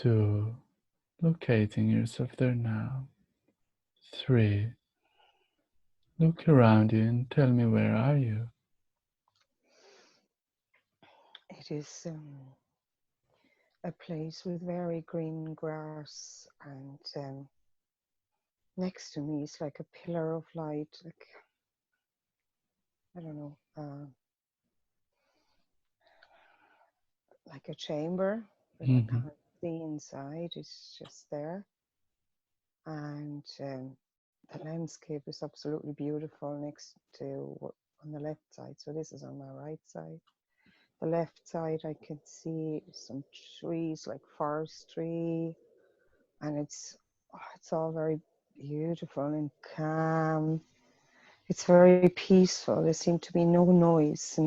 2. Locating yourself there now. 3. Look around you and tell me, where are you? It is a place with very green grass, and next to me is like a pillar of light, like, I don't know, like a chamber, but I can't see inside. It's just there. And the landscape is absolutely beautiful next to on the left side. So this is on my right side. The left side, I can see some trees, like forestry, and it's all very beautiful and calm. It's very peaceful. There seemed to be no noise,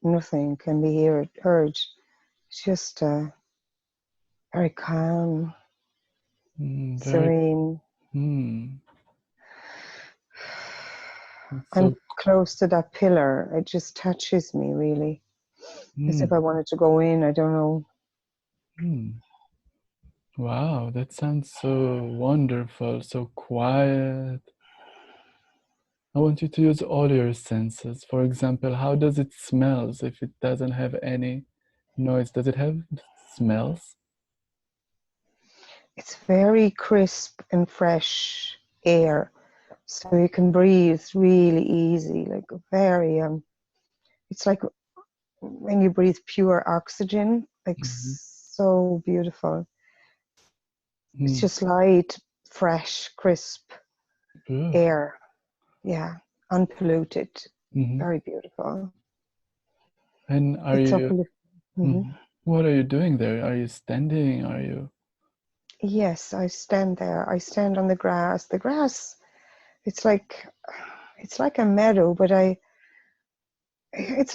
nothing can be heard. It's just very calm, serene. I'm close to that pillar. It just touches me, really, as if I wanted to go in. I don't know. Wow, that sounds so wonderful, so quiet. I want you to use all your senses. For example, how does it smell if it doesn't have any noise? Does it have smells? It's very crisp and fresh air, so you can breathe really easy, like very, it's like when you breathe pure oxygen, like so beautiful. It's just light, fresh, crisp air. Yeah, unpolluted. Very beautiful. And are you, what are you doing there? Are you standing? Are you? Yes, I stand there. I stand on the grass. The grass, it's like a meadow, but it's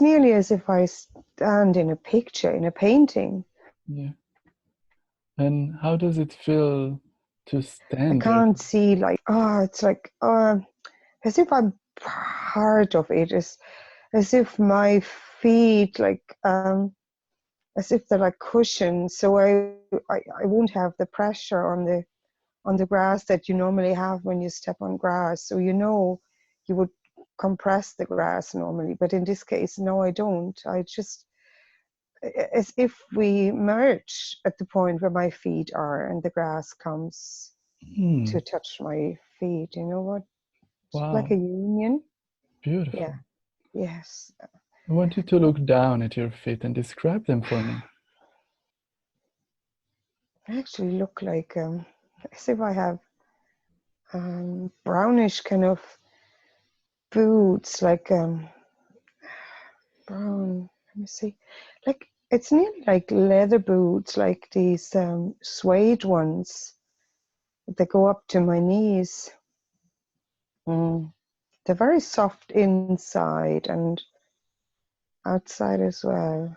nearly as if I stand in a picture, in a painting. Yeah. And how does it feel to stand I there? can't see, like, it's like as if I'm part of it, as if my feet, like, as if they're like cushions, so I won't have the pressure on the grass that you normally have when you step on grass. So you would compress the grass normally, but in this case, no, I don't. I just, as if we merge at the point where my feet are and the grass comes to touch my feet. You know what? Wow. Like a union. Beautiful. Yeah. Yes. I want you to look down at your feet and describe them for me. I actually look like as if I have brownish kind of boots, like brown. Let me see. Like, it's nearly like leather boots, like these suede ones that go up to my knees. They're very soft inside and outside as well.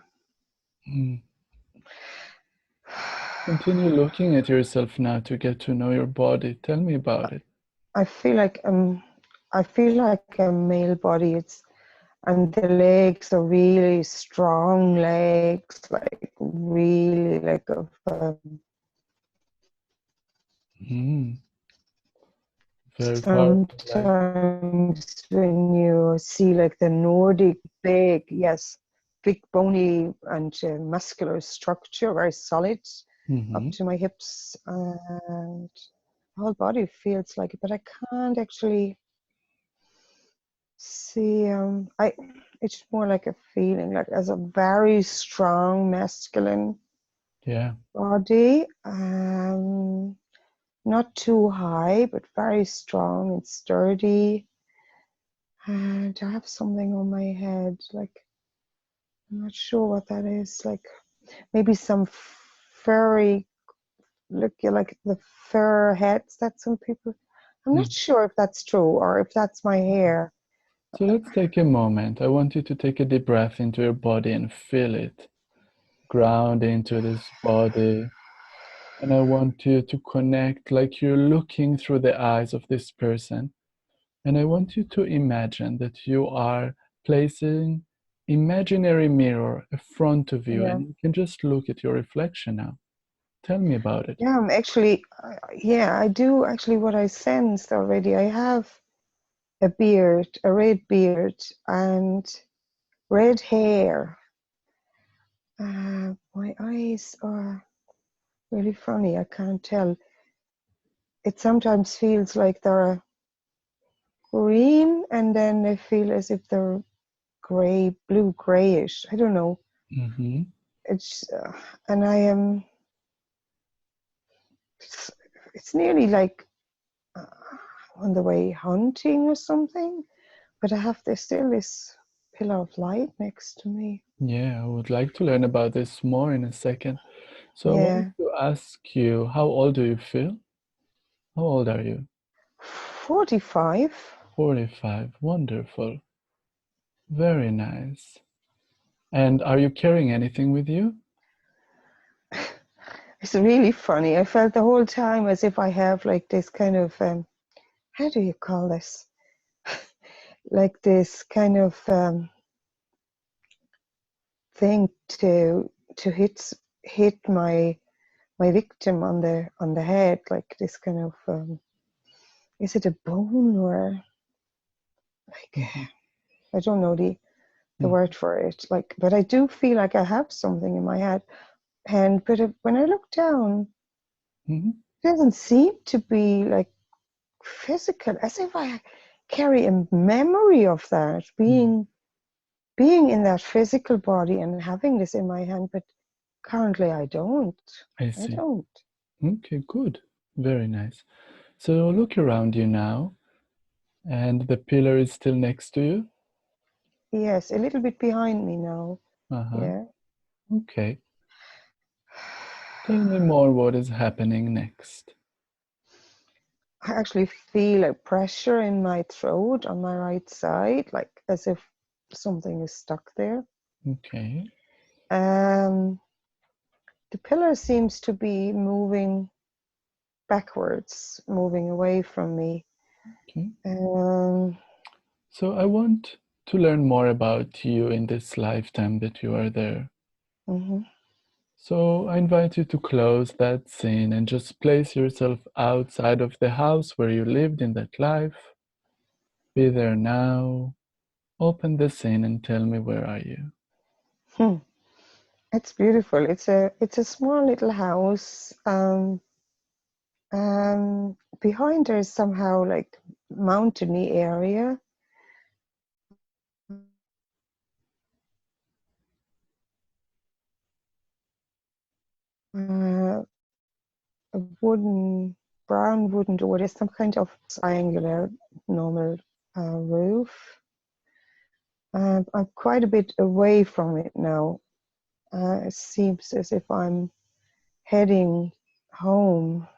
Continue looking at yourself now to get to know your body. Tell me about it. I feel like a male body. And the legs are really strong legs, like really like of Very powerful. sometimes when you see like the Nordic big, big bony and muscular structure, very solid up to my hips, and the whole body feels like it, but I can't actually see. It's more like a feeling, like as a very strong masculine body, not too high, but very strong and sturdy. And I have something on my head, like, I'm not sure what that is, like maybe some furry, look like the fur heads that some people, I'm not sure if that's true or if that's my hair. So let's take a moment. I want you to take a deep breath into your body and feel it. Ground into this body. And I want you to connect like you're looking through the eyes of this person. And I want you to imagine that you are placing imaginary mirror in front of you, Yeah. and you can just look at your reflection now. Tell me about it. Yeah, I'm actually, yeah, I do actually what I sensed already. I have a beard, a red beard, and red hair. My eyes are really funny. I can't tell. It sometimes feels like they're green, and then they feel as if they're gray, blue, grayish. I don't know. Mm-hmm. It's and I am. It's nearly like uh, on the way hunting or something. But I have this still this pillar of light next to me. Yeah, I would like to learn about this more in a second. So I want Yeah, to ask you, how old do you feel? How old are you? 45. 45. Wonderful. Very nice. And are you carrying anything with you? It's really funny. I felt the whole time as if I have like this kind of how do you call this? Like this kind of thing to hit my victim on the head, like this kind of is it a bone or like Mm-hmm. I don't know the word for it. Like, but I do feel like I have something in my head. And but when I look down, Mm-hmm. it doesn't seem to be like physical, as if I carry a memory of that being in that physical body and having this in my hand. But currently, I don't. I I see. don't. Okay, good. Very nice. So look around you now, and the pillar is still next to you. Yes, a little bit behind me now. Uh-huh. Yeah. Okay. Tell me more what is happening next. I actually feel a pressure in my throat on my right side, like as if something is stuck there. Okay. Um, the pillar seems to be moving backwards, moving away from me. Okay. Um, So I want to learn more about you in this lifetime that you are there. mhm. So I invite you to close that scene and just place yourself outside of the house where you lived in that life. Be there now. Open the scene and tell me, where are you? Hmm. It's beautiful. It's a small little house. Behind there is somehow like mountainy area. Uh, a brown wooden door. There's some kind of triangular normal roof. I'm quite a bit away from it now. It seems as if I'm heading home.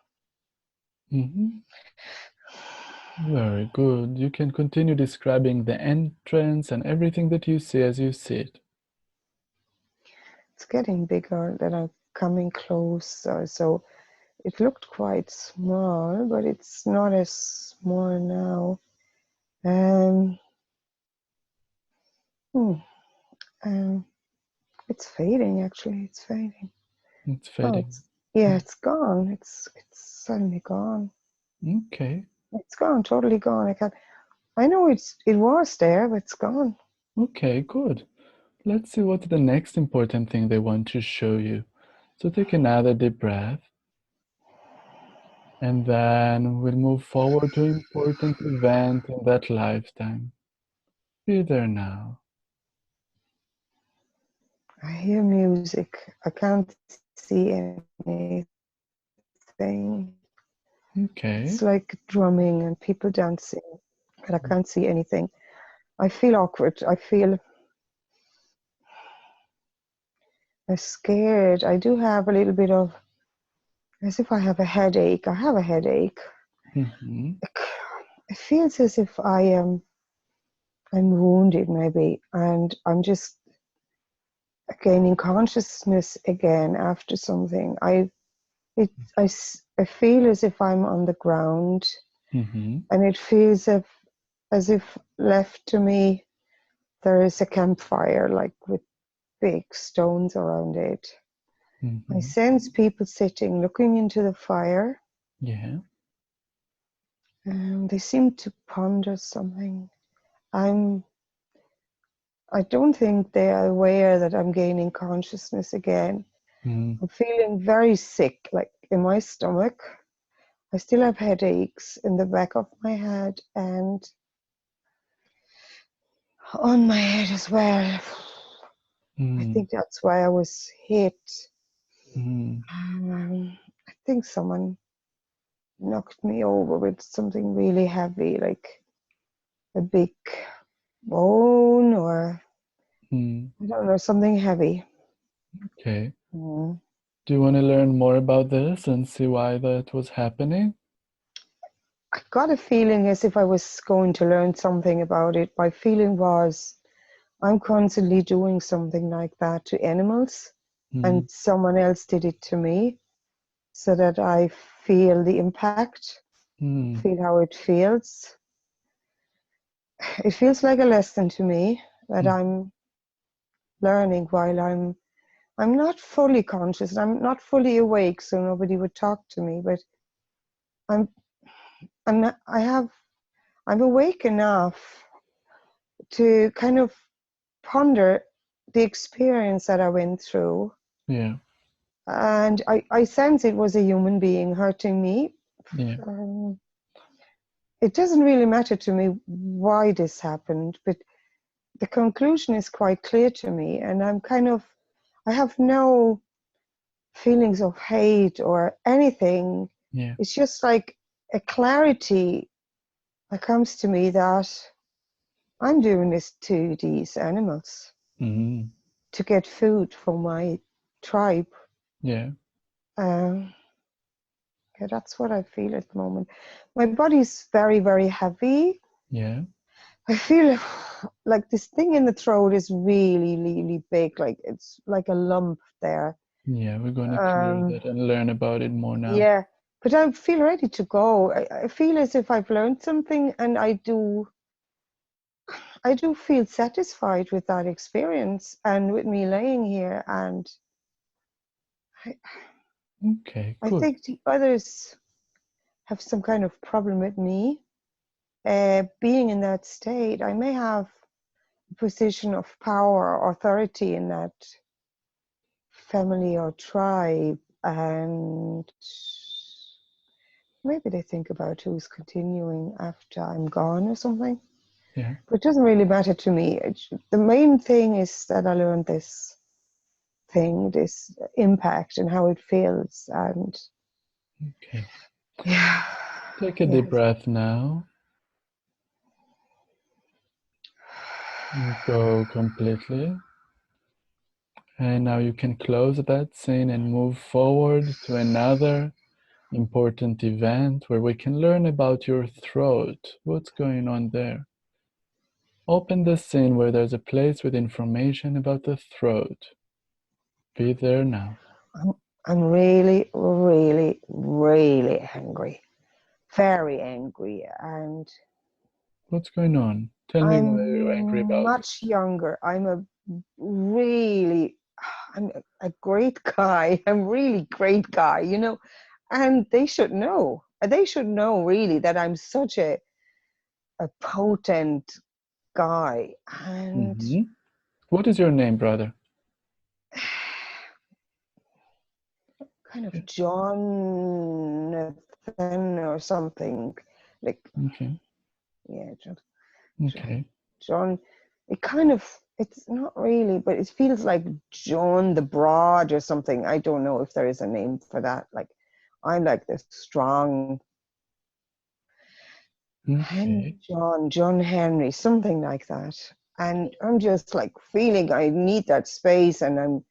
Mhm. Very good. You can continue describing the entrance and everything that you see as you see it. It's getting bigger that I'm coming closer. So it looked quite small, but it's not as small now. Um, hmm, um, it's fading actually. It's fading. It's Oh, fading. yeah, it's gone. It's suddenly gone. Okay. It's gone, totally gone. I know it was there, but it's gone. Okay, good. Let's see what's the next important thing they want to show you. So take another deep breath, and then we'll move forward to important event in that lifetime. Be there now. I hear music. I can't see anything. Okay. It's like drumming and people dancing, but I can't see anything. I feel awkward. I feel scared. I do have a little bit of, as if I have a headache. I have a headache. Mm-hmm. It feels as if I'm wounded maybe, and I'm just gaining consciousness again after something. It, I feel as if I'm on the ground, Mm-hmm. and it feels as if left to me, there is a campfire, like with big stones around it. I Mm-hmm. sense people sitting, looking into the fire. Yeah. They seem to ponder something. I don't think they are aware that I'm gaining consciousness again. Mm. I'm feeling very sick, like in my stomach. I still have headaches in the back of my head and on my head as well. I Mm. think that's why I was hit. Mm. I think someone knocked me over with something really heavy, like a big bone or Mm. I don't know, something heavy. Okay. Mm. Do you want to learn more about this and see why that was happening? I got a feeling as if I was going to learn something about it. My feeling was I'm constantly doing something like that to animals, and Mm. someone else did it to me so that I feel the impact, Mm. feel how it feels. It feels like a lesson to me that Mm. I'm learning while I'm not fully conscious. I'm not fully awake, so nobody would talk to me. But I'm I'm not, I have I'm awake enough to kind of ponder the experience that I went through, Yeah. and I sense it was a human being hurting me. Yeah. Um, it doesn't really matter to me why this happened, but the conclusion is quite clear to me, and I have no feelings of hate or anything. Yeah. It's just like a clarity that comes to me that I'm doing this to these animals Mm. to get food for my tribe. Yeah. Um, yeah, that's what I feel at the moment. My body's very, very heavy. Yeah. I feel like this thing in the throat is really, really big. Like it's like a lump there. Yeah. We're going to clear Um, that and learn about it more now. yeah, but I feel ready to go. I feel as if I've learned something, and I do feel satisfied with that experience and with me laying here. And I, Okay. I Good. think the others have some kind of problem with me being in that state. I may have a position of power or authority in that family or tribe, and maybe they think about who's continuing after I'm gone or something. Yeah. But it doesn't really matter to me. The main thing is that I learned this thing, this impact, and how it feels. And Okay. yeah, Take a deep yes. breath now. Go completely. And now you can close that scene and move forward to another important event where we can learn about your throat. What's going on there? Open the scene where there's a place with information about the throat. Be there now. I'm, I'm really, really, really angry. Very angry. And What's going on? Tell me why you're angry I'm about it. much younger. Really, I'm a great guy. I'm really great guy, you know, and they should know. They should know really that I'm such a potent guy and Hmm. What is your name, brother? kind of Yeah. Jonathan or something like Okay. yeah, Okay. John. It kind of it's not really, but it feels like John the Broad or something. I don't know if there is a name for that. Like I'm like this strong Okay. Henry John Henry, something like that. And I'm just like feeling I need that space, and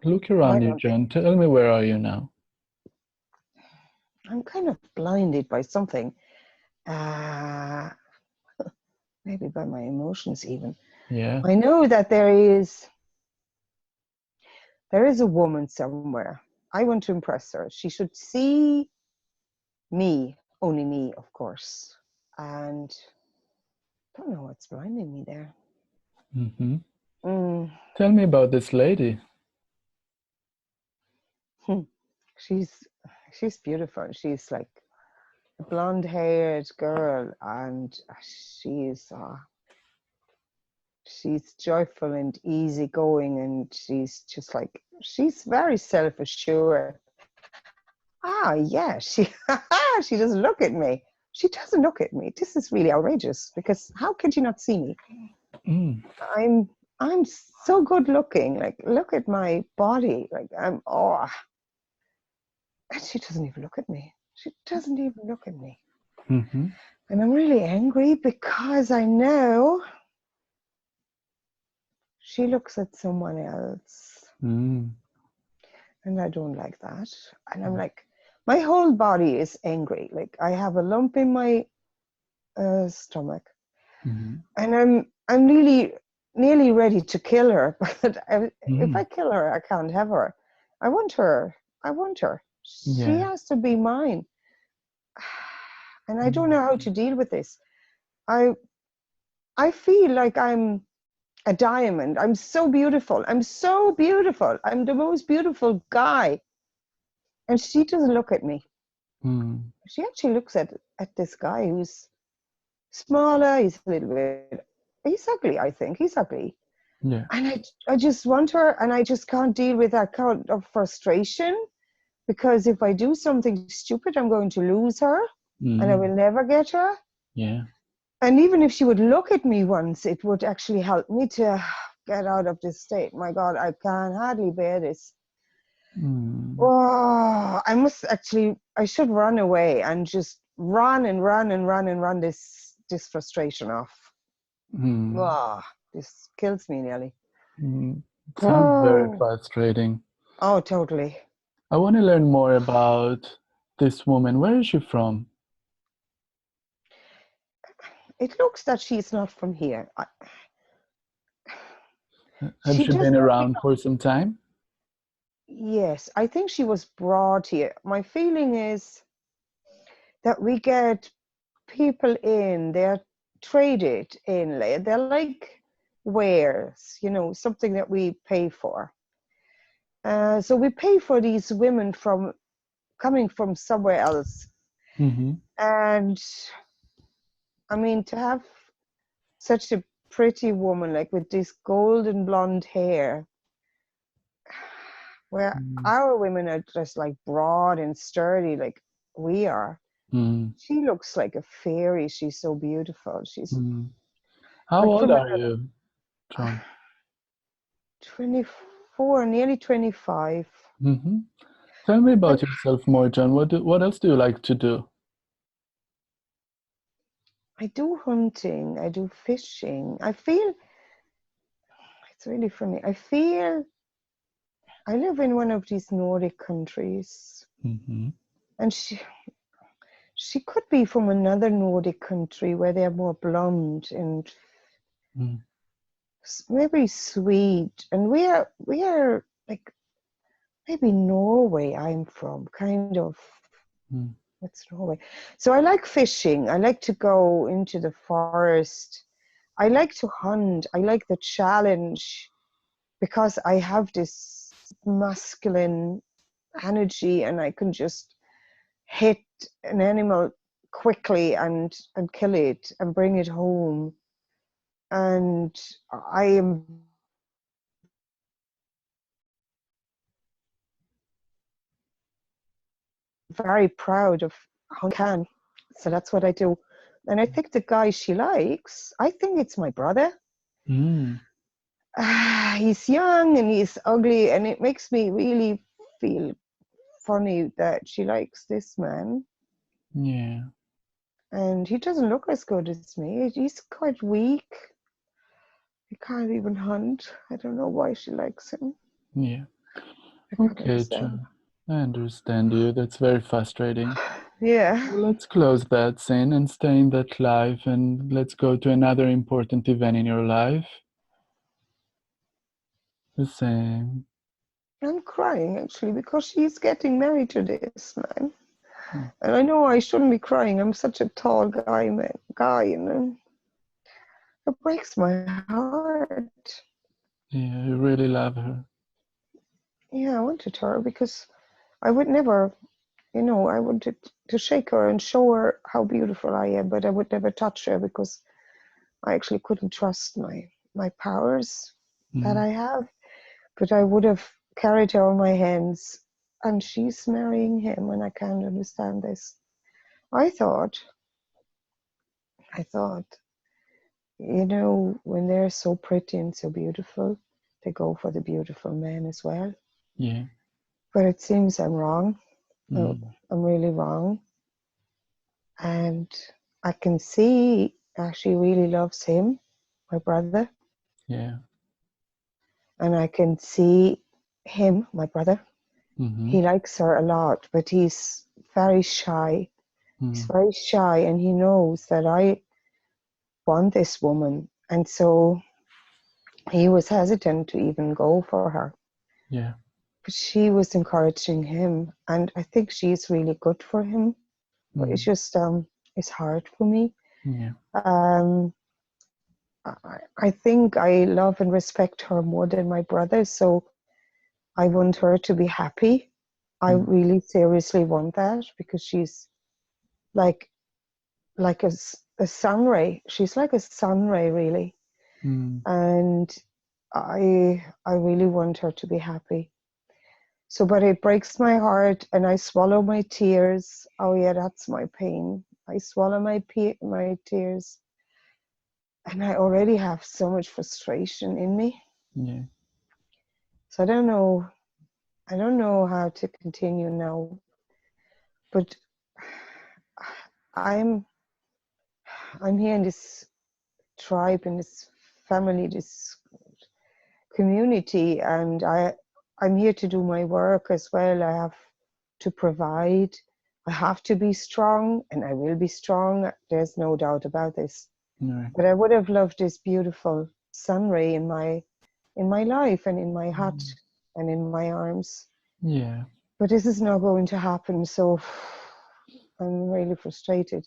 Look I around you, don't. John. Tell me where are you now? I'm kind of blinded by something. Uh, maybe by my emotions even. Yeah. I know that there is a woman somewhere. I want to impress her. She should see me, only me, of course. And don't know what's blinding me there. Mm-hmm. Mm. Tell me about this lady. She's beautiful. She's like a blonde-haired girl, and she's joyful and easygoing, and she's just like, she's very self-assured. Ah, yeah, she doesn't look at me. She doesn't look at me. This is really outrageous, because how could you not see me? Mm. I'm so good looking. Like, look at my body. Like, and she doesn't even look at me. She doesn't even look at me. Mm-hmm. And I'm really angry because I know she looks at someone else. Mm. And I don't like that. And I'm like, my whole body is angry. Like, I have a lump in my stomach. Mm-hmm. And I'm really nearly ready to kill her. But if Mm. I kill her, I can't have her. I want her. I want her. She Yeah. has to be mine. And I don't know how to deal with this. I feel like I'm a diamond. I'm so beautiful. I'm so beautiful. I'm the most beautiful guy. And she doesn't look at me. Mm. She actually looks at this guy who's smaller. He's a little bit, he's ugly, I think. He's ugly. Yeah. And I just want her, and I just can't deal with that kind of frustration, because if I do something stupid, I'm going to lose her and I Mm. will never get her. Yeah. And even if she would look at me once, it would actually help me to get out of this state. My God, I can hardly bear this. Mm. Oh, I should run away and just run and run and run and run this frustration off. Mm. Oh, this kills me nearly. Mm. It sounds very Oh, frustrating. oh, totally. I want to learn more about this woman. Where is she from? It looks that she's not from here. Has She she just been doesn't. around for some time? Yes, I think she was brought here. My feeling is that we get people in, they're traded in, they're like wares, something that we pay for. So we pay for these women from coming from somewhere else. Mm-hmm. And I mean, to have such a pretty woman, like with this golden blonde hair, where Mm. our women are just like broad and sturdy, like we are. Mm. She looks like a fairy. She's so beautiful. She's Mm. How like old from are another you, John? 24, nearly 25. Mm-hmm. Tell me And about yourself more, John. What else do you like to do? I do hunting, I do fishing. I feel, it's really funny. I feel I live in one of these Nordic countries, Mm-hmm. and she could be from another Nordic country where they're more blonde and Mm. maybe sweet. And we are like maybe Norway. I'm from kind of. Mm. What's Norway? So I like fishing. I like to go into the forest. I like to hunt. I like the challenge, because I have this masculine energy, and I can just hit an animal quickly and kill it and bring it home. And I am very proud of hunting. Can. So that's what I do. And I think the guy she likes, I think it's my brother. Mm. He's young and he's ugly, and it makes me really feel funny that she likes this man. Yeah. And he doesn't look as good as me. He's quite weak. He can't even hunt. I don't know why she likes him. Yeah. I can't Okay, understand. John. I understand you. That's very frustrating. Yeah. Well, let's close that scene and stay in that life, and let's go to another important event in your life. The same. I'm crying actually because she's getting married to this man. Mm. And I know I shouldn't be crying. I'm such a tall guy, man. Guy. it breaks my heart. Yeah, you really love her. Yeah, I wanted her because I would never, I wanted to shake her and show her how beautiful I am, but I would never touch her because I actually couldn't trust my powers that Mm. I have. But I would have carried her on my hands, and she's marrying him, and I can't understand this. I thought, I thought, when they're so pretty and so beautiful, they go for the beautiful man as well. Yeah. But it seems I'm wrong. Mm. I'm really wrong. And I can see she really loves him, my brother. Yeah. And I can see him, my brother. Mm-hmm. He likes her a lot, but he's very shy. He's Mm. very shy, and he knows that I want this woman. And so he was hesitant to even go for her. Yeah. But she was encouraging him, and I think she's really good for him. But it's Mm. just it's hard for me. Yeah. Um, I think I love and respect her more than my brother, so I want her to be happy. I Mm. really seriously want that because she's like a sun ray. She's like a sun ray, really, Mm. and I really want her to be happy. So, but it breaks my heart, and I swallow my tears. Oh yeah, that's my pain. I swallow my tears, and I already have so much frustration in me. Yeah. So I don't know how to continue now, but I'm I'm here in this tribe, in this family, this community, and I'm here to do my work as well. I have to provide. I have to be strong, and I will be strong. There's no doubt about this. Right. But I would have loved this beautiful sun ray in my life and in my heart Mm. and in my arms. Yeah. But this is not going to happen, so I'm really frustrated.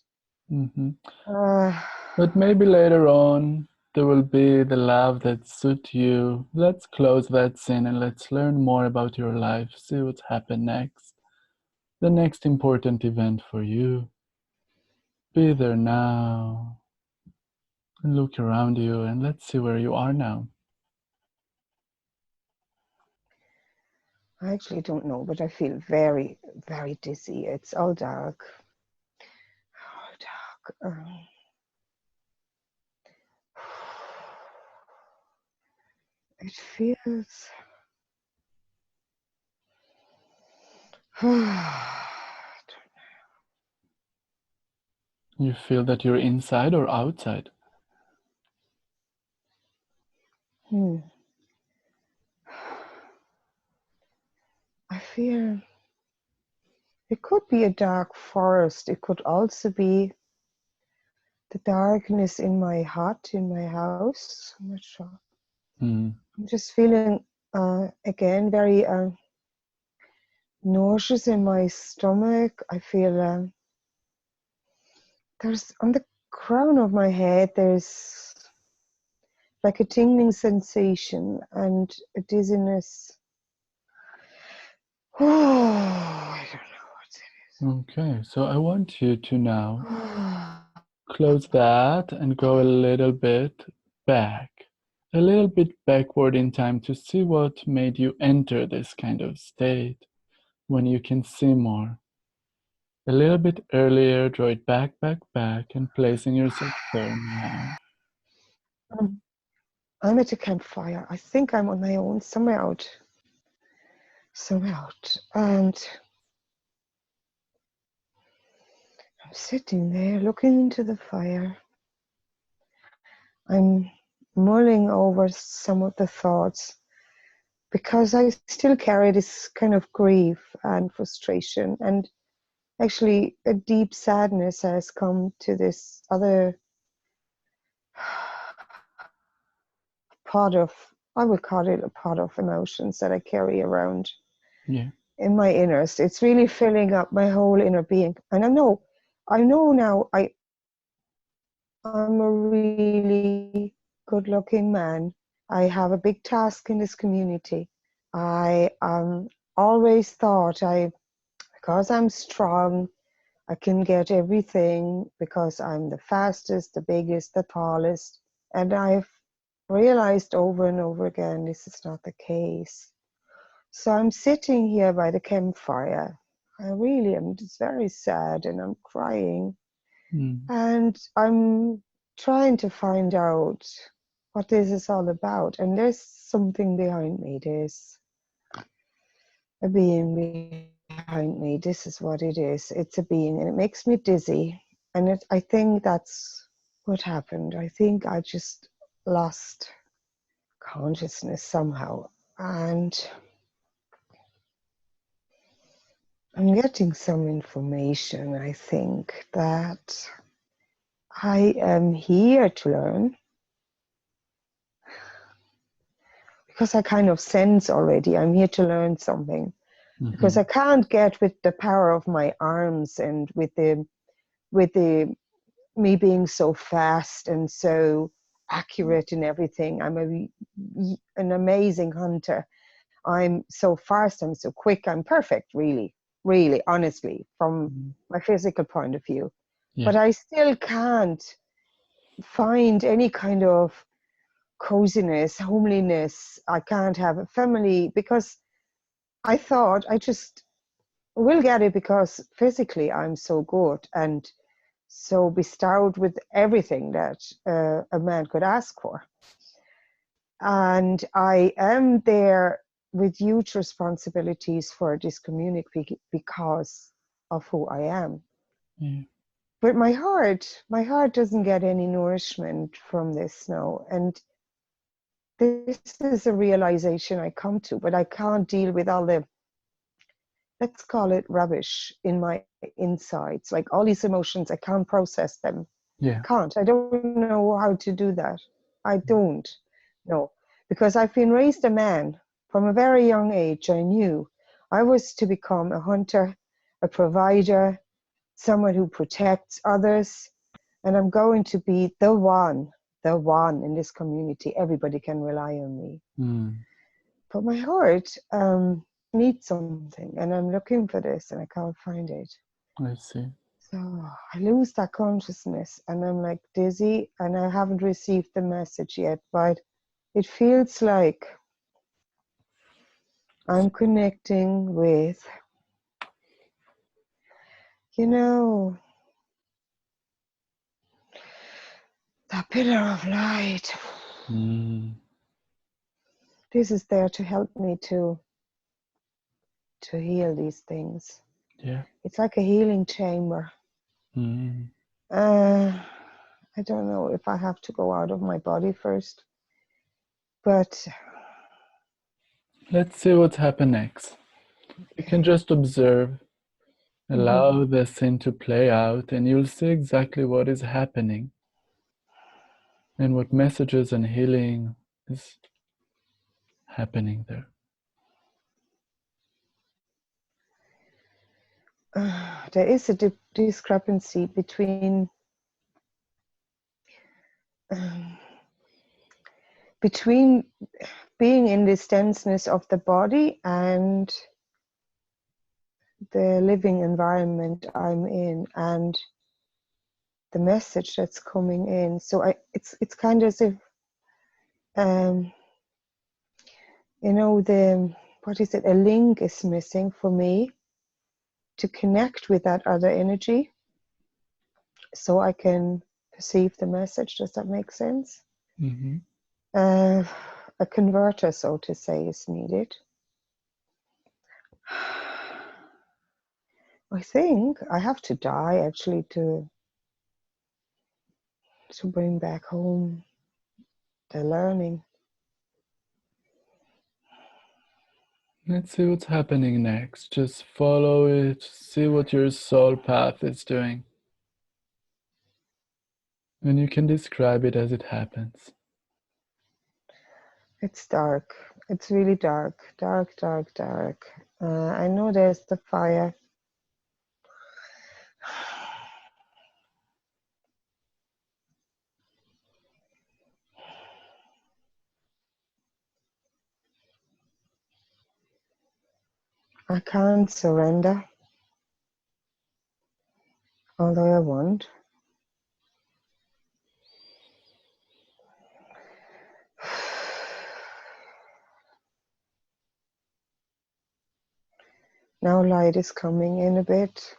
Mm-hmm. Uh, But maybe later on there will be the love that suit you. Let's close that scene and let's learn more about your life. See what's happened next. The next important event for you. Be there now and look around you and let's see where you are now. I actually don't know, but I feel very, very dizzy. It's all dark. All dark. It feels. You feel that you're inside or outside? Hmm. I feel it could be a dark forest. It could also be the darkness in my hut, in my house. I'm not sure. Hmm. I'm just feeling, again, very nauseous in my stomach. I feel there's on the crown of my head, there's like a tingling sensation and a dizziness. Oh, I don't Okay, so I want you to now know close that and go a little bit back, a little bit backward in time to see what made you enter this kind of state when you can see more. A little bit earlier, draw it back, back, back, and placing yourself there now. I'm, I'm at a campfire. I think I'm on my own, somewhere out. And I'm sitting there looking into the fire. I'm mulling over some of the thoughts because I still carry this kind of grief and frustration, and actually a deep sadness has come to this other part of, I would call it a part of emotions that I carry around Yeah. in my inners. It's really filling up my whole inner being. And I know now I'm a really good-looking man. I have a big task in this community. I always thought because I'm strong, I can get everything because I'm the fastest, the biggest, the tallest. And I've realized over and over again this is not the case. So I'm sitting here by the campfire. I really am just very sad and I'm crying. And I'm trying to find out what this is all about. And there's something behind me. There's a being behind me. This is what it is. It's a being and it makes me dizzy. And I think that's what happened. I think I just lost consciousness somehow. And I'm getting some information, I think, that I am here to learn. Because I kind of sense already, I'm here to learn something. Because I can't get with the power of my arms and with the me being so fast and so accurate in everything. I'm an amazing hunter. I'm so fast, I'm so quick, I'm perfect, really, really, honestly, from my physical point of view. Yeah. But I still can't find any kind of coziness, homeliness. I can't have a family because I thought I just will get it because physically I'm so good and so bestowed with everything that a man could ask for. And I am there with huge responsibilities for this community because of who I am. Yeah. But my heart doesn't get any nourishment from this now. And this is a realization I come to, but I can't deal with all the, let's call it rubbish in my insides, like all these emotions. I can't process them. Yeah. I don't know how to do that. I don't know, because I've been raised a man from a very young age. I knew I was to become a hunter, a provider, someone who protects others, and I'm going to be the one in this community. Everybody can rely on me. But my heart needs something, and I'm looking for this, and I can't find it. I see. So I lose that consciousness, and I'm like dizzy, and I haven't received the message yet, but it feels like I'm connecting with, you know, that pillar of light. This is there to help me to heal these things. Yeah. It's like a healing chamber. I don't know if I have to go out of my body first, but Let's see what happens next. You can just observe, allow the scene to play out, and you'll see exactly what is happening and what messages and healing is happening there. there is a discrepancy between being in this denseness of the body and the living environment I'm in and the message that's coming in. So it's kind of as if what is it, a link is missing for me to connect with that other energy so I can perceive the message. Does that make sense? A converter, so to say, is needed. I think I have to die actually to bring back home the learning. Let's see what's happening next. Just follow it, see what your soul path is doing. And you can describe it as it happens. It's dark. It's really dark. Dark, dark, dark. I know there's the fire. I can't surrender, although I want. Now light is coming in a bit.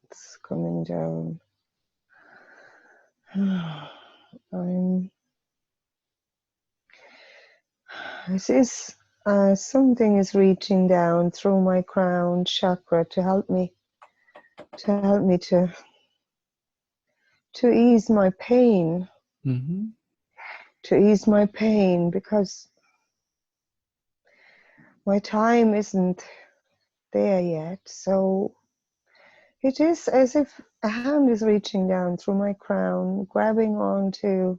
It's coming down. This is something is reaching down through my crown chakra to help me to ease my pain, to ease my pain, because my time isn't there yet. So it is as if a hand is reaching down through my crown, grabbing onto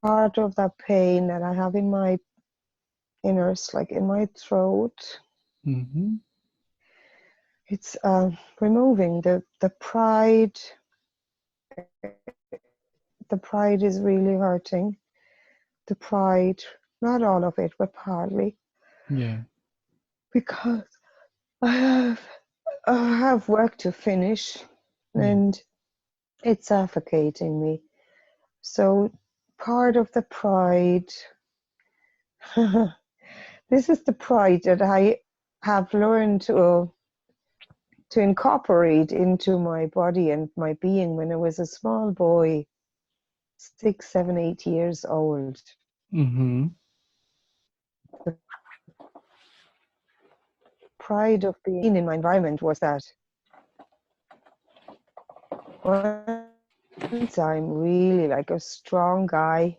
part of that pain that I have in my inners, like in my throat. It's removing the pride. The pride is really hurting. The pride, not all of it, but partly. Yeah. Because I have work to finish, and it's suffocating me. So part of the pride, this is the pride that I have learned to incorporate into my body and my being when I was a small boy, 6, 7, 8 years old. The pride of being in my environment was that once I'm really like a strong guy,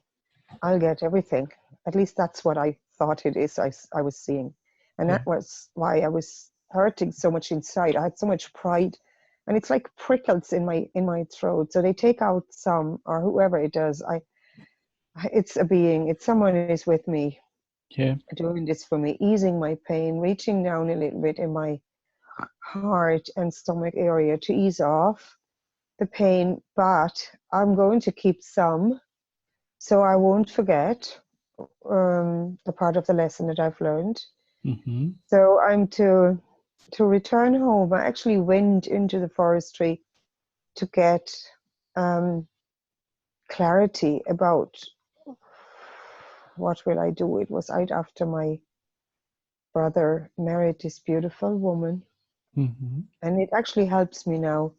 I'll get everything. At least that's what I thought it is I was seeing. And that was why I was hurting so much inside. I had so much pride. And it's like prickles in my throat. So they take out some, or whoever it does. It's a being, it's someone who is with me. Doing this for me, easing my pain, reaching down a little bit in my heart and stomach area to ease off the pain. But I'm going to keep some, so I won't forget the part of the lesson that I've learned. So I'm to return home. I actually went into the forestry to get clarity about what will I do. It was right after my brother married this beautiful woman. And it actually helps me now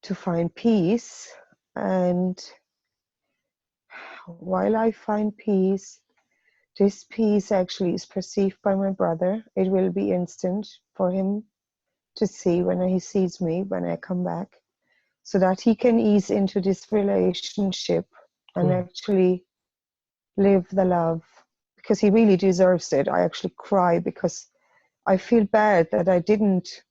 to find peace. And while I find peace, this peace actually is perceived by my brother. It will be instant for him to see when he sees me when I come back, so that he can ease into this relationship and actually live the love, because he really deserves it. I actually cry because I feel bad that I didn't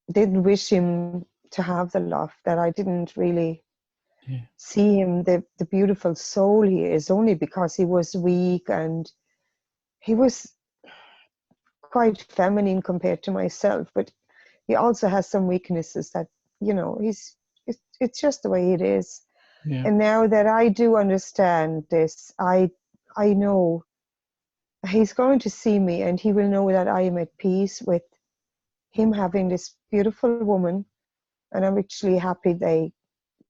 wish him to have the love, that I didn't really see him the beautiful soul he is, only because he was weak and he was quite feminine compared to myself, but he also has some weaknesses that, it's just the way it is. And now that I do understand this, I know he's going to see me, and he will know that I am at peace with him having this beautiful woman, and I'm actually happy they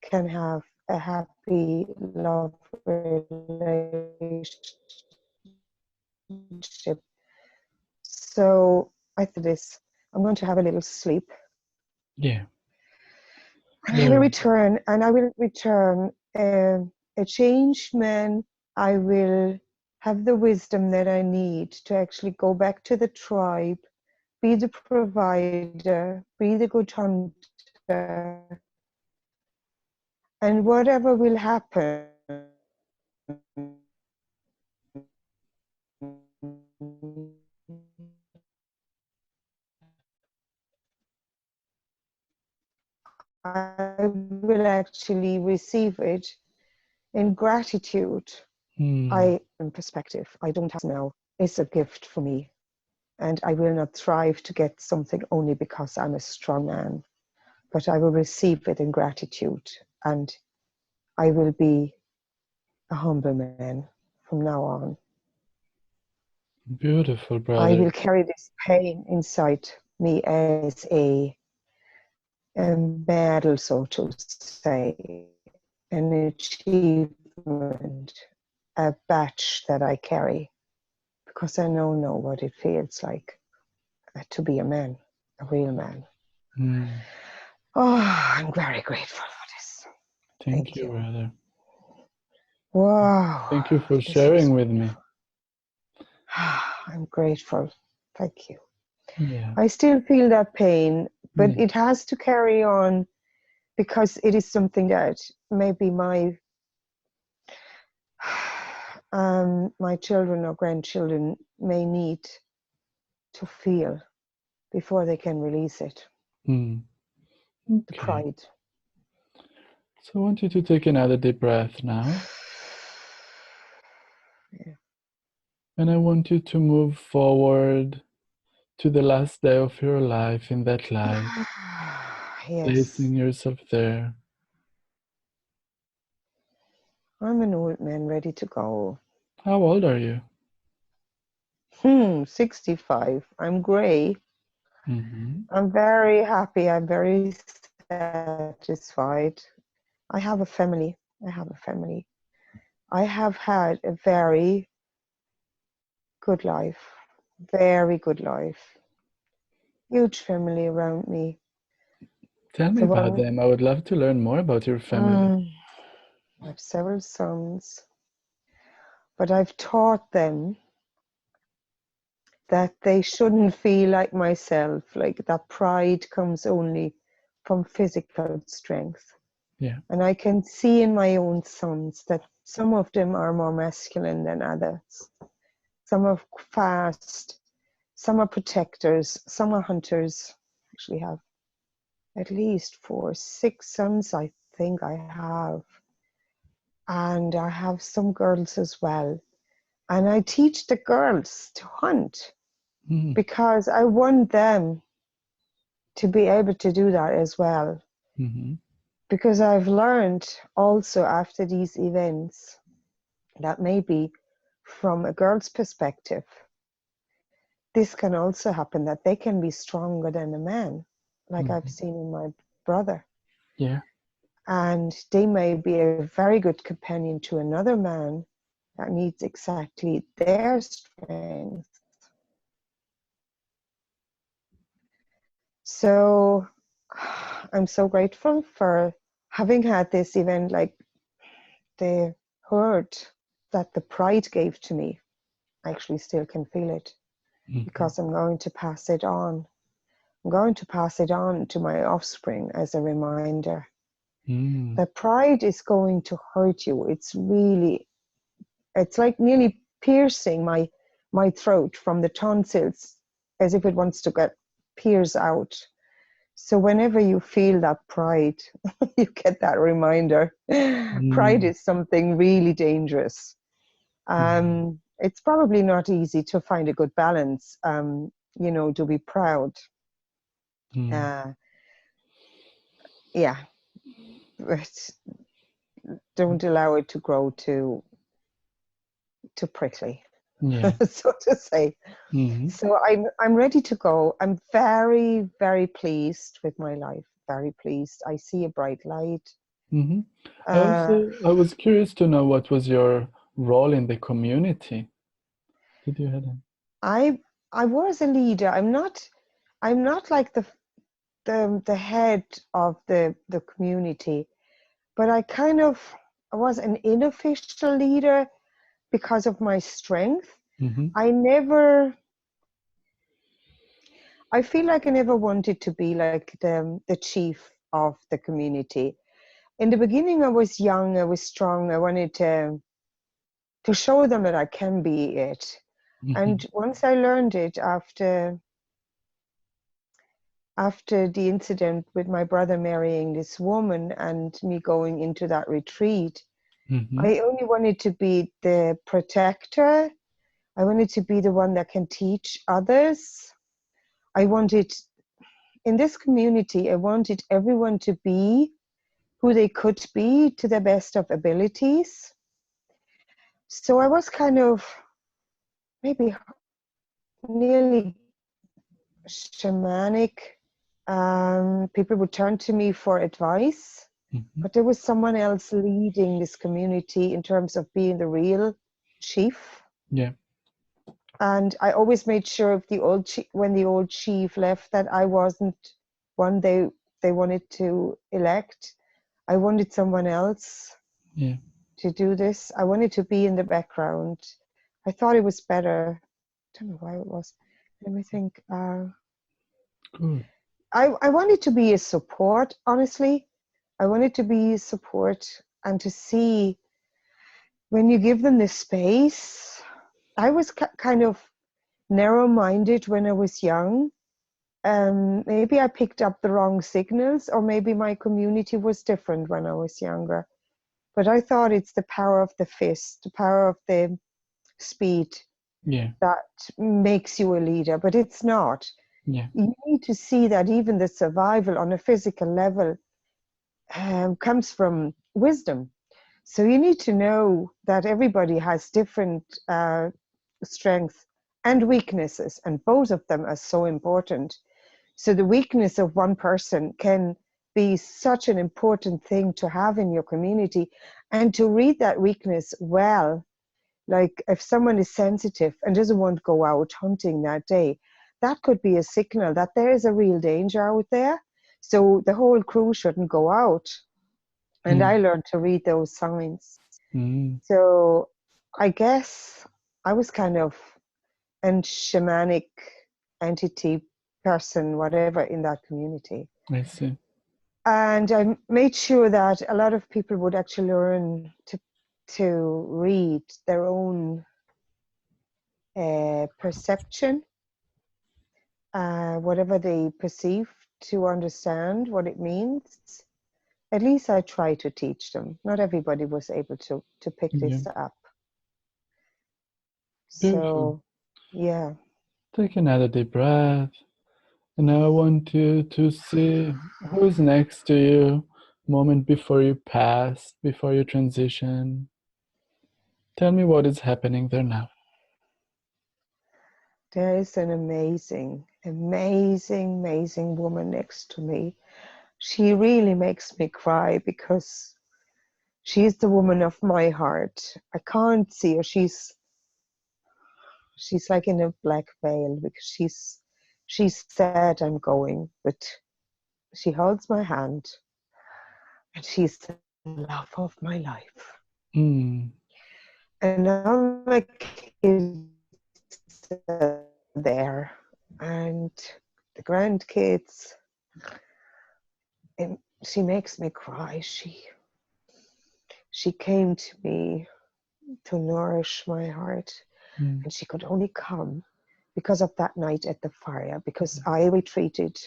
can have a happy love relationship. So I thought this, I'm going to have a little sleep. And I will return, a changed man. I will have the wisdom that I need to actually go back to the tribe, be the provider, be the good hunter, and whatever will happen, I will actually receive it in gratitude. In perspective, I don't have now. It's a gift for me. And I will not strive to get something only because I'm a strong man, but I will receive it in gratitude, and I will be a humble man from now on. Beautiful, I brother. will carry this pain inside me as a medal, so to say, an achievement, a badge that I carry, because I know what it feels like to be a man, a real man. Mm. Oh, I'm very grateful for this. Thank Thank you, you. brother. Wow, Thank you for this was sharing with me. wonderful. I'm grateful. Thank you. Yeah. I still feel that pain, but Yeah. it has to carry on because it is something that maybe my children or grandchildren may need to feel before they can release it. Mm. The Okay. pride. So I want you to take another deep breath now. Yeah. And I want you to move forward to the last day of your life in that light, Yes. placing yourself there. I'm an old man ready to go. How old are you? 65. I'm gray. Mm-hmm. I'm very happy. I'm very satisfied. I have a family. I have a family. I have had a very good life. Very good life. Huge family around me. Tell me So about them. I would love to learn more about your family. I have several sons, but I've taught them that they shouldn't feel like myself, like that pride comes only from physical strength. Yeah. And I can see in my own sons that some of them are more masculine than others. Some are fast, some are protectors, some are hunters. Actually have at least 6 sons, I think I have. And I have some girls as well. And I teach the girls to hunt Mm-hmm. because I want them to be able to do that as well. Mm-hmm. Because I've learned also after these events that maybe from a girl's perspective, this can also happen, that they can be stronger than a man, like I've Mm-hmm. seen in my brother. Yeah. And they may be a very good companion to another man that needs exactly their strength. So I'm so grateful for having had this event, like the hurt that the pride gave to me. I actually still can feel it Mm-hmm. because I'm going to pass it on. I'm going to pass it on to my offspring as a reminder Mm-hmm. that pride is going to hurt you. It's like nearly piercing my throat from the tonsils as if it wants to get pierced out. So whenever you feel that pride, you get that reminder. Pride Mm-hmm. is something really dangerous. Yeah. It's probably not easy to find a good balance, to be proud. Mm. Uh, yeah, but don't allow it to grow too prickly, Yeah. so to say. Mm-hmm. So I'm ready to go. I'm very, very pleased with my life. Very pleased. I see a bright light. Mm-hmm. Uh, I was curious to know what was your role in the community. Did you have any? I I was a leader. I'm not like the head of the community, but I was an unofficial leader because of my strength. Mm-hmm. I never I feel like I never wanted to be like the chief of the community. In the beginning, I was young, I was strong, I wanted to show them that I can be it. Mm-hmm. And once I learned it after the incident with my brother marrying this woman and me going into that retreat, Mm-hmm. I only wanted to be the protector. I wanted to be the one that can teach others. I wanted, in this community, I wanted everyone to be who they could be to the best of abilities. So I was kind of maybe nearly shamanic. People would turn to me for advice, Mm-hmm. but there was someone else leading this community in terms of being the real chief. Yeah. And I always made sure if when the old chief left, that I wasn't one they wanted to elect. I wanted someone else Yeah. to do this. I wanted to be in the background. I thought it was better. I don't know why it was. Let me think. Good. I wanted to be a support, honestly. I wanted to be a support and to see when you give them the space. I was kind of narrow-minded when I was young. Maybe I picked up the wrong signals, or maybe my community was different when I was younger. But I thought it's the power of the fist, the power of the speed Yeah. that makes you a leader, but it's not. Yeah. You need to see that even the survival on a physical level comes from wisdom. So you need to know that everybody has different strengths and weaknesses, and both of them are so important. So the weakness of one person can be such an important thing to have in your community, and to read that weakness well. Like if someone is sensitive and doesn't want to go out hunting that day, that could be a signal that there is a real danger out there. So the whole crew shouldn't go out. And I Mm. learned to read those signs. Mm. So I guess I was kind of a shamanic entity, person, whatever, in that community. I see. And I made sure that a lot of people would actually learn to read their own perception, whatever they perceive, to understand what it means. At least I tried to teach them. Not everybody was able to pick Yeah. this up. Beautiful. So, yeah. Take another deep breath. And now I want you to see who is next to you, moment before you pass, before you transition. Tell me what is happening there now. There is an amazing, amazing, amazing woman next to me. She really makes me cry because she's the woman of my heart. I can't see her. She's like in a black veil because she's sad I'm going, but she holds my hand and she's the love of my life. Mm. And all my kids are there, and the grandkids, and she makes me cry. She came to me to nourish my heart, Mm. and she could only come because of that night at the fire, because I retreated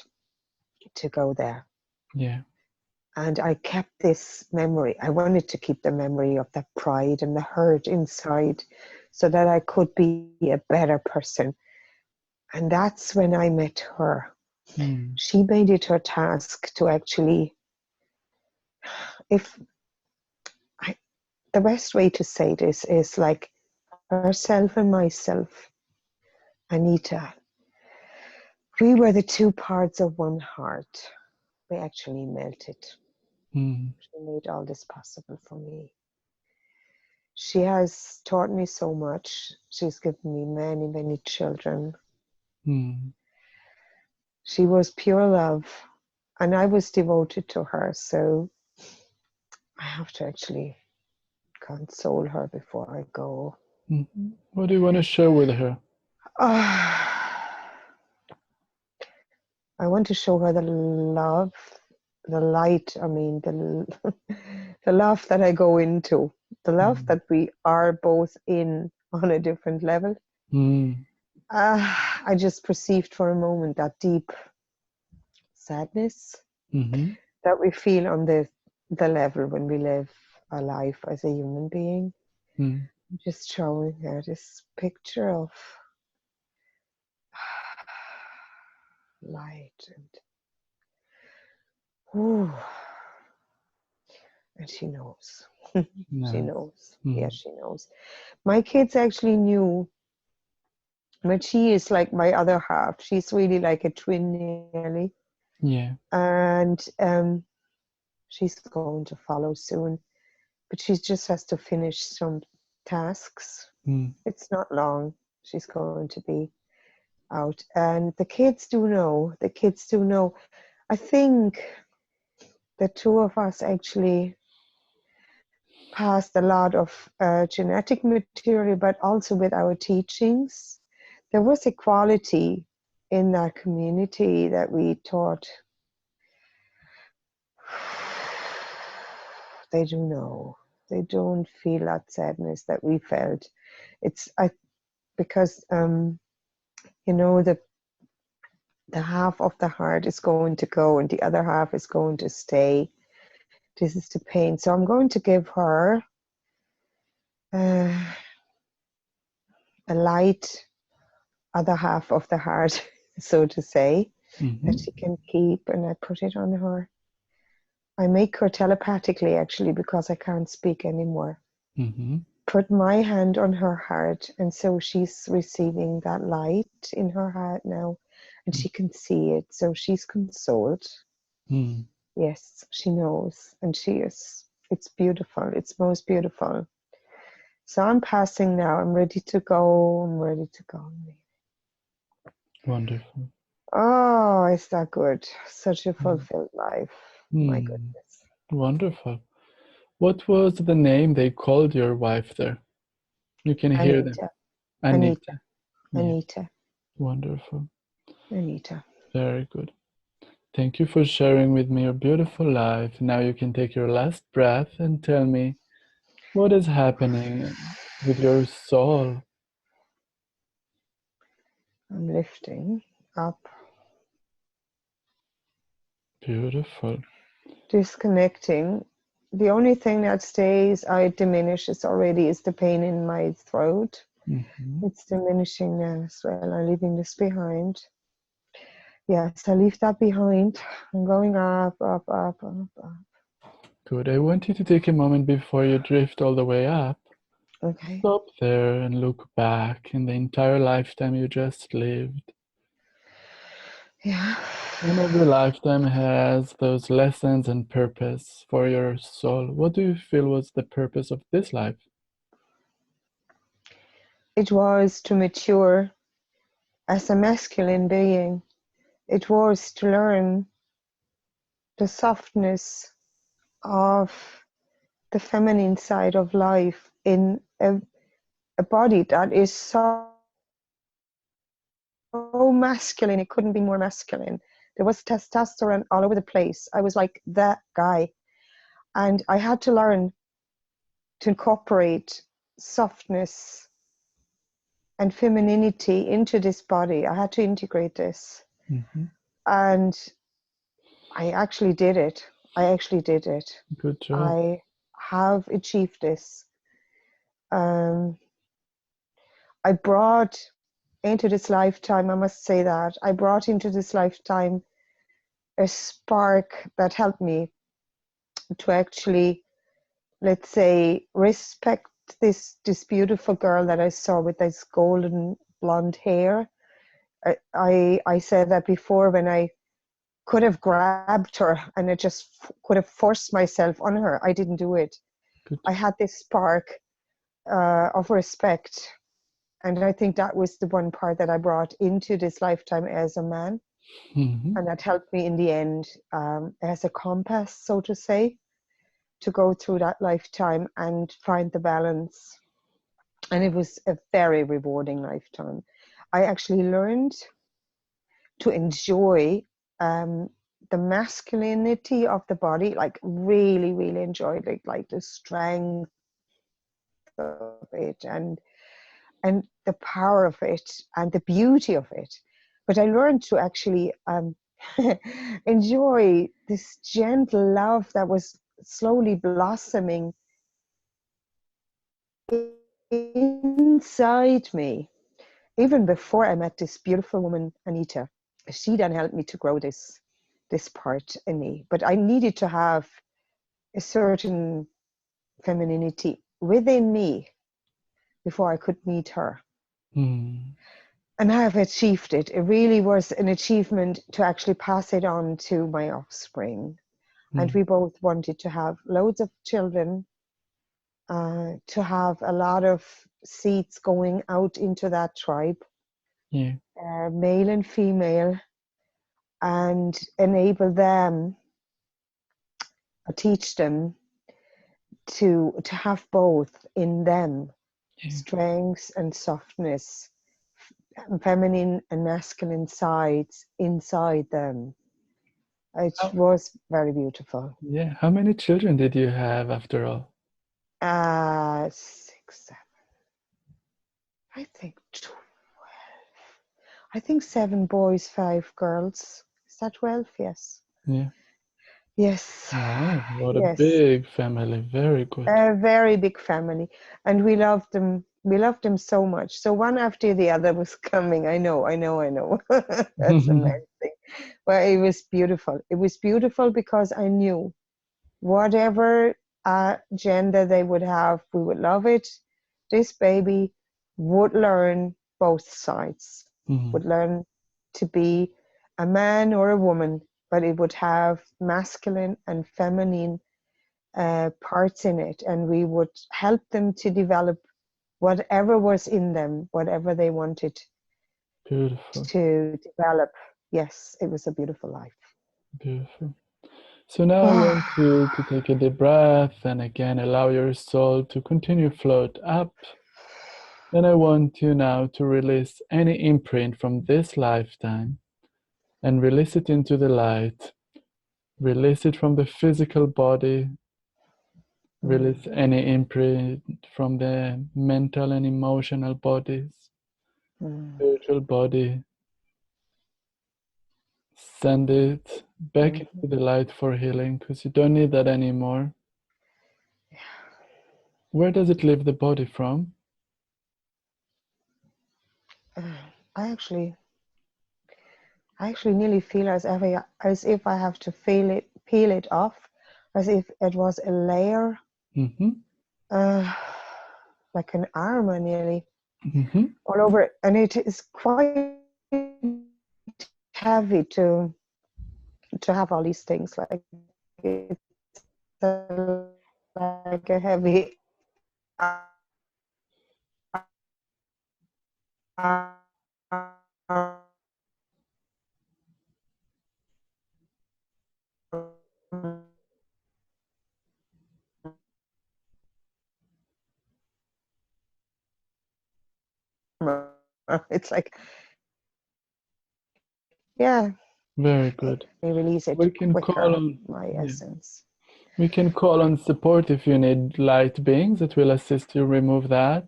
to go there. Yeah. And I kept this memory. I wanted to keep the memory of the pride and the hurt inside so that I could be a better person. And that's when I met her. Mm. She made it her task to actually, if I, the best way to say this is like herself and myself, Anita, we were the two parts of one heart. We actually melted. Mm. She made all this possible for me. She has taught me so much. She's given me many, many children. Mm. She was pure love, and I was devoted to her. So I have to actually console her before I go. Mm. What do you want to share with her? I want to show her the love, the light. I mean, the love that I go into, the love Mm. that we are both in on a different level. Mm. I just perceived for a moment that deep sadness Mm-hmm. that we feel on the level when we live a life as a human being. Mm. Just showing her this picture of light and ooh, And she knows. She Nice. knows. Mm. Yes, she knows. My kids actually knew, but she is like my other half. She's really like a twin nearly. Yeah. And she's going to follow soon. But she just has to finish some tasks. Mm. It's not long. She's going to be out. And the kids do know. The kids do know. I think the two of us actually passed a lot of genetic material, but also with our teachings. There was a quality in that community that we taught. They do know. They don't feel that sadness that we felt. It's because you know the half of the heart is going to go and the other half is going to stay. This is the pain. So I'm going to give her uh, a light other half of the heart, so to say, Mm-hmm. that she can keep, and I put it on her. I make her telepathically, actually, because I can't speak anymore. Mm-hmm. Put my hand on her heart, and so she's receiving that light in her heart now, and she can see it. So she's consoled. Mm. Yes, she knows, and she is. It's beautiful. It's most beautiful. So I'm passing now. I'm ready to go. I'm ready to go. Wonderful. Oh, is that good? Such a Mm. fulfilled life. My Mm. goodness. Wonderful. What was the name they called your wife there? You can hear them. Anita, Anita, Anita. Yeah. Anita, Wonderful. Anita. Very good. Thank you for sharing with me your beautiful life. Now you can take your last breath and tell me what is happening with your soul. I'm lifting up, Beautiful. disconnecting. The only thing that stays, I diminishes already, is the pain in my throat. Mm-hmm. It's diminishing now as well. I'm leaving this behind. Yes, I leave that behind. I'm going up, up, up, up, up. Good. I want you to take a moment before you drift all the way up. Okay. Stop there and look back in the entire lifetime you just lived. Yeah. And every lifetime has those lessons and purpose for your soul. What do you feel was the purpose of this life? It was to mature as a masculine being. It was to learn the softness of the feminine side of life in a body that is so masculine. It couldn't be more masculine. There was testosterone all over the place. I was like that guy. And I had to learn to incorporate softness and femininity into this body. I had to integrate this. Mm-hmm. And I actually did it. I actually did it. Good job. I have achieved this. Um, I brought into this lifetime, I must say that, I brought into this lifetime a spark that helped me to actually, let's say, respect this beautiful girl that I saw with this golden blonde hair. I said that before, when I could have grabbed her and I just could have forced myself on her. I didn't do it. Good. I had this spark of respect. And I think that was the one part that I brought into this lifetime as a man. Mm-hmm. And that helped me in the end, as a compass, so to say, to go through that lifetime and find the balance. And it was a very rewarding lifetime. I actually learned to enjoy the masculinity of the body, like really, really enjoyed like the strength of it and the power of it and the beauty of it. But I learned to actually enjoy this gentle love that was slowly blossoming inside me. Even before I met this beautiful woman, Anita, she then helped me to grow this part in me. But I needed to have a certain femininity within me before I could meet her. Mm. And I have achieved it. It really was an achievement to actually pass it on to my offspring. And Mm. we both wanted to have loads of children, to have a lot of seeds going out into that tribe, Yeah. male and female, and enable them, or teach them to have both in them, Yeah. strengths and softness, feminine and masculine sides inside them. It How, was very beautiful. yeah. How many children did you have after all? 6, 7, I think 12. I think 7 boys, 5 girls. Is that 12? Yes. Yeah. Yes. Wow. What a Yes. big family. Very good. A very big family. And we loved them. We loved them so much. So one after the other was coming. I know. That's amazing. Well, it was beautiful. It was beautiful because I knew whatever gender they would have, we would love it. This baby would learn both sides, Mm. would learn to be a man or a woman, but it would have masculine and feminine parts in it, and we would help them to develop whatever was in them, whatever they wanted Beautiful. to develop. Yes, it was a beautiful life. Beautiful. So now I want you to take a deep breath and again allow your soul to continue float up. And I want you now to release any imprint from this lifetime and release it into the light. Release it from the physical body. Mm, Release any imprint from the mental and emotional bodies, mm, spiritual body. Send it back mm. into the light for healing because you don't need that anymore. Where does it leave the body from? I actually nearly feel as if I have to peel it off, as if it was a layer, Mm-hmm. uh, like an armor nearly Mm-hmm. all over it. And it is quite heavy to have all these things. Like it's like a heavy armor. It's like, yeah, Very good. we release it We can call quicker, on, my yeah, essence. we can call on support if you need light beings that will assist you remove that.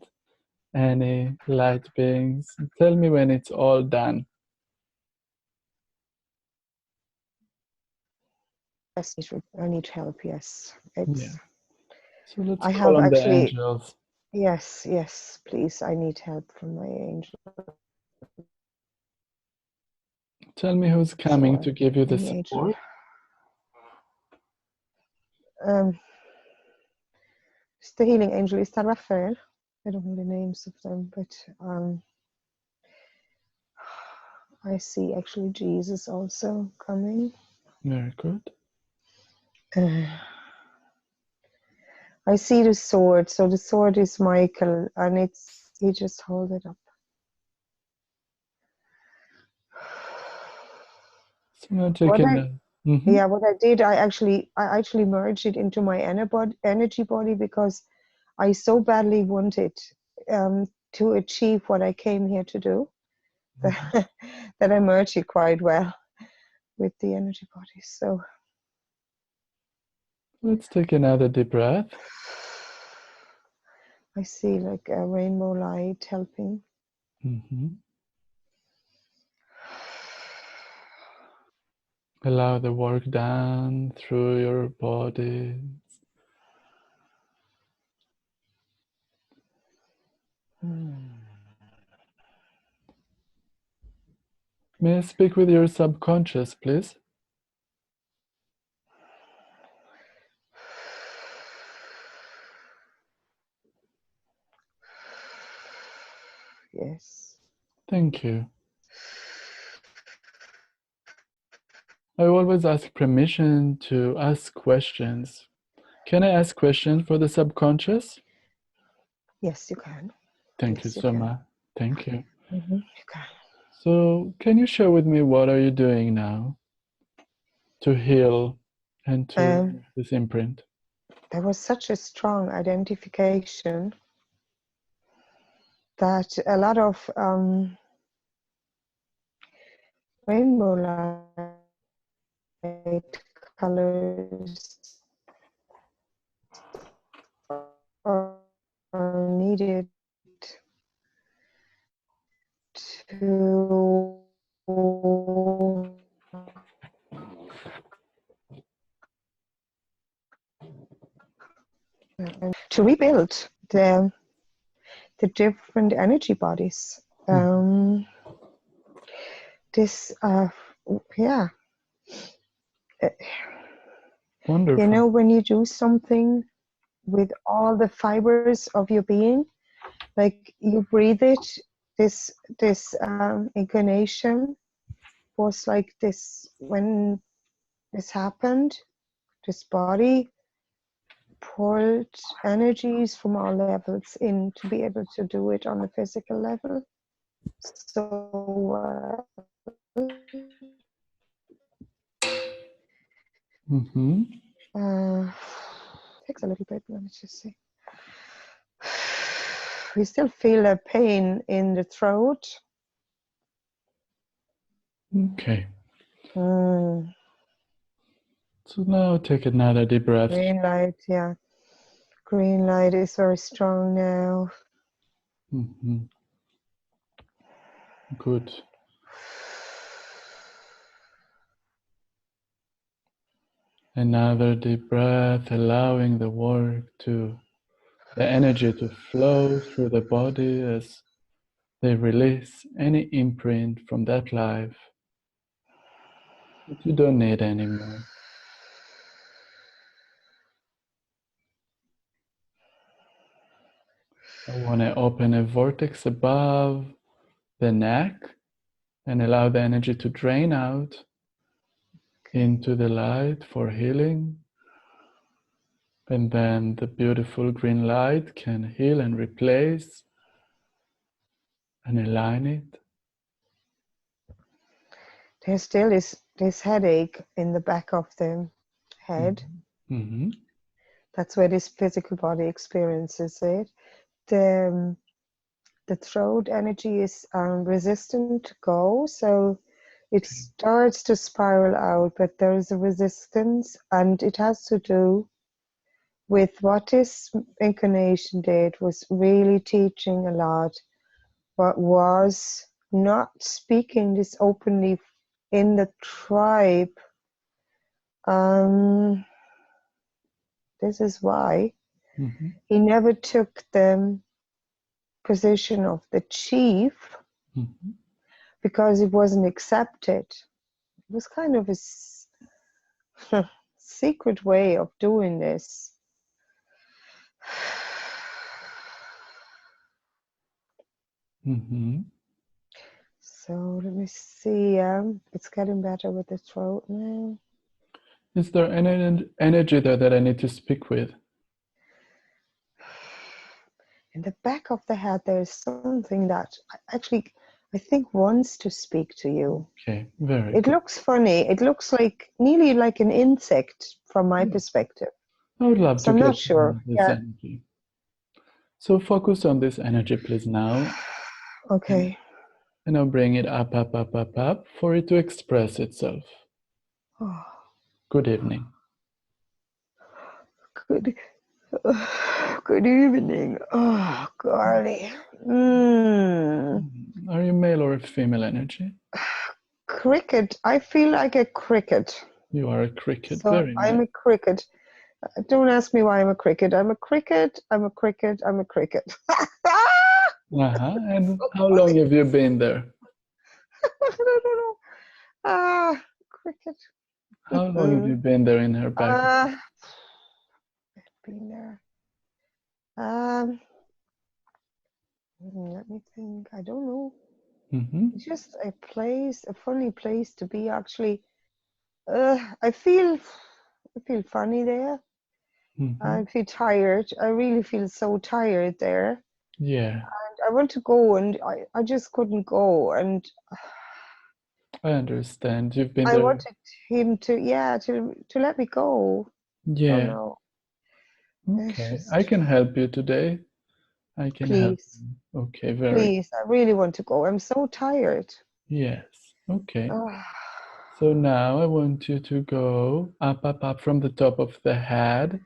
Any light beings. Tell me when it's all done. Yes, I need help. Yes, Yeah. it's. So let's I call have on the actually. angels. Yes, yes, please. I need help from my angel. Tell me who's coming So to give you the any angel. support. Um, it's the healing angel. Is that Raphael? I don't know the names of them, but I see actually Jesus also coming. Very good. Uh, I see the sword. So the sword is Michael, and he just hold it up. So now What taking I a, mm-hmm. Yeah, what I did, I actually merged it into my energy body because I so badly wanted to achieve what I came here to do that, that I merged it quite well with the energy body. So Let's take another deep breath. I see like a rainbow light helping. Mm-hmm. Allow the work done through your body. May I speak with your subconscious, please? Yes. Thank you. I always ask permission to ask questions. Can I ask questions for the subconscious? Yes, you can. Thank you Yes, you so can. much. Thank you. You can. So, can you share with me what are you doing now to heal and to Um, make this imprint? there was such a strong identification that a lot of rainbow light colors are needed to rebuild the different energy bodies. This yeah, you Wonderful. know, when you do something with all the fibers of your being, like you breathe it, this incarnation was like this. When this happened, this body pulled energies from all levels in to be able to do it on a physical level. So Mm-hmm. takes a little bit. Let me just see. We still feel a pain in the throat. Okay. Mm, So now take another deep breath. green light, yeah. Green light is very strong now. Mm-hmm. Good. Another deep breath, allowing the work to, the energy to flow through the body as they release any imprint from that life that you don't need anymore. I want to open a vortex above the neck and allow the energy to drain out into the light for healing. And then the beautiful green light can heal and replace and align it. There still is this headache in the back of the head. Mm-hmm. That's where this physical body experiences it. The throat energy is resistant to go, so it Okay. starts to spiral out, but there is a resistance, and it has to do with what this incarnation did was really teaching a lot, but was not speaking this openly in the tribe. This is why Mm-hmm. he never took the position of the chief, Mm-hmm. because it wasn't accepted. It was kind of a secret way of doing this. Mm-hmm. So let me see. It's getting better with the throat now. Is there any energy there that I need to speak with? In the back of the head, there's something that actually I think wants to speak to you. Okay, very It good. looks funny. It looks like nearly like an insect from my perspective. I would love So to I'm not get sure. this Yeah. energy. So focus on this energy, please, now. And, Okay. and I'll bring it up, up, up, up, up for it to express itself. Oh, Good evening. good. Good evening. Oh, golly. Mm. Are you male or female energy? Cricket. I feel like a cricket. You are a cricket. So Very I'm nice. a cricket. Don't ask me why I'm a cricket. I'm a cricket. I'm a cricket. I'm a cricket. Uh-huh. And So how long funny. have you been there? I don't know. Cricket. How long have you been there in her back? uh, been there. Um, Let me think. I don't know. Mm-hmm. It's just a place, a funny place to be actually. I feel funny there. Mm-hmm. I feel tired. I really feel so tired there. Yeah, And I want to go and I just couldn't go. And I understand. You've been I there. wanted him to, yeah, to let me go. Don't Yeah, know. It's okay. I just, can help you today. I can help please, you. Okay, very please, I really want to go. I'm so tired. yes. Okay. Ah, So now I want you to go up, up, up from the top of the head.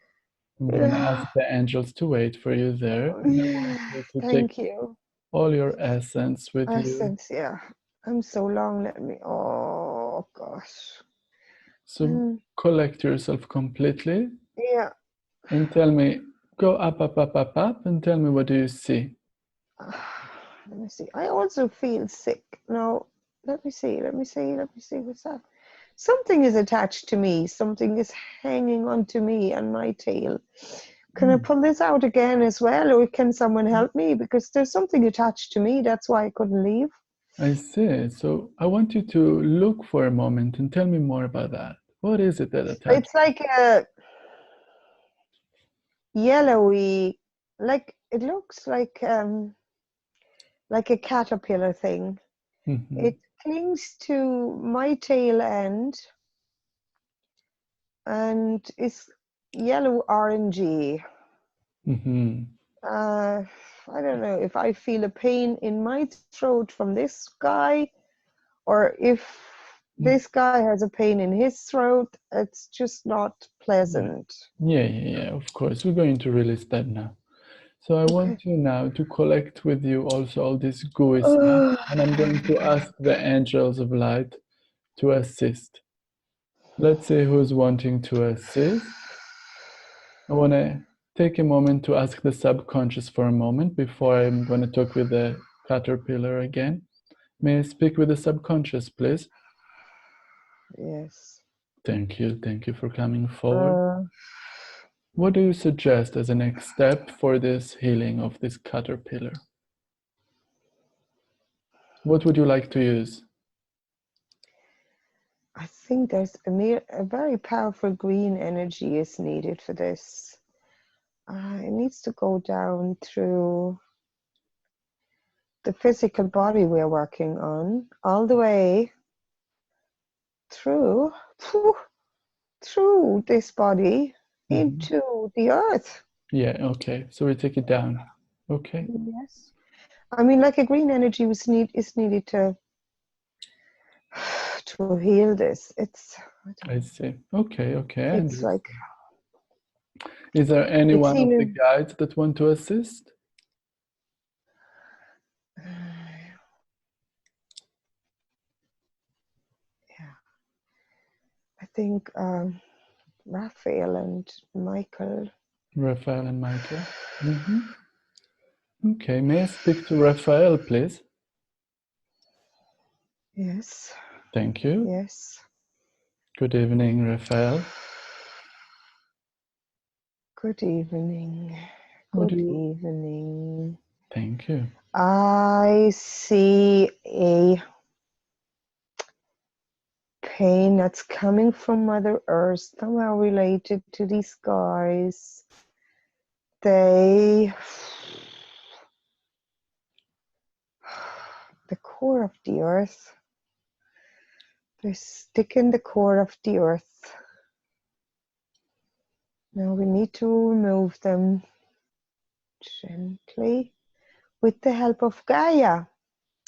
I'm gonna yeah. ask the angels to wait for you there, and I want you to take Thank you. all your essence with you. Essence, yeah. I'm so long. Let me. Oh gosh. So collect yourself completely Yeah. and tell me, go up, up, up, up, up, and tell me what do you see? Let me see. I also feel sick. No, let me see. Let me see. Let me see. What's that? Something is attached to me. Something is hanging onto me and my tail. Can I Hmm, pull this out again as well, or can someone help me? Because there's something attached to me. That's why I couldn't leave. I see. So I want you to look for a moment and tell me more about that. What is it that attached? It's like a yellowy, like it looks like a caterpillar thing. Mm-hmm, It clings to my tail end and is yellow orangey. mm-hmm, Uh, I don't know if I feel a pain in my throat from this guy or if this guy has a pain in his throat. It's just not yeah. pleasant. Yeah, of course. We're going to release that now. So I Okay. want you now to collect with you also all this gooey stuff, Uh, and I'm going to ask the angels of light to assist. Let's see who's wanting to assist. I want to take a moment to ask the subconscious for a moment before I'm going to talk with the caterpillar again. May I speak with the subconscious, please? yes. Thank you. Thank you for coming forward. Uh, What do you suggest as a next step for this healing of this caterpillar? What would you like to use? I think there's a very powerful green energy is needed for this. It needs to go down through the physical body we're working on, all the way through, through this body Mhm. into the earth. Yeah, okay. So we take it down. Okay, Yes. I mean, like a green energy is needed to heal this. I don't I know. see. Okay, I It's understand. like Is there any it's one of the even. guides that want to assist? Yeah, I think Raphael and Michael. Raphael and Michael. Okay, may I speak to Raphael, please? Yes, Thank you. yes. Good evening, Raphael. Good evening. What do Good you... evening. Thank you. I see a pain that's coming from Mother Earth, somehow related to these guys. They, the core of the earth, they stick in the core of the earth. Now we need to remove them gently with the help of Gaia.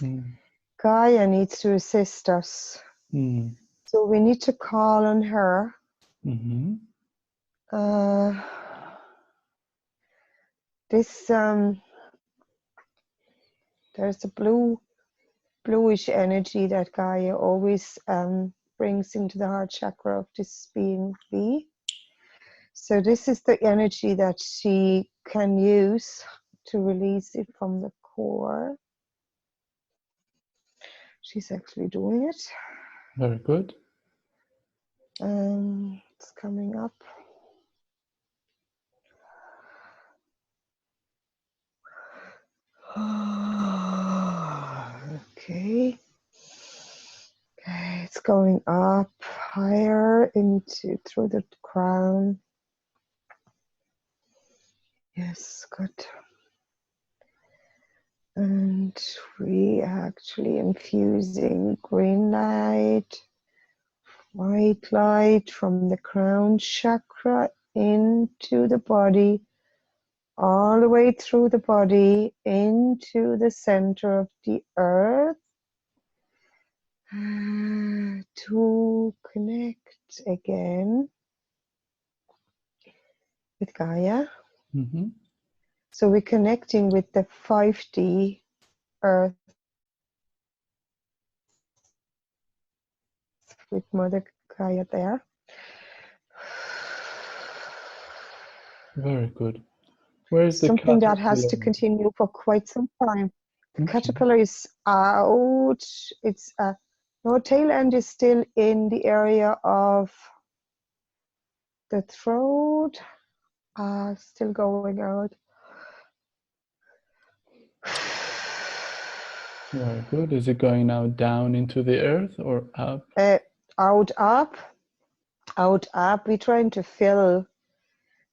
Mm. Gaia needs to assist us. Mm. So we need to call on her. Mm-hmm. Uh, this there's a bluish energy that Gaia always brings into the heart chakra of this being V. So this is the energy that she can use to release it from the core. She's actually doing it. Very good. It's coming up. Okay. Okay, it's going up higher into through the crown. Yes, good. And we actually infusing green light, white light from the crown chakra into the body, all the way through the body into the center of the earth to connect again with Gaia. Mm-hmm. So we're connecting with the 5D earth with Mother Gaia there. Very good. Where is the Something that has caterpillar? to continue for quite some time. The Okay. caterpillar is out. It's no, tail end is still in the area of the throat. Still going out. Very good. Is it going now down into the earth or up? Out, up, out, up. We're trying to fill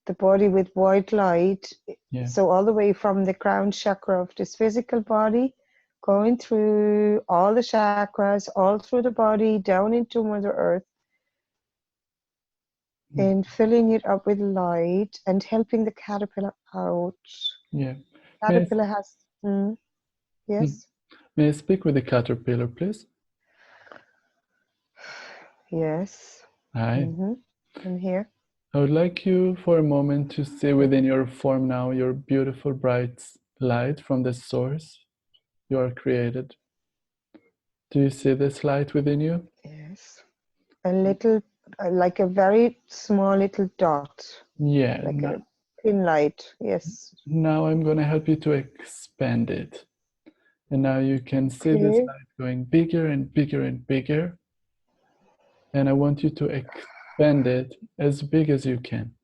the body with white light. Yeah. So all the way from the crown chakra of this physical body, going through all the chakras, all through the body, down into Mother Earth, and filling it up with light and helping the caterpillar out. Yeah. May Caterpillar has, yes, may I speak with the caterpillar, please? yes, Hi. I'm here. I would like you for a moment to see within your form now your beautiful bright light from the source you are created. Do you see this light within you? Yes, a little, like a very small little dot, Yeah. like a pin light, yes. Now I'm going to help you to expand it. And now you can see this Okay. light going bigger and bigger and bigger. And I want you to expand it as big as you can.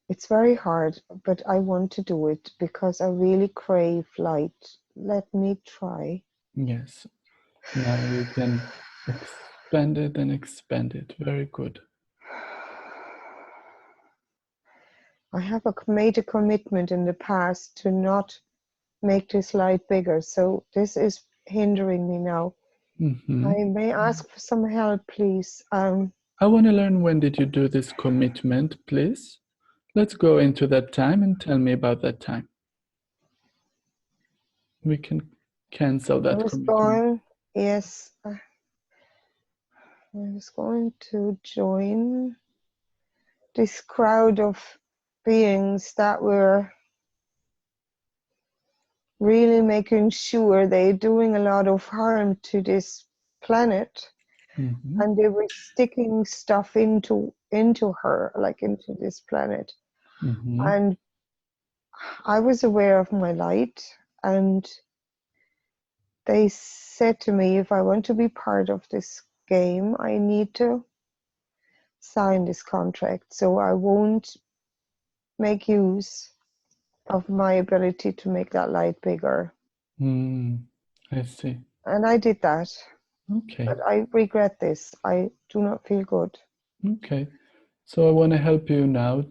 It's very hard, but I want to do it because I really crave light. Let me try. Yes. Now you can expand it and expand it. Very good. I have made a commitment in the past to not make this light bigger, so this is hindering me now. Mm-hmm. I may ask for some help, please. I want to learn, when did you do this commitment, please? Let's go into that time and tell me about that time. We can cancel I that was commitment. going, yes, I was going to join this crowd of beings that were really making sure they're doing a lot of harm to this planet, Mm-hmm. and they were sticking stuff into her, like into this planet. Mm-hmm. And I was aware of my light, and they said to me, if I want to be part of this game, I need to sign this contract, so I won't make use of my ability to make that light bigger. I see. And I did that, Okay. but I regret this. I do not feel good. Okay. So I want to help you now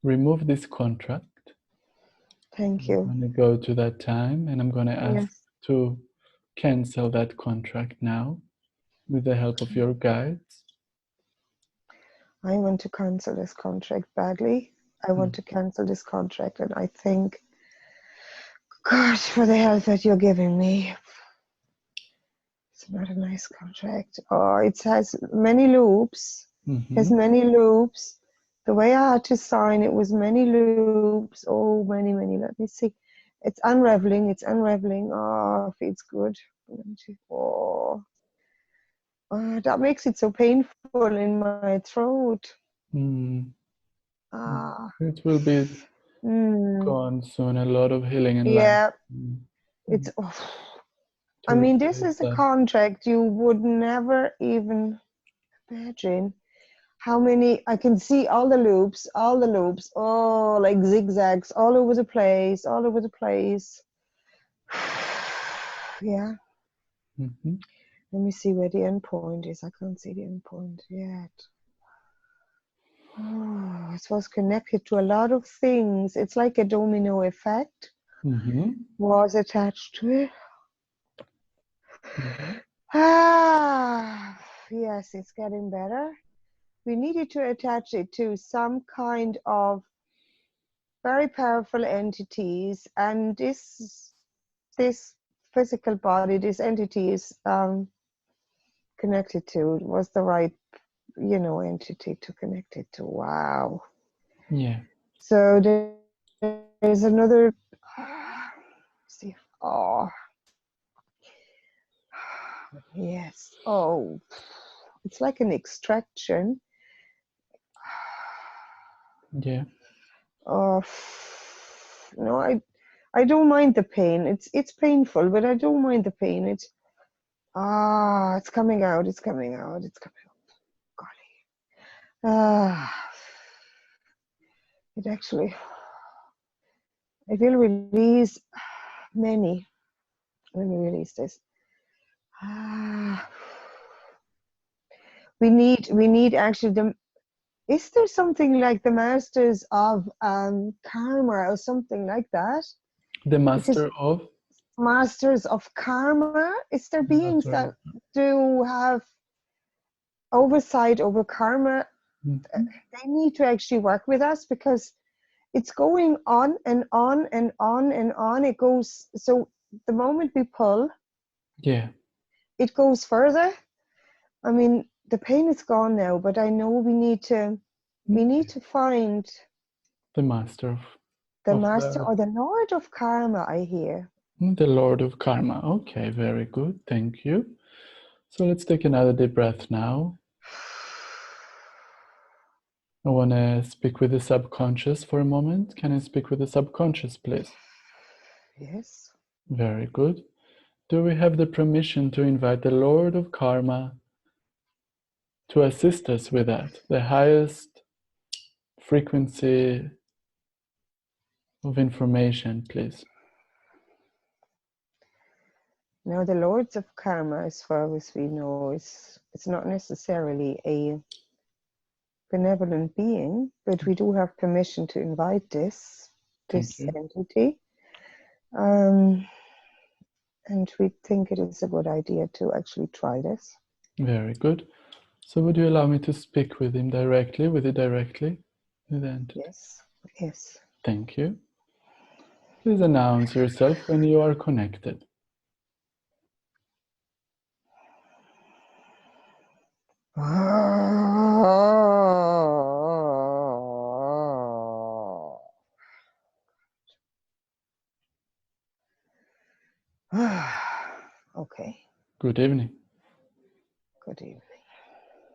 remove this contract. Thank I'm you. going to go to that time and I'm going to ask Yes, to cancel that contract now with the help of your guides. I want to cancel this contract badly. I want to cancel this contract, and I thank God for the help that you're giving me. It's not a nice contract. Oh, it has many loops. Has Mm-hmm. many loops. The way I had to sign it was many loops. Oh, many, many. Let me see. It's unraveling. It's unraveling. Oh, feels good. Oh, that makes it so painful in my throat. Mm. Ah. It will be Mm. gone soon. A lot of healing and light. Yeah, Mm. it's. Oh. To I mean, this replace is a that. contract you would never even imagine. How many? I can see all the loops, all the loops. Oh, like zigzags all over the place, all over the place. Yeah. Mm-hmm. Let me see where the end point is. I can't see the end point yet. Oh, it was connected to a lot of things. It's like a domino effect Mm-hmm. was attached to it. Mm-hmm. Ah, yes, it's getting better. We needed to attach it to some kind of very powerful entities, and this physical body, this entity is connected to, was the right, entity to connect it to. Wow. Yeah. So there's another. See, oh, yes. Oh, it's like an extraction. Yeah. Oh, no, I don't mind the pain. It's painful, but I don't mind the pain. It's coming out. It's coming out. It's coming out. Golly. It actually, it will release many. Let me release this. Ah, we need actually the. Is there something like the masters of karma or something like that? The Because master of masters of karma, is there the beings master that of do have oversight over karma? Mhm. They need to actually work with us because it's going on and on and on and on. It goes, so the moment we pull, Yeah. it goes further. I mean, the pain is gone now, but I know we need to find The master the of master or the lord of karma, I hear. the Lord of Karma. Okay, very good. Thank you. So let's take another deep breath now. I want to speak with the subconscious for a moment. Can I speak with the subconscious, please? Yes. Very good. Do we have the permission to invite the Lord of Karma to assist us with that? The highest frequency of information, please. Now, the lords of karma, as far as we know, it's not necessarily a benevolent being, but we do have permission to invite this Thank you. entity. Um, and we think it is a good idea to actually try this. Very good. So would you allow me to speak with him directly, with it directly? With the entity. Yes, yes. Thank you. Please announce yourself when you are connected. Okay, Good evening. good evening.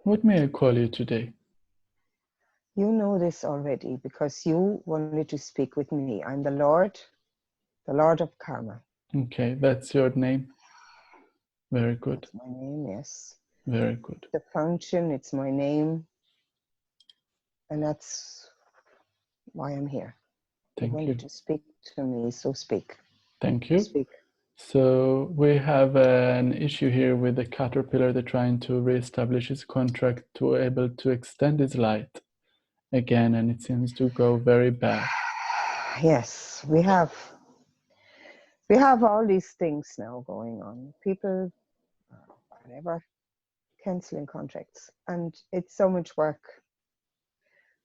What may I call you today? You know this already because you wanted to speak with me. I'm the Lord of Karma. Okay, that's your name. Very good. That's my name, yes. Very good. The function, it's my name, and that's why I'm here. You Thank wanted you. to speak to me, so speak. Thank you. Speak. So we have an issue here with the caterpillar. They're trying to reestablish his contract to able to extend his light again, and it seems to go very bad. Yes, we have all these things now going on. People, whatever, canceling contracts, and it's so much work.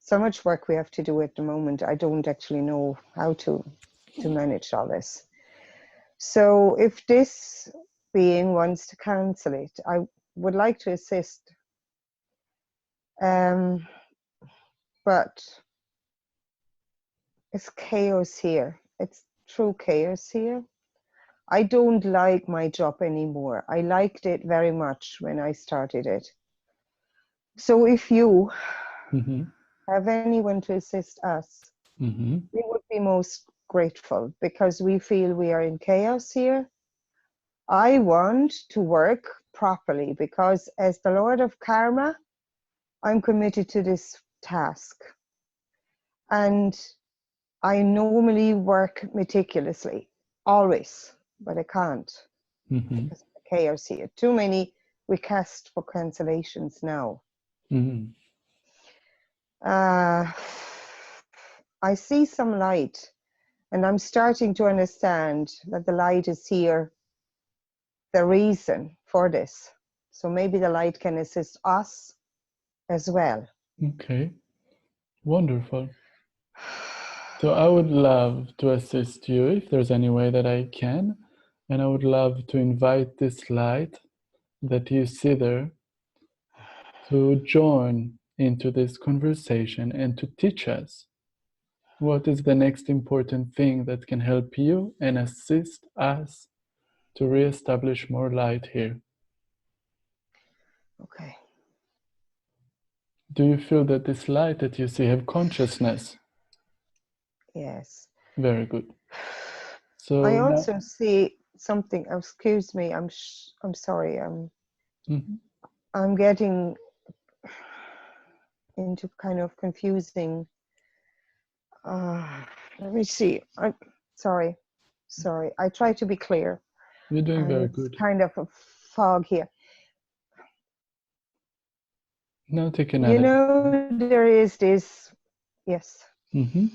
So much work we have to do at the moment. I don't actually know how to manage all this. So if this being wants to cancel it, I would like to assist. But it's chaos here. It's true chaos here. I don't like my job anymore. I liked it very much when I started it. So if you Mm-hmm. have anyone to assist us, Mm-hmm. we would be most grateful because we feel we are in chaos here. I want to work properly because as the Lord of Karma, I'm committed to this task. And I normally work meticulously, always, but I can't Mm-hmm. because of the chaos here. Too many requests for cancellations now. Mm. I see some light, and I'm starting to understand that the light is here, the reason for this. So maybe the light can assist us as well. Okay, wonderful. So I would love to assist you if there's any way that I can, and I would love to invite this light that you see there to join into this conversation and to teach us what is the next important thing that can help you and assist us to reestablish more light here. Okay. Do you feel that this light that you see have consciousness? Yes. Very good. I So now, also see something. Excuse me. I'm sorry. Mhm. I'm getting into kind of confusing. Let me see. I'm sorry. Sorry. I try to be clear, You're doing and very it's good. kind of a fog here. Now take You another. know, there is this. Yes. Mm-hmm.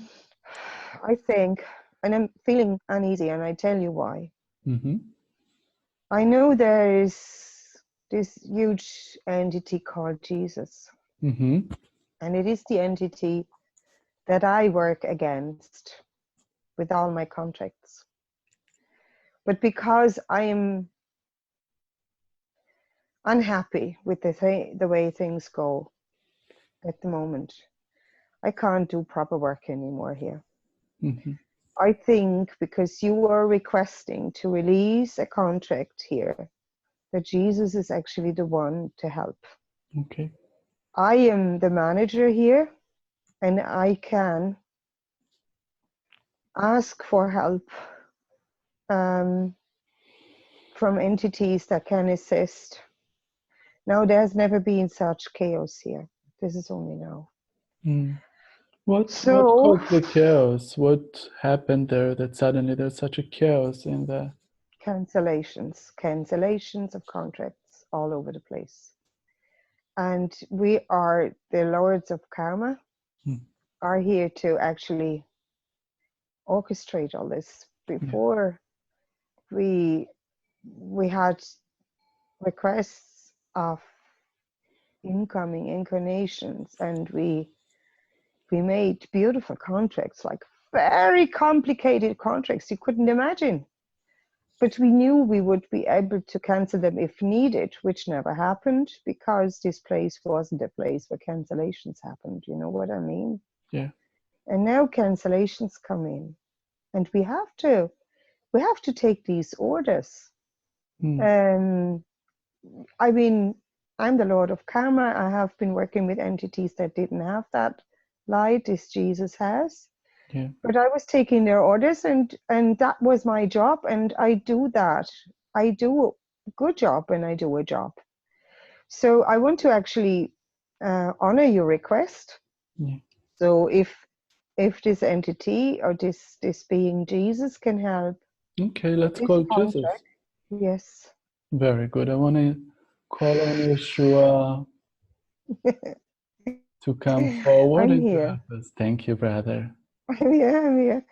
I think, and I'm feeling uneasy, and I tell you why. Mm-hmm. I know there is this huge entity called Jesus, Mm-hmm. and it is the entity that I work against with all my contracts. But because I am unhappy with the way things go at the moment, I can't do proper work anymore here. Mm-hmm. I think because you are requesting to release a contract here, that Jesus is actually the one to help. Okay. I am the manager here, and I can ask for help from entities that can assist. Now, there's never been such chaos here. This is only now. Mm. What So, caused the chaos? What happened there that suddenly there's such a chaos in the cancellations of contracts all over the place. And we are the lords of karma, Mm. are here to actually orchestrate all this. Yeah. Before we had requests of incoming incarnations, and we made beautiful contracts, like very complicated contracts you couldn't imagine, but we knew we would be able to cancel them if needed, which never happened because this place wasn't a place where cancellations happened. You know what I mean? Yeah. And now cancellations come in, and we have to take these orders. Mm. um I mean, I'm the Lord of Karma. I have been working with entities that didn't have that light as Jesus has. Yeah. But I was taking their orders, and that was my job, and I do that. I do a good job when I do a job. So I want to actually honor your request. Yeah. So if this entity or this being Jesus can help Okay, with let's this call Jesus. contract, yes. Very good. I want to call on Yeshua to come forward I'm and to here. help us. Thank you, brother. I'm here. I'm here.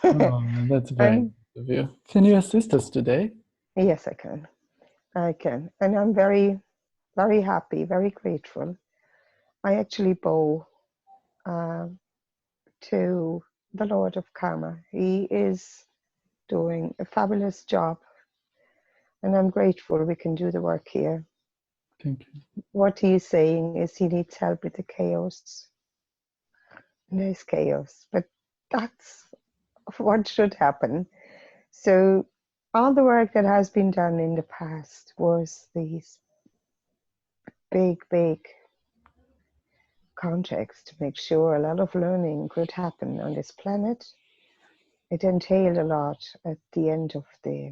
Oh, that's very And nice of you. Can you assist us today? yes, I can. I can. And I'm very, very happy, very grateful. I actually bow uh, to the Lord of Karma. He is doing a fabulous job, and I'm grateful we can do the work here. Thank you. What he is saying is he needs help with the chaos. And there's chaos, but that's what should happen. So all the work that has been done in the past was these big contracts to make sure a lot of learning could happen on this planet. It entailed a lot at the end of the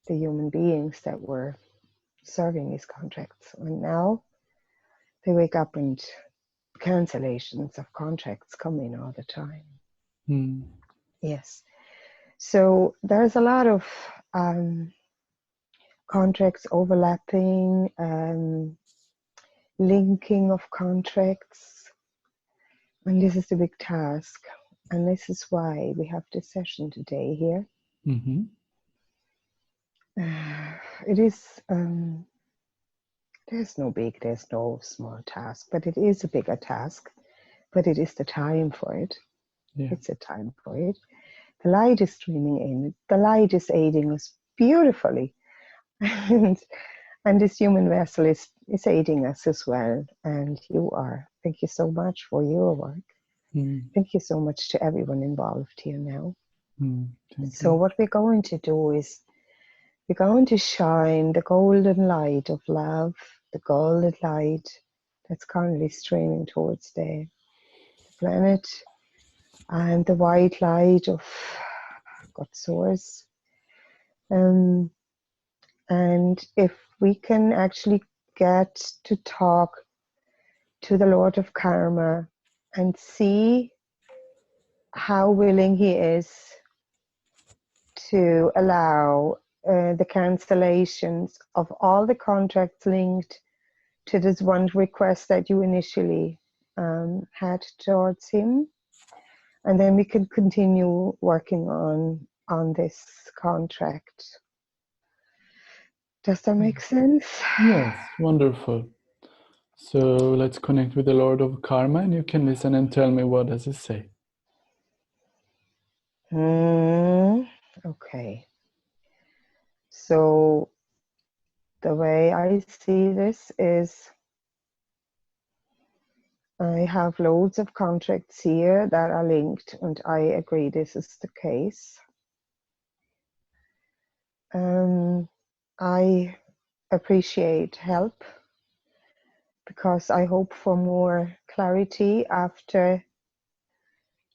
human beings that were serving these contracts. And now they wake up and cancellations of contracts come in all the time. Mm. Yes. So there's a lot of contracts overlapping, linking of contracts. And this is the big task. And this is why we have this session today here. Mm-hmm. It is, there's no small task, but it is a bigger task. But it is the time for it. Yeah. It's a time for it. The light is streaming in. The light is aiding us beautifully. And this human vessel is aiding us as well. And you are. Thank you so much for your work. Thank you so much to everyone involved here now. Thank So you. what we're going to do is we're going to shine the golden light of love, the golden light that's currently streaming towards the planet, and the white light of God Source. And if we can actually get to talk to the Lord of Karma and see how willing he is to allow the cancellations of all the contracts linked to this one request that you initially had towards him, and then we can continue working on this contract. Does that make sense? Yes, wonderful. So let's connect with the Lord of Karma, and you can listen and tell me what does it say. Okay. So the way I see this is I have loads of contracts here that are linked, and I agree this is the case. I appreciate help because I hope for more clarity after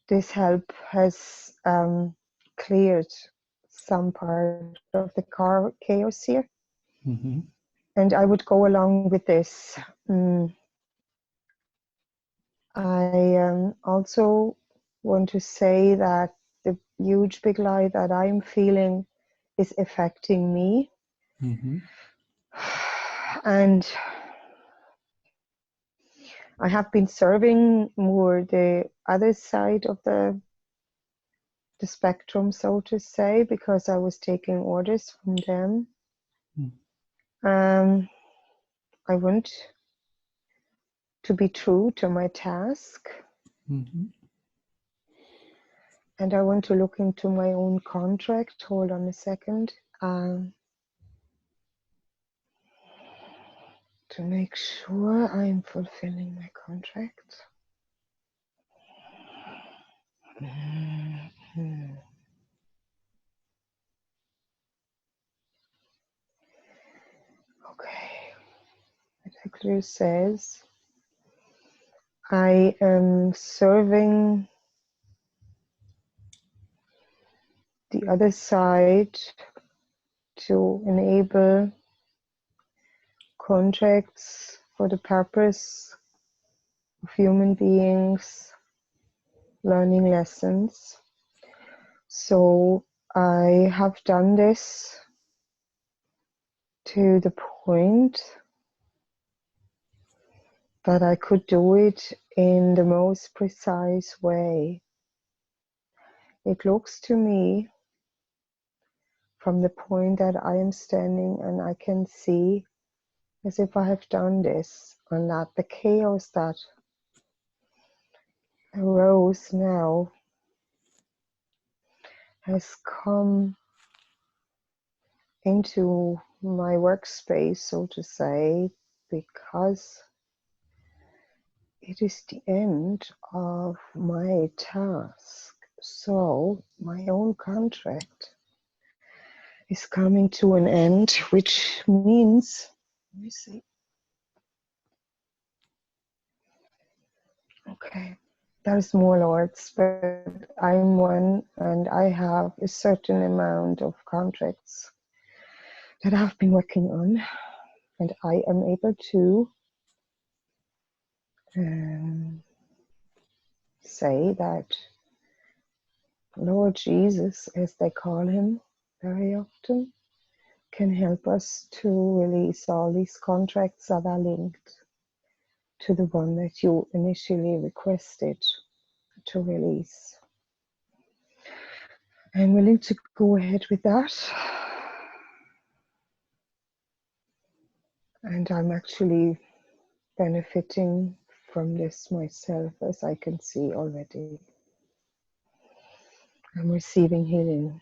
this help has cleared some part of the chaos here. Mm-hmm. And I would go along with this. I also want to say that the huge big light that I'm feeling is affecting me. Mm-hmm. And I have been serving more the other side of the spectrum, so to say, because I was taking orders from them. I want to be true to my task. Mm-hmm. And I want to look into my own contract. Hold on a second. To make sure I'm fulfilling my contract. Okay. It actually says I am serving the other side to enable contracts for the purpose of human beings learning lessons. So I have done this to the point that I could do it in the most precise way. It looks to me from the point that I am standing and I can see as if I have done this, and that the chaos that arose now has come into my workspace, so to say, because it is the end of my task. So my own contract is coming to an end, which means, let me see. Okay, there's more lords, but I'm one, and I have a certain amount of contracts that I've been working on, and I am able to say that Lord Jesus, as they call him very often, can help us to release all these contracts that are linked to the one that you initially requested to release. I'm willing to go ahead with that. And I'm actually benefiting from this myself, as I can see already. I'm receiving healing,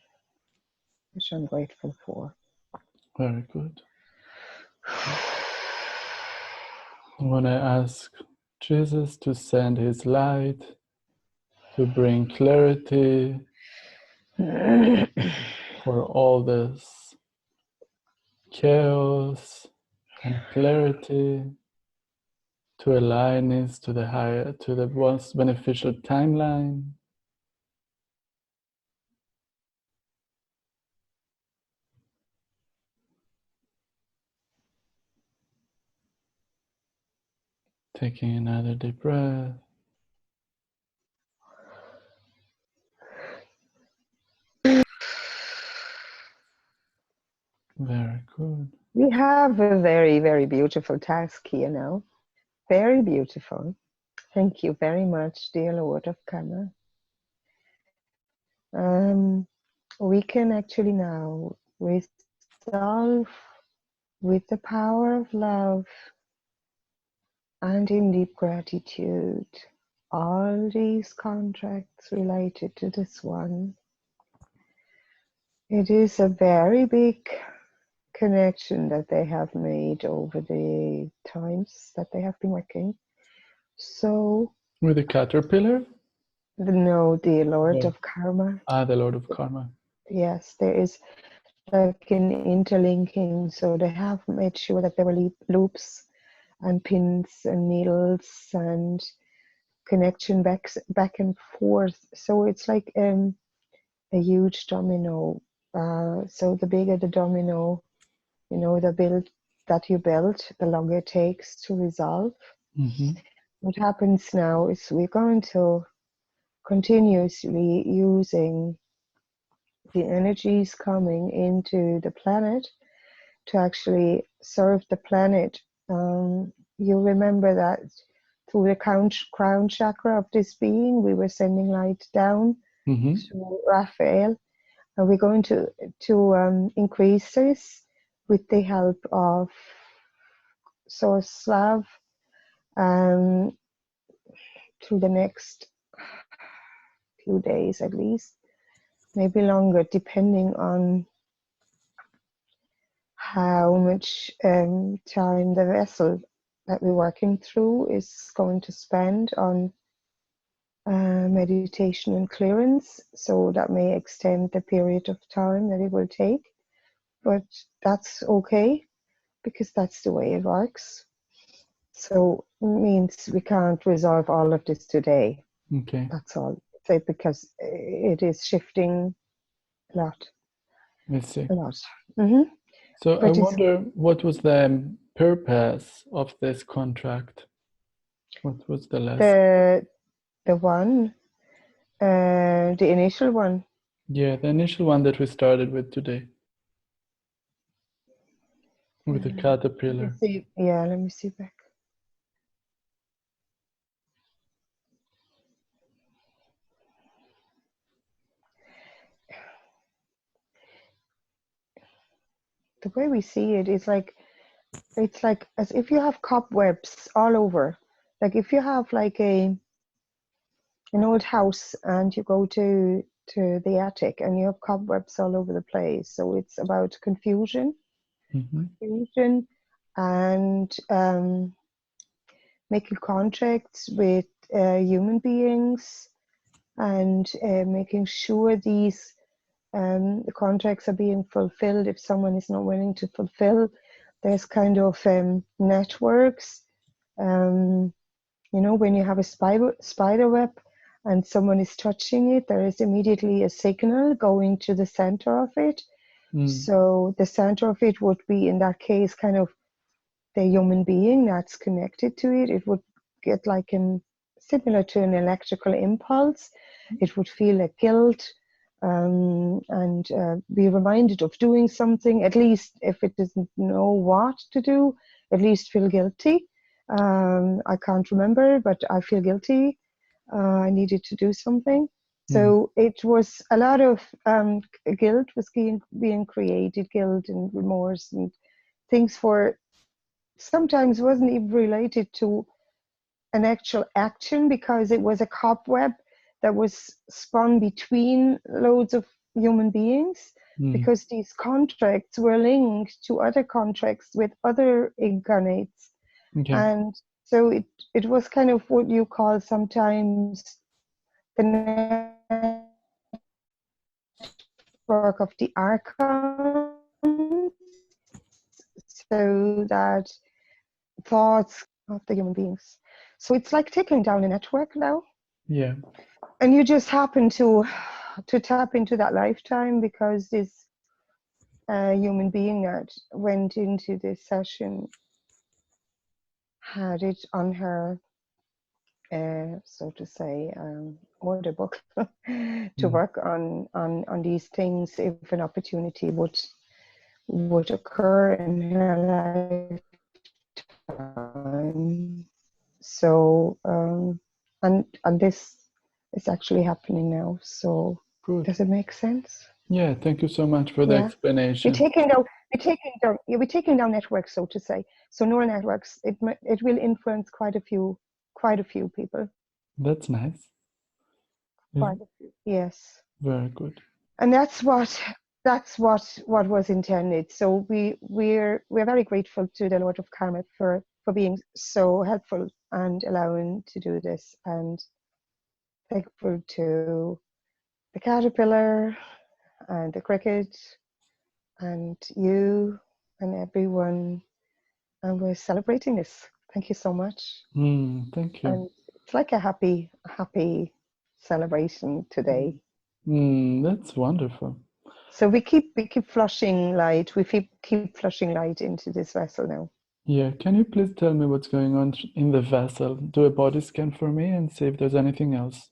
which I'm grateful for. Very good. When I ask Jesus to send his light to bring clarity for all this chaos and clarity to align this to the higher, to the most beneficial timeline. Taking another deep breath. Very good. We have a very, very beautiful task here now. Very beautiful. Thank you very much, dear Lord of Karma. We can actually now resolve with the power of love and in deep gratitude all these contracts related to this one. It is a very big connection that they have made over the times that they have been working. So, With the caterpillar? no, the Lord Yeah. of Karma. The Lord of Karma. Yes, there is like an interlinking. So they have made sure that there were loops and pins and needles and connection back and forth. So it's like a huge domino. So the bigger the domino, the build that you build, the longer it takes to resolve. Mm-hmm. What happens now is we're going to continuously using the energies coming into the planet to actually serve the planet. You remember that through the crown chakra of this being, we were sending light down to Raphael. And we're going to increase this with the help of Source Love through the next few days at least, maybe longer, depending on how much time the vessel that we're working through is going to spend on meditation and clearance. So that may extend the period of time that it will take, but that's okay because that's the way it works. So it means we can't resolve all of this today. Okay. That's all. Because it is shifting a lot. I see. A lot. Mm-hmm. So But I wonder what was the purpose of this contract? What was the lesson? the one, the initial one. Yeah, the initial one that we started with today. With the Let me caterpillar. see. Yeah, let me see back. The way we see it is like, it's like as if you have cobwebs all over. Like if you have like an old house and you go to the attic and you have cobwebs all over the place. So it's about confusion, and making contracts with human beings and making sure these the contracts are being fulfilled. If someone is not willing to fulfill, there's kind of networks. When you have a spider web and someone is touching it, there is immediately a signal going to the center of it. So the center of it would be, in that case, kind of the human being that's connected to it. It would get like similar to an electrical impulse. It would feel a guilt and be reminded of doing something, at least if it doesn't know what to do, at least feel guilty. I can't remember, but I feel guilty. I needed to do something. So it was a lot of guilt was being created, guilt and remorse and things for sometimes wasn't even related to an actual action, because it was a cobweb that was spun between loads of human beings, because these contracts were linked to other contracts with other incarnates. Okay. And so it was kind of what you call sometimes the network of the archons, so that thoughts of the human beings. So it's like taking down a network now. Yeah. And you just happen to tap into that lifetime, because this human being that went into this session had it on her, so to say, order book to work on these things if an opportunity would occur in her lifetime. So and this is actually happening now. So Good. does it make sense? Yeah, thank you so much for the explanation. We're taking down networks, so to say. So neural networks, it will influence quite a few people. That's nice. Quite a few, yes. Very good. And that's what was intended. So we're very grateful to the Lord of Karma for being so helpful and allowing to do this, and thankful to the caterpillar and the cricket and you and everyone, and we're celebrating this. Thank you so much. Thank you. And it's like a happy celebration today. That's wonderful. So we keep flushing light. We keep flushing light into this vessel now. Yeah, can you please tell me what's going on in the vessel? Do a body scan for me and see if there's anything else.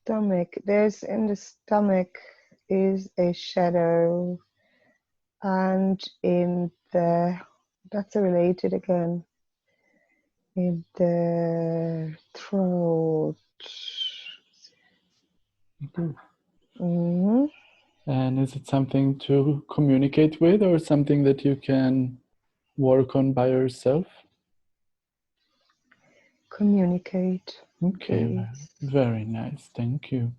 Stomach. There's in the stomach is a shadow, and in the, that's related again, in the throat. Mm-hmm. And is it something to communicate with or something that you can work on by yourself? Communicate. Okay, Please. very nice. Thank you.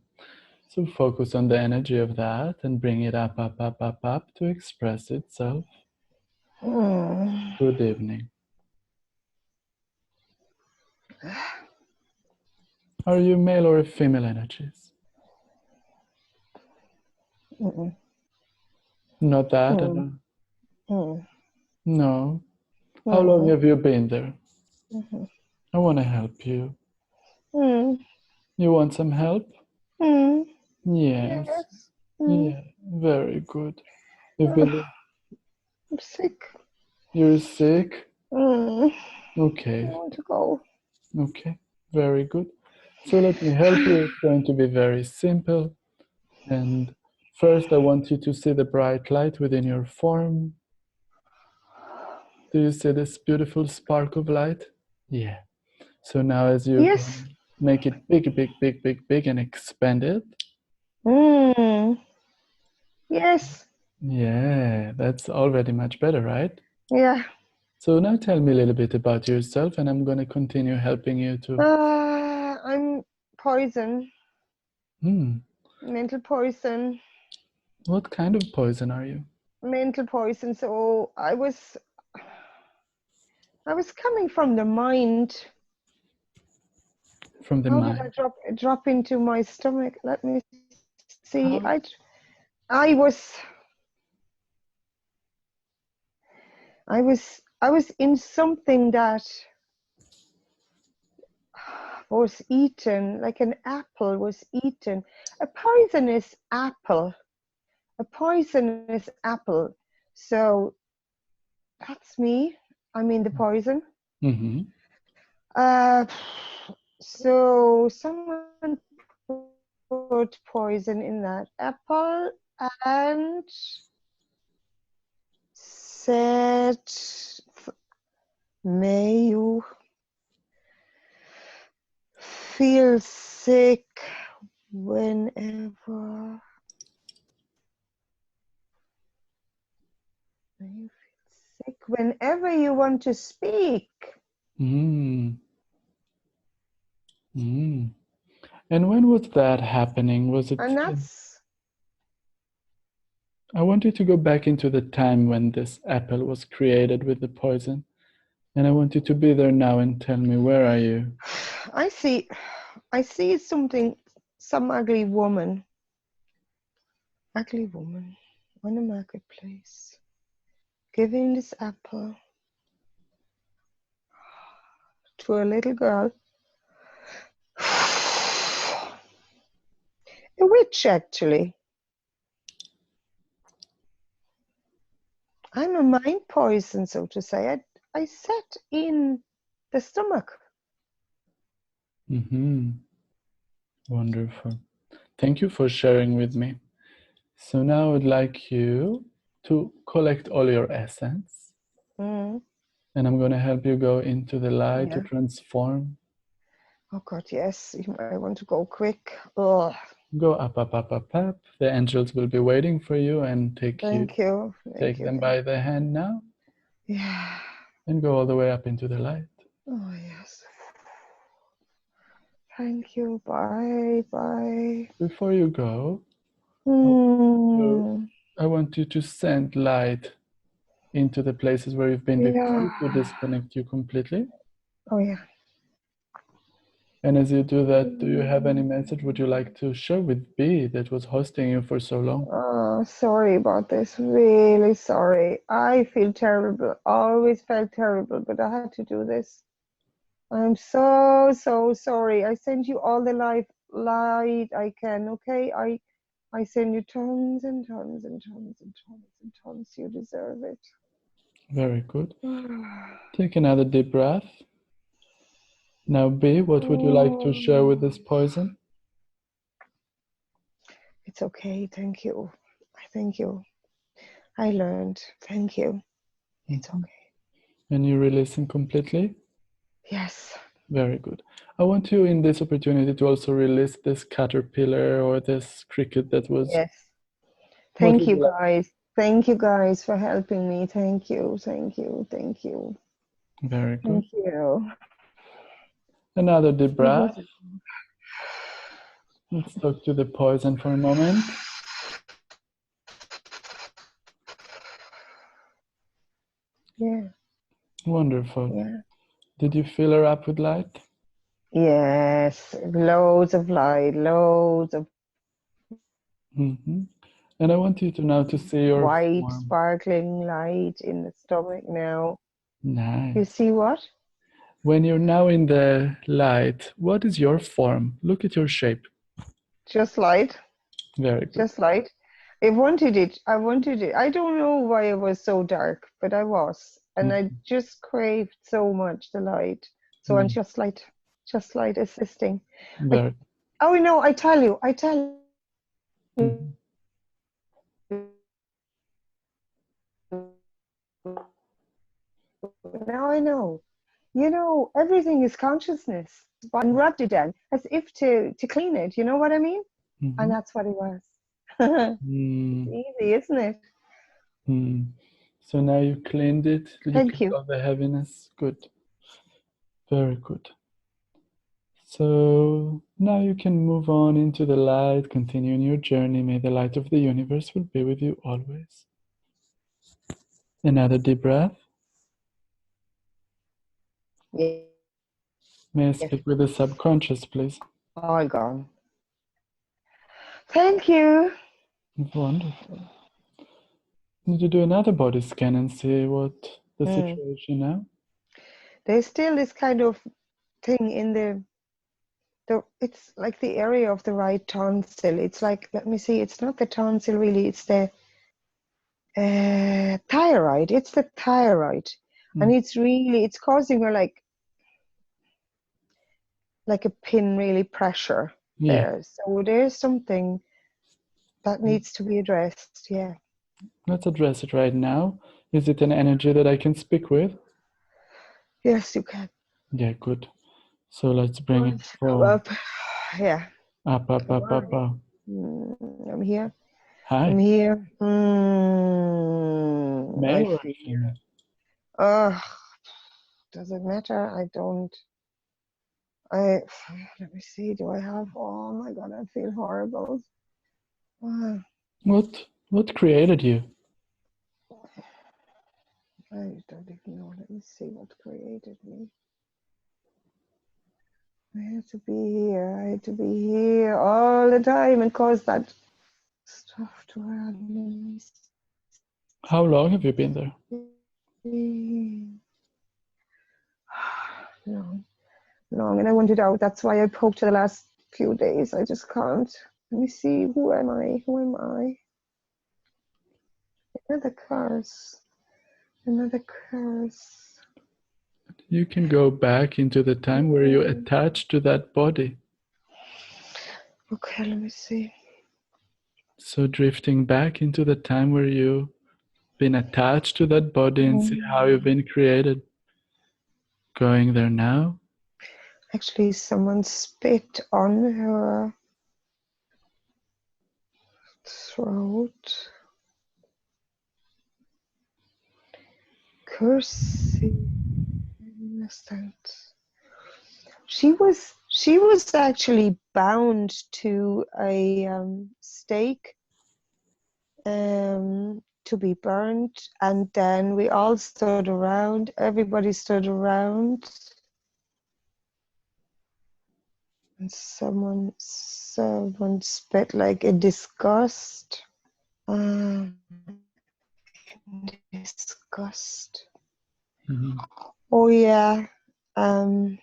So focus on the energy of that and bring it up, up, up, up, up to express itself. Good evening. Are you male or female energies? Not that? No. How long have you been there? I want to help you. You want some help? Yes. Yeah, very good. You've been... I'm sick. You're sick? I Okay. want to go. Okay, very good. So let me help you. It's going to be very simple. And first, I want you to see the bright light within your form. Do you see this beautiful spark of light? Yeah. So now as you make it big, big, big, big, big and expand it. Yes. Yeah, that's already much better, right? Yeah. So now tell me a little bit about yourself, and I'm going to continue helping you to... I'm poison. Mental poison. What kind of poison are you? Mental poison. So I was coming from the mind. From the How mind? did I drop into my stomach? Let me see. I was I was in something that was eaten, like an apple was eaten, a poisonous apple, a poisonous apple. So that's me. I mean the poison. Mm-hmm. Uh, so someone put poison in that apple and said, may you feel sick whenever you feel sick whenever you want to speak. Mm. Mm. And when was that happening? Was And it? that's I want you to go back into the time when this apple was created with the poison. And I want you to be there now and tell me, where are you? I see something, some ugly woman on the marketplace giving this apple to a little girl. A witch, actually. I'm a mind poison, so to say. I sat in the stomach. Mm-hmm. Wonderful. Thank you for sharing with me. So now I would like you to collect all your essence. Mm, And I'm going to help you go into the light to yeah. transform. Oh God, yes. I want to go quick. Oh, Go up, up, up, up, up. The angels will be waiting for you and thank you. Thank take you. them by the hand now Yeah. and go all the way up into the light. Oh, yes. Thank you. Bye. Bye. Before you go, Mm, I want you to send light into the places where you've been before to yeah. disconnect you completely. Oh, yeah. And as you do that, do you have any Mm. message would you like to share with B that was hosting you for so long? Oh, sorry about this. Really sorry. I feel terrible. Always felt terrible, but I had to do this. I'm so, so sorry. I send you all the light I can, okay? I send you tons and tons and tons and tons and tons. You deserve it. Very good. Take another deep breath. Now, B, what would you like to share with this Oh, poison? it's okay. Thank you. Thank you. I learned. Thank you. It's Mhm. okay. And you releasing completely? Yes. Very good. I want you in this opportunity to also release this caterpillar or this cricket that was. Yes. What Thank would you you like? guys. Thank you guys for helping me. Thank you. Thank you. Thank you. Very good. Thank you. Another deep It breath. was, Let's talk to the poison for a moment. yeah. Wonderful. Yeah. Did you fill her up with light? Yes. Loads of light, loads of Hmm. And I want you to now to see your white, form. sparkling light in the stomach now. You Nice. see what? When you're now in the light, what is your form? Look at your shape. Just light. Very good. Just light. I wanted it. I wanted it. I don't know why it was so dark, but I was. And I Mhm. just craved so much the light. So I'm just light assisting. I, Very. oh no, I tell you. Mhm. Now I know. You know, everything is consciousness. And rubbed it down as if to clean it. You know what I mean? And Mhm. that's what it was. It's Mm. easy, isn't it? Mm. So now you cleaned it, you Thank cleaned you. all the heaviness. Good. Very good. So now you can move on into the light, continue in your journey. May the light of the universe will be with you always. Another deep breath. Yes, May I speak with the subconscious, please? all gone. Thank you. Wonderful. Need to do another body scan and see what the Mm. situation now? There's still this kind of thing in it's like the area of the right tonsil. It's like, let me see, it's not the tonsil really, it's the thyroid. It's the thyroid. And Mm. it's causing her like a pin really pressure Yeah. there. So there's something that needs to be addressed. Yeah. Let's address it right now. Is it an energy that I can speak with? Yes, you can. Yeah, good. So let's bring it Go forward. up. Yeah. Up, up, Come up, up, on. up. I'm here. I'm Hi. here. I Male or feel. female? Ugh. Does it matter? I don't. I let me see. Do I have? Oh my God! I feel horrible. Ah, What created you? I don't even know. Let me see what created me. I had to be here. I had to be here all the time and cause that stuff to happen. How long have you been there? Long, long, and I wanted out. That's why I poked for the last few days. I just can't. Let me see. Who am I? Who am I? Another curse. Another curse. You can go back into the time where you attached to that body. Okay, let me see. So drifting back into the time where you've been attached to that body and see how you've been created. Going there now. Actually, someone spit on her throat. Cursing. Understand. She was actually bound to a stake to be burnt, and then we all stood around. Everybody stood around, and someone spit like in disgust. Disgust. Mhm. Oh yeah. Um,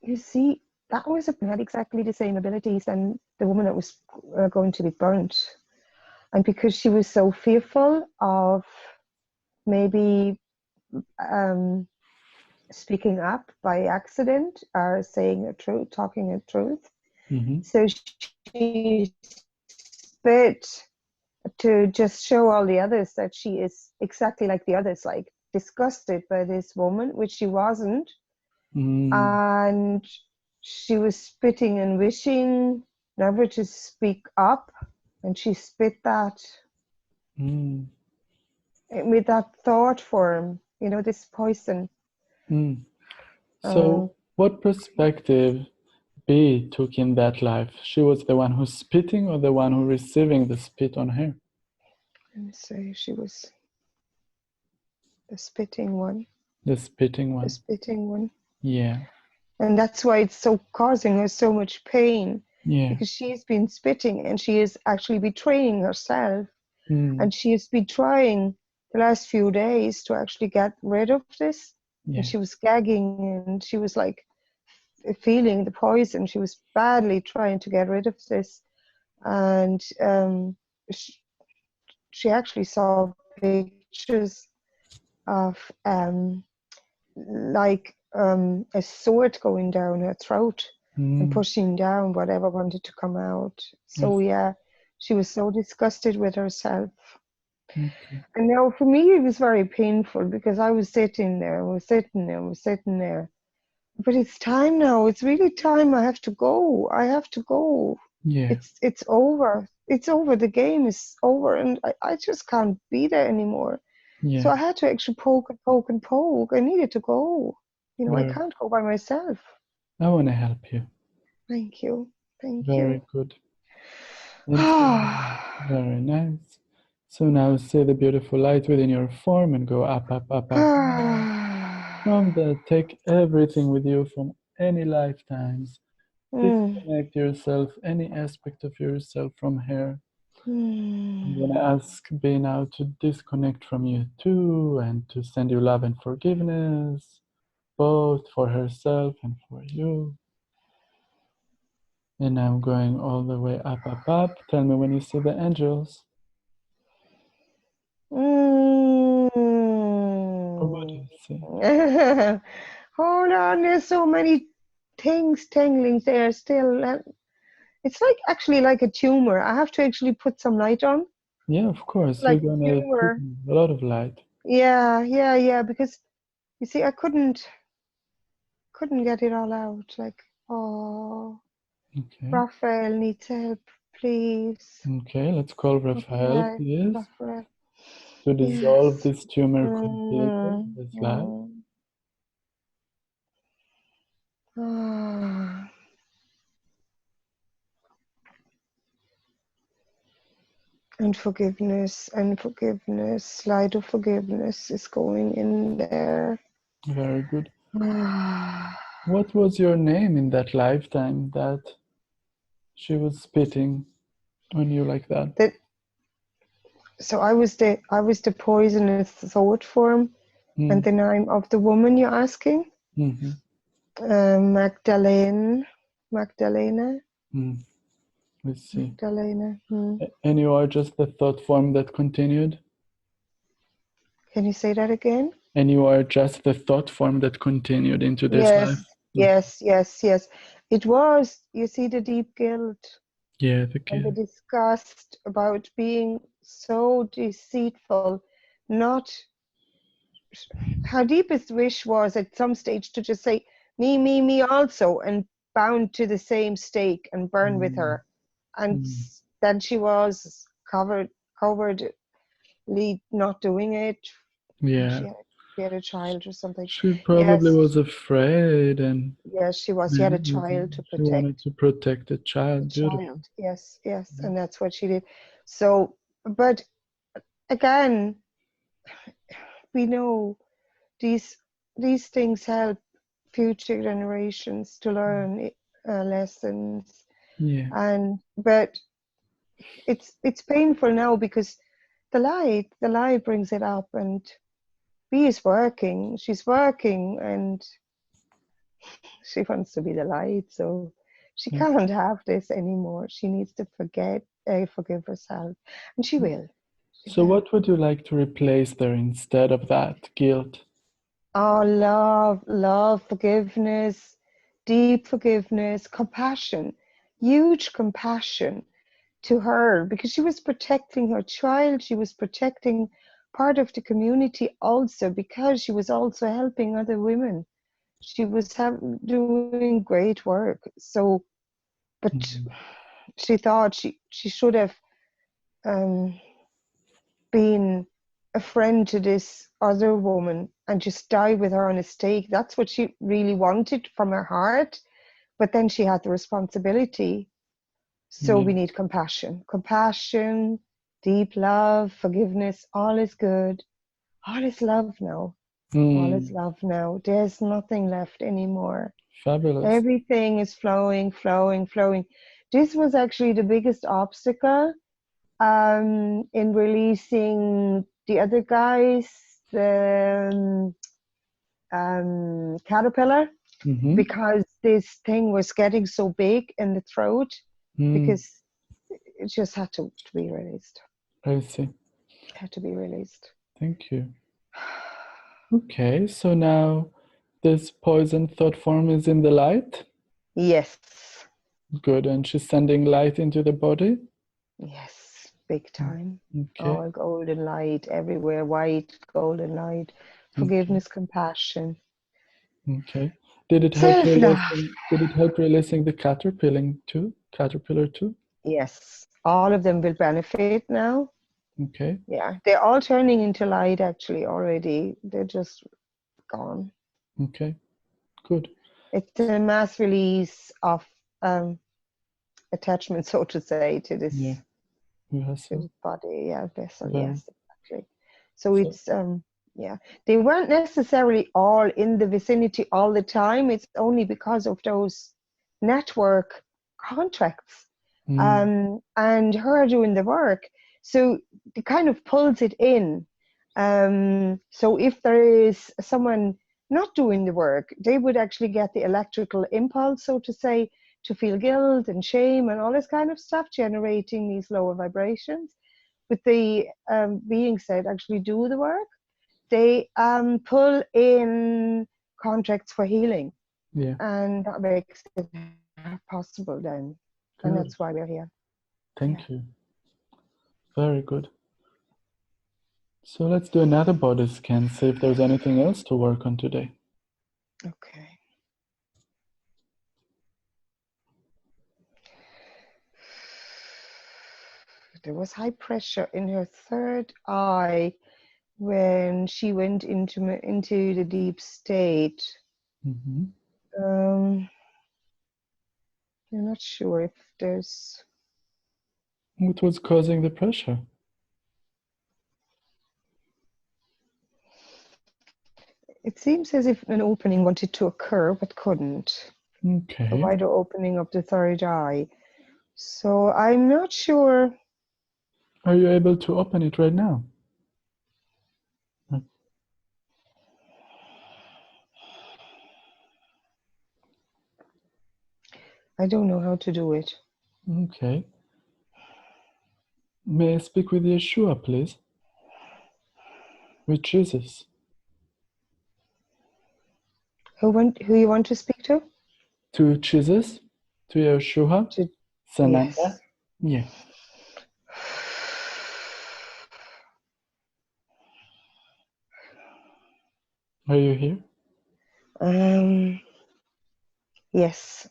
you see, that was had exactly the same abilities than the woman that was going to be burnt. And because she was so fearful of maybe speaking up by accident or saying a truth, talking a truth, Mhm. so she spit to just show all the others that she is exactly like the others, like disgusted by this woman, which she wasn't. Mm. And she was spitting and wishing never to speak up, and she spit that Mm. with that thought form, this poison. Mm. Um, So what perspective B took in that life? She was the one who's spitting or the one who receiving the spit on her? let me say she was the spitting one, The spitting the one. spitting one. Yeah. And that's why it's so causing her so much pain, Yeah. because she's been spitting and she is actually betraying herself. Mm. And she has been trying the last few days to actually get rid of this. And Yeah. she was gagging and she was like feeling the poison. She was badly trying to get rid of this. And she actually saw pictures of a sword going down her throat and Mm. pushing down whatever wanted to come out. So Yes. yeah, she was so disgusted with herself. Okay. And now for me it was very painful because I was sitting there, I was sitting there, I was sitting there. But it's time now. It's really time. I have to go. I have to go. Yeah. It's over. It's over. The game is over, and I just can't be there anymore. So Yeah. I had to actually poke and poke and poke. I needed to go. I Very. can't go by myself. I want to help you. Thank you. Thank Very you. good. Very nice. So now see the beautiful light within your form and go up, up, up, up. From there, take everything with you from any lifetimes. Mm, Disconnect yourself, any aspect of yourself from here. I'm gonna ask B now to disconnect from you too and to send you love and forgiveness, both for herself and for you. And I'm going all the way up, up, up. Tell me when you see the angels. Or what do you see? Hold on, there's so many things tingling there still. It's like actually like a tumor. I have to actually put some light on. Yeah, of course. We're Like a gonna put tumor. a lot of light. Yeah, because you see I couldn't get it all out. Like, oh, Okay. Raphael needs help, please. Okay, let's call Raphael, Okay, please, Raphael. to dissolve Yes. this tumor completely. Mm, This light. mm. Ah. And forgiveness, light of forgiveness is going in there. Very good. Ah. What was your name in that lifetime that she was spitting on you like that? That, so I was the poisonous thought form, and Mm. the name of the woman you're asking, Mm-hmm. Magdalena. Mm. Let's see. Magdalena. And you are just the thought form that continued? Can you say that again? And you are just the thought form that continued into this life? Yes, Okay. yes. It was, you see, the deep guilt Yeah, the and the kid. disgust about being so deceitful. Not her deepest wish was at some stage to just say, me also, and bound to the same stake and burn with Mm. her. And Mm. then she was cowardly not doing it. Yeah. She had a child or something. She probably Yes, was afraid and yes, she was. She had a child maybe to she wanted protect. to protect the The child. Beautiful. child. Yes, and that's what she did. So, but again, we know these these things help future generations to learn lessons, Yeah. and but it's painful now because the light brings it up, and B is working. She's working, and she wants to be the light, so she Yeah. can't have this anymore. She needs to forgive herself, and she will. She So will. what would you like to replace there instead of that guilt? Oh, love, forgiveness, deep forgiveness, compassion, huge compassion to her because she was protecting her child. She was protecting part of the community also because she was also helping other women. She was doing great work. So, but Mm. she thought she should have um, been a friend to this other woman and just die with her on a stake. That's what she really wanted from her heart. But then she had the responsibility. So Yeah. we need compassion, deep love, forgiveness. All is good. All is love now. All is Mm. love now. There's nothing left anymore. Fabulous. Everything is flowing, flowing, flowing. This was actually the biggest obstacle in releasing the other guys, the caterpillar, Mm-hmm. because this thing was getting so big in the throat Mm. because it just had to be released. I see. Had to be released. Thank you. Okay, so now this poison thought form is in the light. Yes, Good, and she's sending light into the body. yes, big time. Okay, Oh, golden light everywhere, white golden light, okay, forgiveness, compassion, okay. Did it help self love. releasing? Did it help releasing the caterpillar too? Caterpillar too? Yes, all of them will benefit now. Okay, Yeah, they're all turning into light actually already. They're just gone. okay, good. It's a mass release of um, attachment, so to say, to Yeah, this vessel. body, yeah, vessel. Very. Yes, exactly. So So, it's yeah, they weren't necessarily all in the vicinity all the time. It's only because of those network contracts. and her doing the work. So it kind of pulls it in. So if there is someone not doing the work, they would actually get the electrical impulse, so to say, to feel guilt and shame and all this kind of stuff, generating these lower vibrations. But the beings that actually do the work, they pull in contracts for healing, Yeah. and that makes it possible then. And Good. that's why we're here. Yeah. Thank you. Very good. So let's do another body scan, see if there's anything else to work on today. Okay. There was high pressure in her third eye when she went into the deep state. Mm-hmm. I'm not sure if there's. What was causing the pressure? It seems as if an opening wanted to occur but couldn't. A Okay. wider opening of the third eye. So I'm not sure. Are you able to open it right now? I don't know how to do it. Okay. May I speak with Yeshua, please? With Jesus. Who you want to speak to? To Jesus? To Yeshua? Sananda? Yes. Yeah. Are you here? Yes.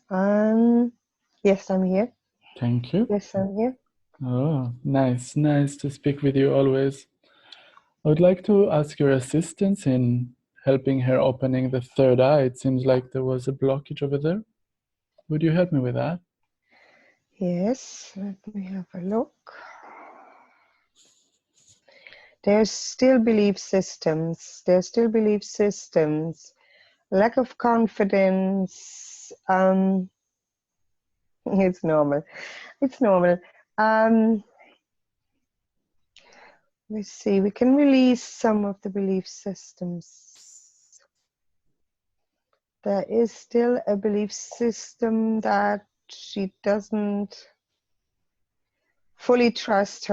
Yes, I'm here. Thank you. Yes, I'm here. Oh, nice. Nice to speak with you always. I would like to ask your assistance in helping her opening the third eye. It seems like there was a blockage over there. Would you help me with that? Yes, let me have a look. There's still belief systems. There's still belief systems. Lack of confidence. It's normal. It's normal. Let's see. We can release some of the belief systems. There is still a belief system that she doesn't fully trust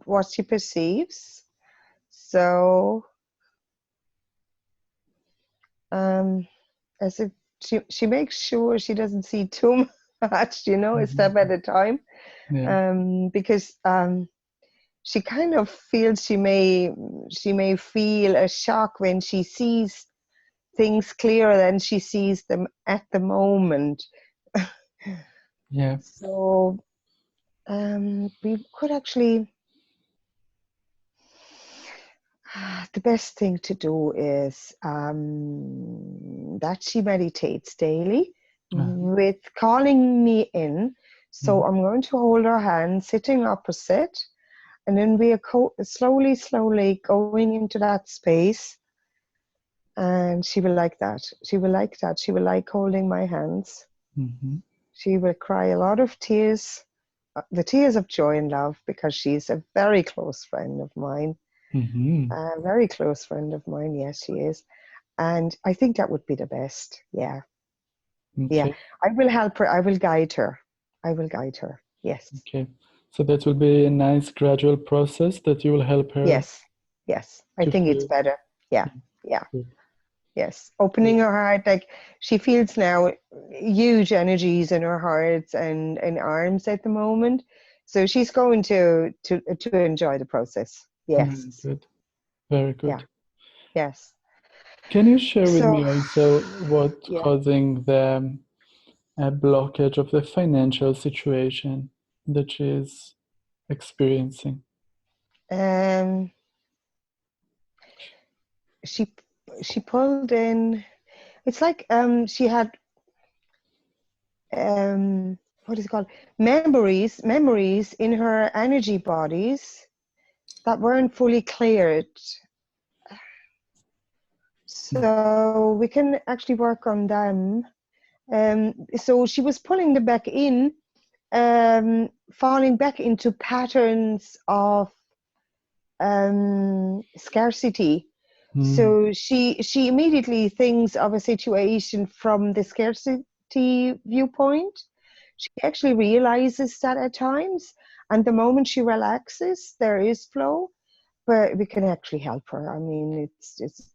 what she perceives. So, as if she makes sure she doesn't see too much, a step at a time, Yeah. because she kind of feels she may feel a shock when she sees things clearer than she sees them at the moment. Yeah. So we could actually, the best thing to do is that she meditates daily with calling me in. So I'm going to hold her hand sitting opposite, and then we are slowly going into that space. And she will like that. She will like that. She will like holding my hands. Mm-hmm. She will cry a lot of tears, the tears of joy and love, because she's a very close friend of mine. Mm-hmm. A very close friend of mine. Yes, she is. And I think that would be the best. Yeah. Yeah. Okay. I will help her. I will guide her. I will guide her. Yes. Okay. So that will be a nice gradual process that you will help her Yes. Yes. I to think it's feel. better. Yeah. Yeah. Good. Yes. Opening her heart, like she feels now huge energies in her heart and arms at the moment. So she's going to enjoy the process. Very Yes. good. Very Yeah. good. Yes. Can you share with So me also what's yeah. causing the blockage of the financial situation that she is experiencing? Um she pulled in, it's like she had what is it called, memories in her energy bodies that weren't fully cleared. So we can actually work on them. So she was pulling them back in, falling back into patterns of scarcity. So she immediately thinks of a situation from the scarcity viewpoint. She actually realizes that at times, and the moment she relaxes, there is flow. But we can actually help her. I mean,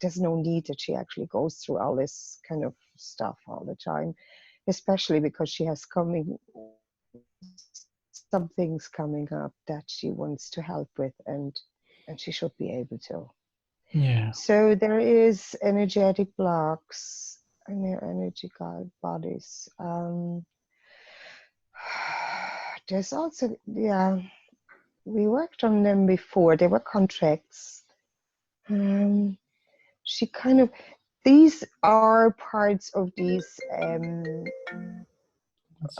there's no need that she actually goes through all this kind of stuff all the time, especially because she has some things coming up that she wants to help with, and she should be able to. Yeah. So there is energetic blocks in their energy bodies. There's also, yeah, we worked on them before. They were contracts. She kind of, these are parts of these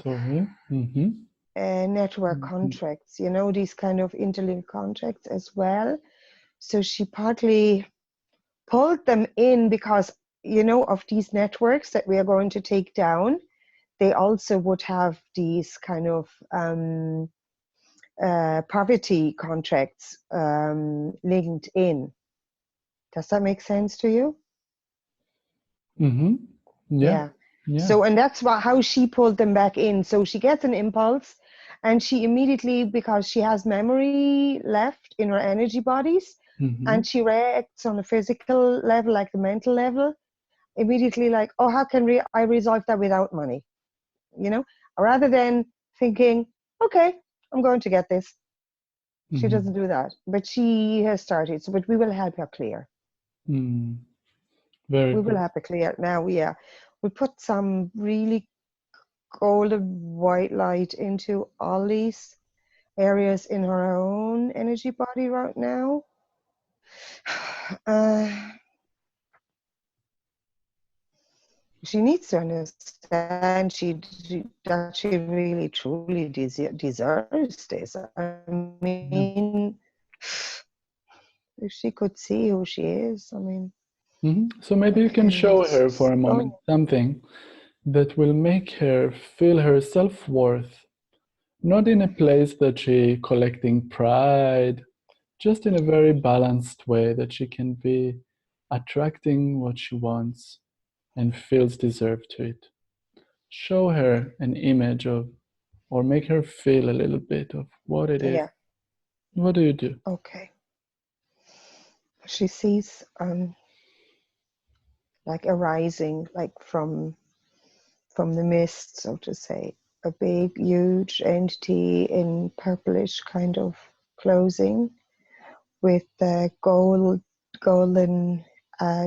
Sorry. network contracts, you know, these kind of interlinked contracts as well. So she partly pulled them in because, you know, of these networks that we are going to take down, they also would have these kind of poverty contracts linked in. Does that make sense to you? Yeah. Yeah. So, and that's how she pulled them back in. So she gets an impulse, and she immediately, because she has memory left in her energy bodies, and she reacts on a physical level, like the mental level, immediately like, oh, how can I resolve that without money? You know, rather than thinking, okay, I'm going to get this. She doesn't do that, but she has started. So, but we will help her clear. Very We good. will help her clear now. Yeah, we put some really golden white light into all these areas in her own energy body right now. She needs to understand that she really truly deserves this. I mean, if she could see who she is, I mean. So maybe you can Okay, show let's her for just a moment go. something that will make her feel her self-worth, not in a place that she collecting pride, just in a very balanced way that she can be attracting what she wants and feels deserved to it. Show her an image of, or make her feel a little bit of what it is. Yeah. What do you do? Okay. She sees like arising, like from the mist, so to say, a big, huge entity in purplish kind of clothing with golden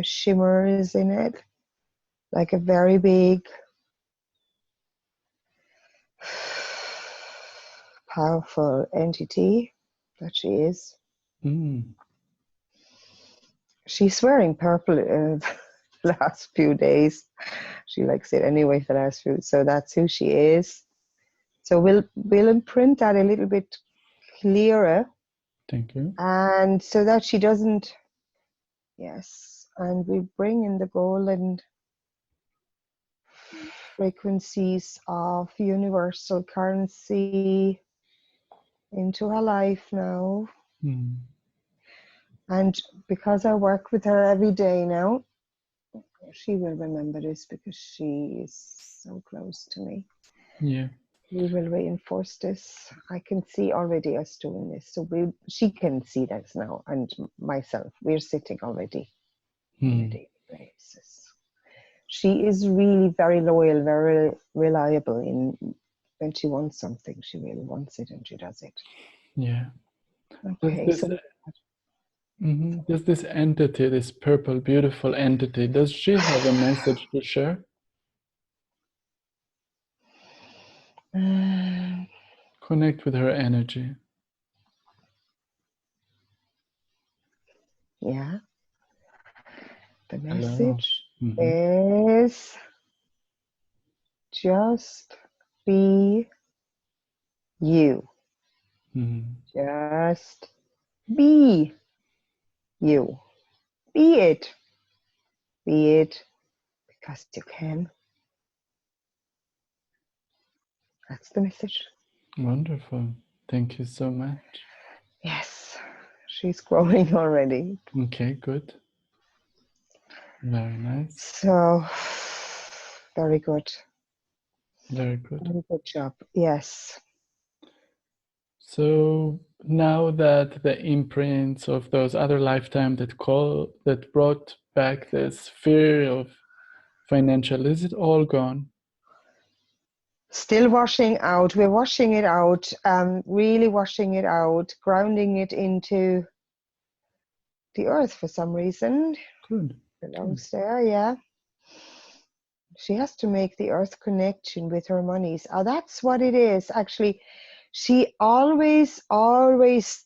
shimmers in it, like a very big, powerful entity that she is. She's wearing purple the last few days. She likes it anyway for the last few, so that's who she is. So we'll imprint that a little bit clearer. Thank you. And so that she doesn't, yes, and we bring in the golden frequencies of universal currency into her life now. And because I work with her every day now, she will remember this because she is so close to me. Yeah. We will reinforce this. I can see already us doing this. So she can see this now, and myself. We're sitting already on a daily basis. She is really very loyal, very reliable in when she wants something. She really wants it and she does it. Yeah. Okay, There's this entity, this purple, beautiful entity. Does she have a message to share? Connect with her energy. Yeah. The Hello. message is just be you. Just be you. Be it. Be it because you can. That's the message. Wonderful. Thank you so much. Yes, she's growing already. Okay, good. Very nice. So, very good. Very good. Very good job. Yes. So now that the imprints of those other lifetimes that brought back this fear of financial, is it all gone? Still washing out. We're washing it out, really washing it out, grounding it into the earth for some reason. Good. Belongs there, yeah. She has to make the earth connection with her monies. Oh, that's what it is. Actually, she always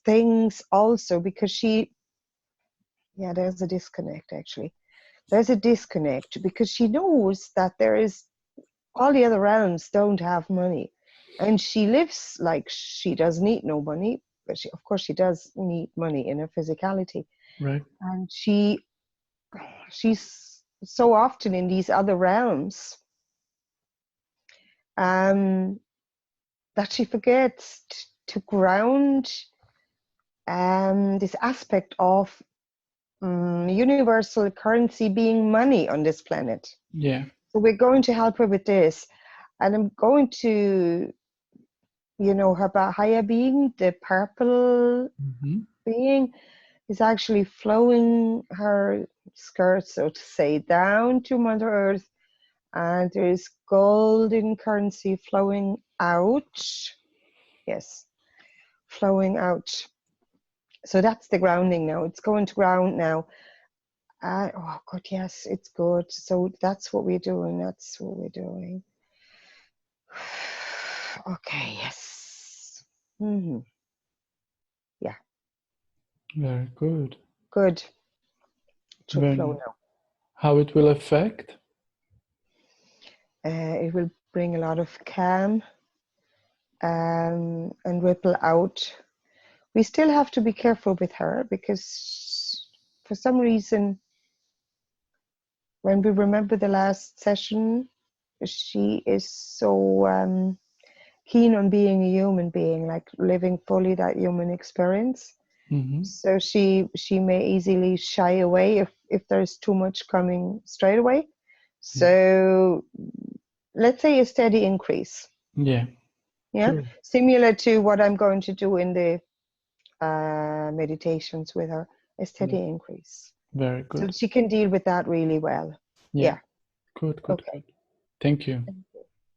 thinks also because yeah, there's a disconnect actually. There's a disconnect because she knows that there is all the other realms don't have money. And she lives like she doesn't need no money, but of course she does need money in her physicality. Right. And she's so often in these other realms um, that she forgets to ground this aspect of universal currency being money on this planet. Yeah. So we're going to help her with this. And I'm going to, her higher being, the purple Mm-hmm. being, is actually flowing her skirt, so to say, down to Mother Earth. And there is golden currency flowing out. Yes, flowing out. So that's the grounding now. It's going to ground now. Oh, good. Yes, it's good. So that's what we're doing. That's what we're doing. Okay, yes. Yeah, Very good. good. It should Very flow nice. now. How it will affect? It will bring a lot of calm and ripple out. We still have to be careful with her because for some reason, when we remember the last session, she is so keen on being a human being, like living fully that human experience. Mm-hmm. So she may easily shy away if there's too much coming straight away. So let's say a steady increase. Yeah. Yeah, Good. similar to what I'm going to do in the meditations with her, a Yeah. steady increase. Very So good. she can deal with that really well. Yeah. Yeah. Good, good, Okay. good. Thank you.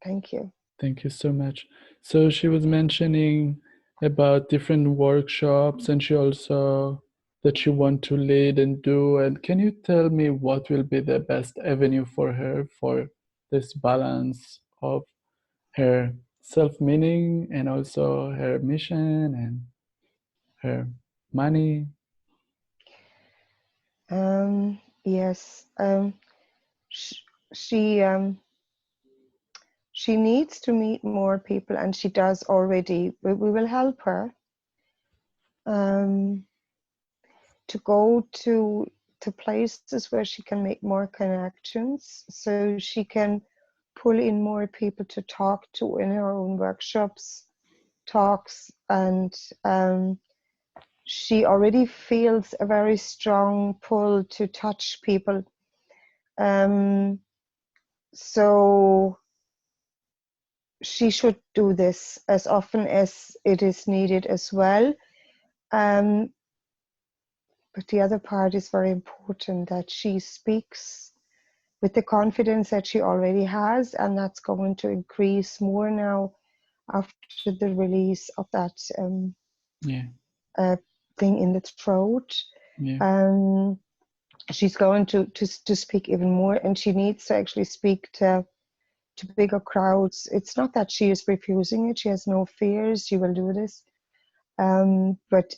Thank you. Thank you so much. So she was mentioning about different workshops and she also that she want to lead and do. And can you tell me what will be the best avenue for her for this balance of her self-meaning and also her mission and her money? Yes. Sh- she she needs to meet more people, and she does already. We will help her um, to go to places where she can make more connections, so she can pull in more people to talk to in her own workshops, talks, and she already feels a very strong pull to touch people. So she should do this as often as it is needed as well. Um, but the other part is very important, that she speaks with the confidence that she already has, and that's going to increase more now after the release of that Yeah, uh, thing in the throat. yeah, Um, she's going to speak even more, and she needs to actually speak to bigger crowds. It's not that she is refusing it; she has no fears. She will do this. But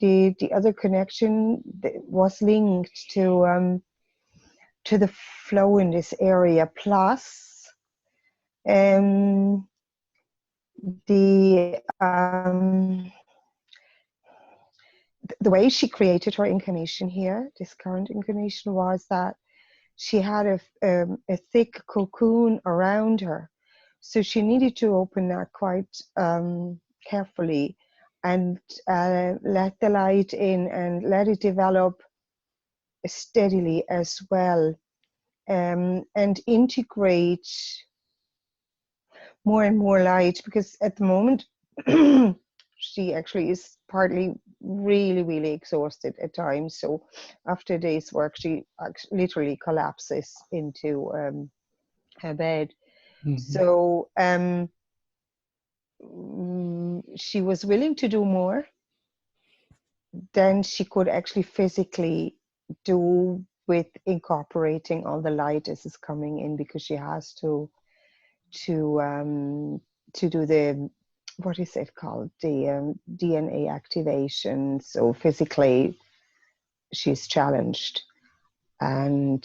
the other connection was linked to the flow in this area. Plus, the the way she created her incarnation here, this current incarnation, was that she had a thick cocoon around her, So she needed to open that quite carefully and let the light in and let it develop steadily as well, and integrate more and more light, because at the moment she actually is partly really, really exhausted at times. So after a day's work, she literally collapses into her bed. So she was willing to do more than she could actually physically do with incorporating all the light as is coming in, because she has to do the, what is it called, the DNA activation. So physically she's challenged, and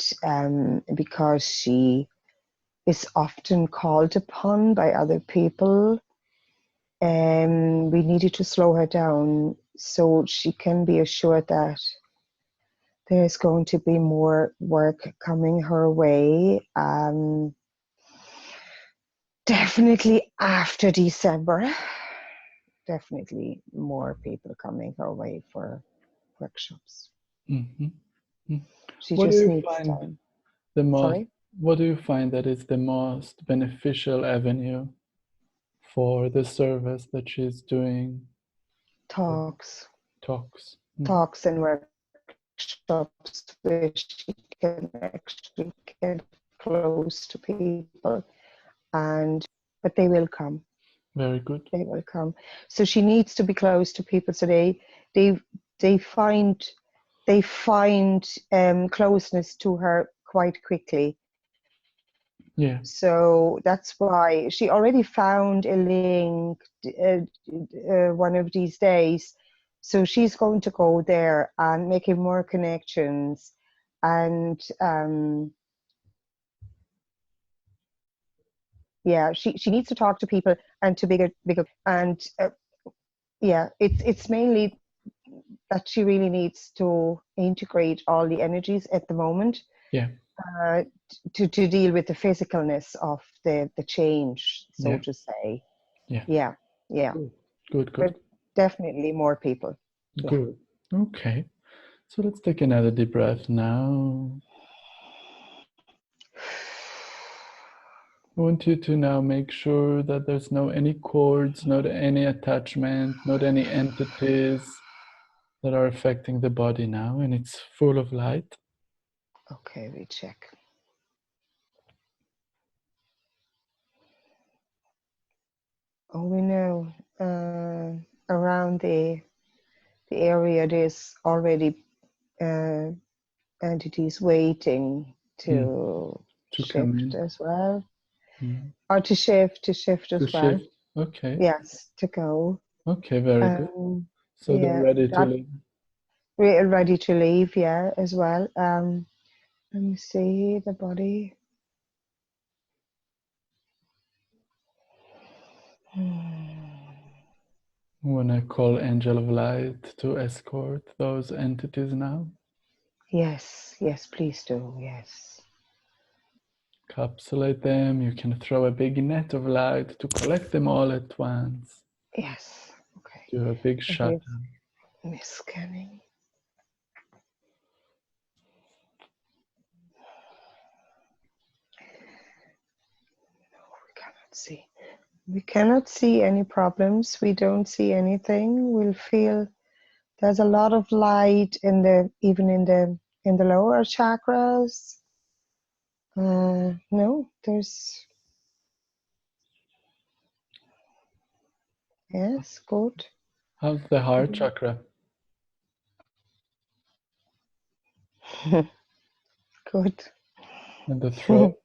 because she is often called upon by other people, we needed to slow her down so she can be assured that there's going to be more work coming her way. Definitely after December, definitely more people coming her way for workshops. She What do just you needs find time. the most? Sorry? What do you find that is the most beneficial avenue for the service that she's doing? Talks. Talks. Talks and workshops where she can actually get close to people, but they will come. Very good. They will come. So she needs to be close to people. So they find closeness to her quite quickly. Yeah. So that's why she already found a link one of these days. So she's going to go there and making more connections, and yeah, she needs to talk to people and to bigger, and yeah, it's mainly that she really needs to integrate all the energies at the moment. Yeah. To deal with the physicalness of the change, so Yeah. to say. Yeah. Yeah. Good. But definitely more people. Yeah. Good. Okay. So let's take another deep breath now. I want you to now make sure that there's no any cords, not any attachment, not any entities that are affecting the body now, and it's full of light. Okay, we check. Oh, we know around the area there's already entities waiting to Come shift in. as well. Mm. Or to shift To as well. shift. Okay. Yes, to go. Okay, very good. So they're Yeah, ready to that leave. we're ready to leave, yeah, as well. Let me see the body. When I call Angel of Light to escort those entities now, Yes, please do, yes. encapsulate them. You can throw a big net of light to collect them all at once. Yes, okay. Do a big And here's shutdown. me scanning. We cannot see. We cannot see any problems. We don't see anything. We'll feel there's a lot of light in even in the lower chakras. No, there's, yes, good. How's the heart chakra Good. and the throat?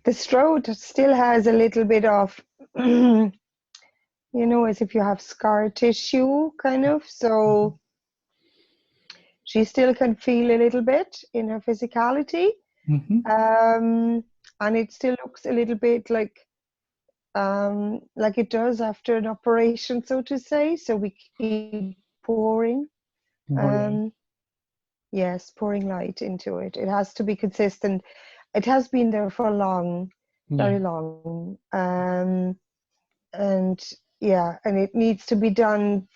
The throat still has a little bit of, as if you have scar tissue, kind of. So she still can feel a little bit in her physicality. And it still looks a little bit like it does after an operation, so to say. So we keep pouring. More light. Yes, pouring light into it. It has to be consistent. It has been there for long, Yeah. very long. And yeah, and it needs to be done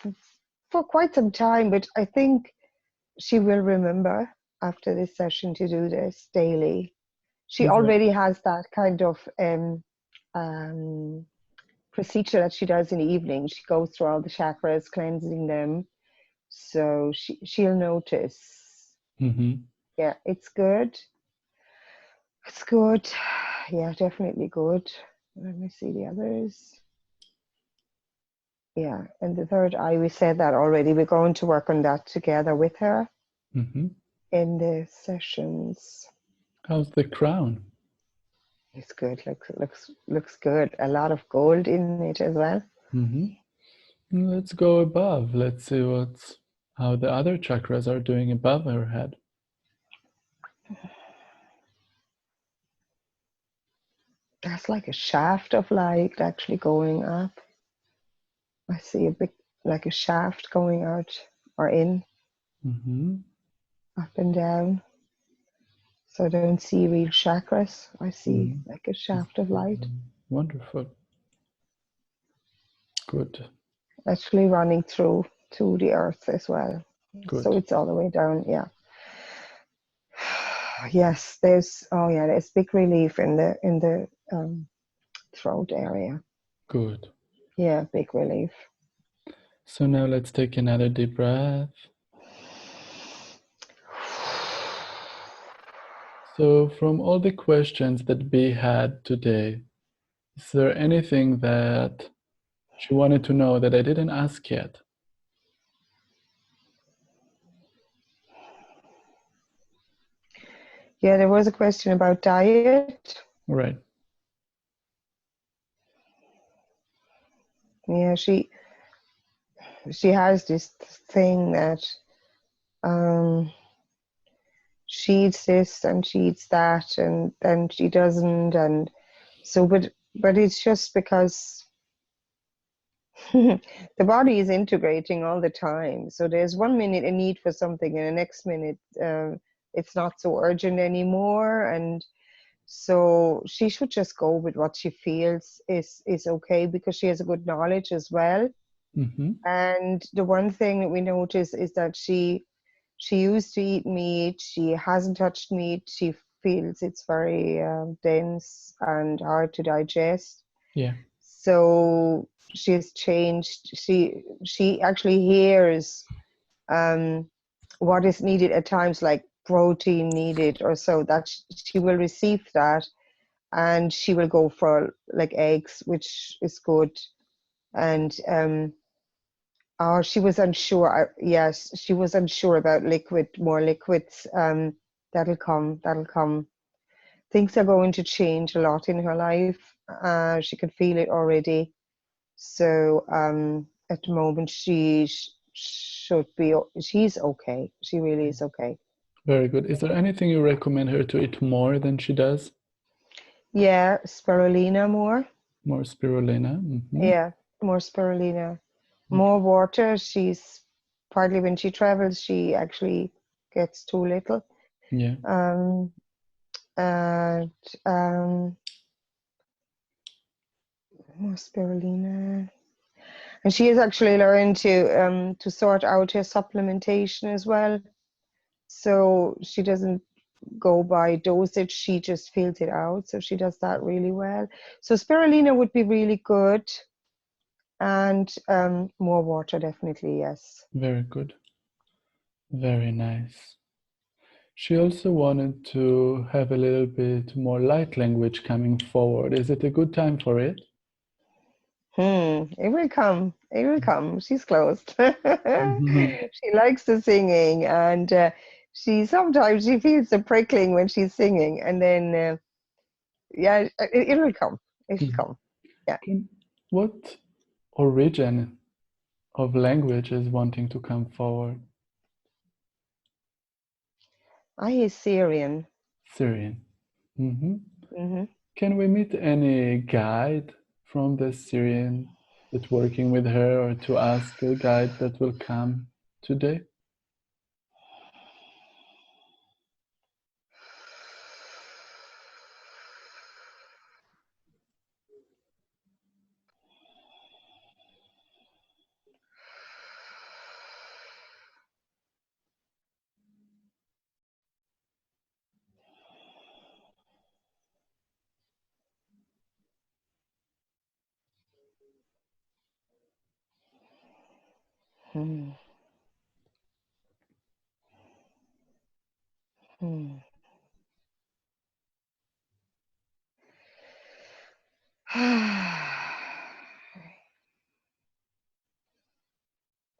for quite some time, but I think she will remember after this session to do this daily. She Is there, already has that kind of um, procedure that she does in the evening. She goes through all the chakras, cleansing them. So she'll notice. mm-hmm. Yeah, it's good. It's good. Yeah, definitely good. Let me see the others. Yeah, and the third eye, we said that already. We're going to work on that together with her Mm-hmm. in the sessions. How's the crown? It's good. Looks good. A lot of gold in it as well. Mm-hmm. Let's go above. Let's see how the other chakras are doing above her head. That's like a shaft of light actually going up. I see a big, like a shaft going out or in, Mm-hmm. up and down. So I don't see real chakras. I see Mm-hmm. like a shaft of light Wonderful. Good. actually running through to the earth as well. So Good. it's all the way down. Yeah. Yes, there's big relief in the throat area. Good. Yeah, big relief. So now let's take another deep breath. So from all the questions that Bea had today, is there anything that she wanted to know that I didn't ask yet? Yeah, there was a question about diet. Right. Yeah, she has this thing that um she eats this and she eats that and then she doesn't, and so but it's just because the body is integrating all the time. So there's 1 minute a need for something and the next minute it's not so urgent anymore, and so she should just go with what she feels is okay, because she has a good knowledge as well. Mm-hmm. And the one thing that we notice is that she used to eat meat. She hasn't touched meat. She feels it's very dense and hard to digest. Yeah. So she has changed. She actually hears um, what is needed at times, like protein needed or so, that she will receive that, and she will go for like eggs, which is good. And oh, she was unsure. Yes, she was unsure about more liquids. That'll come. That'll come. Things are going to change a lot in her life. She can feel it already. So at the moment, should be. She's okay. She really is okay. Very good. Is there anything you recommend her to eat more than she does? Yeah, spirulina more. More spirulina? Mm-hmm. Yeah, more spirulina. Okay. More water. She's partly when she travels, she actually gets too little. Yeah. Um, and more spirulina. And she has actually learned to sort out her supplementation as well. So she doesn't go by dosage, she just fills it out. So she does that really well. So spirulina would be really good. And more water, definitely, yes. Very good. Very nice. She also wanted to have a little bit more light language coming forward. Is it a good time for it? It will come. It will come. She's closed. Mhm. She likes the singing, and she sometimes she feels the prickling when she's singing, and then yeah, it will come. It'll Mhm. come. Yeah. What origin of language is wanting to come forward? I is Syrian. Syrian. Hmm. Hmm. Can we meet any guide from the Syrian that's working with her, or to ask a guide that will come today? Hmm. Hmm.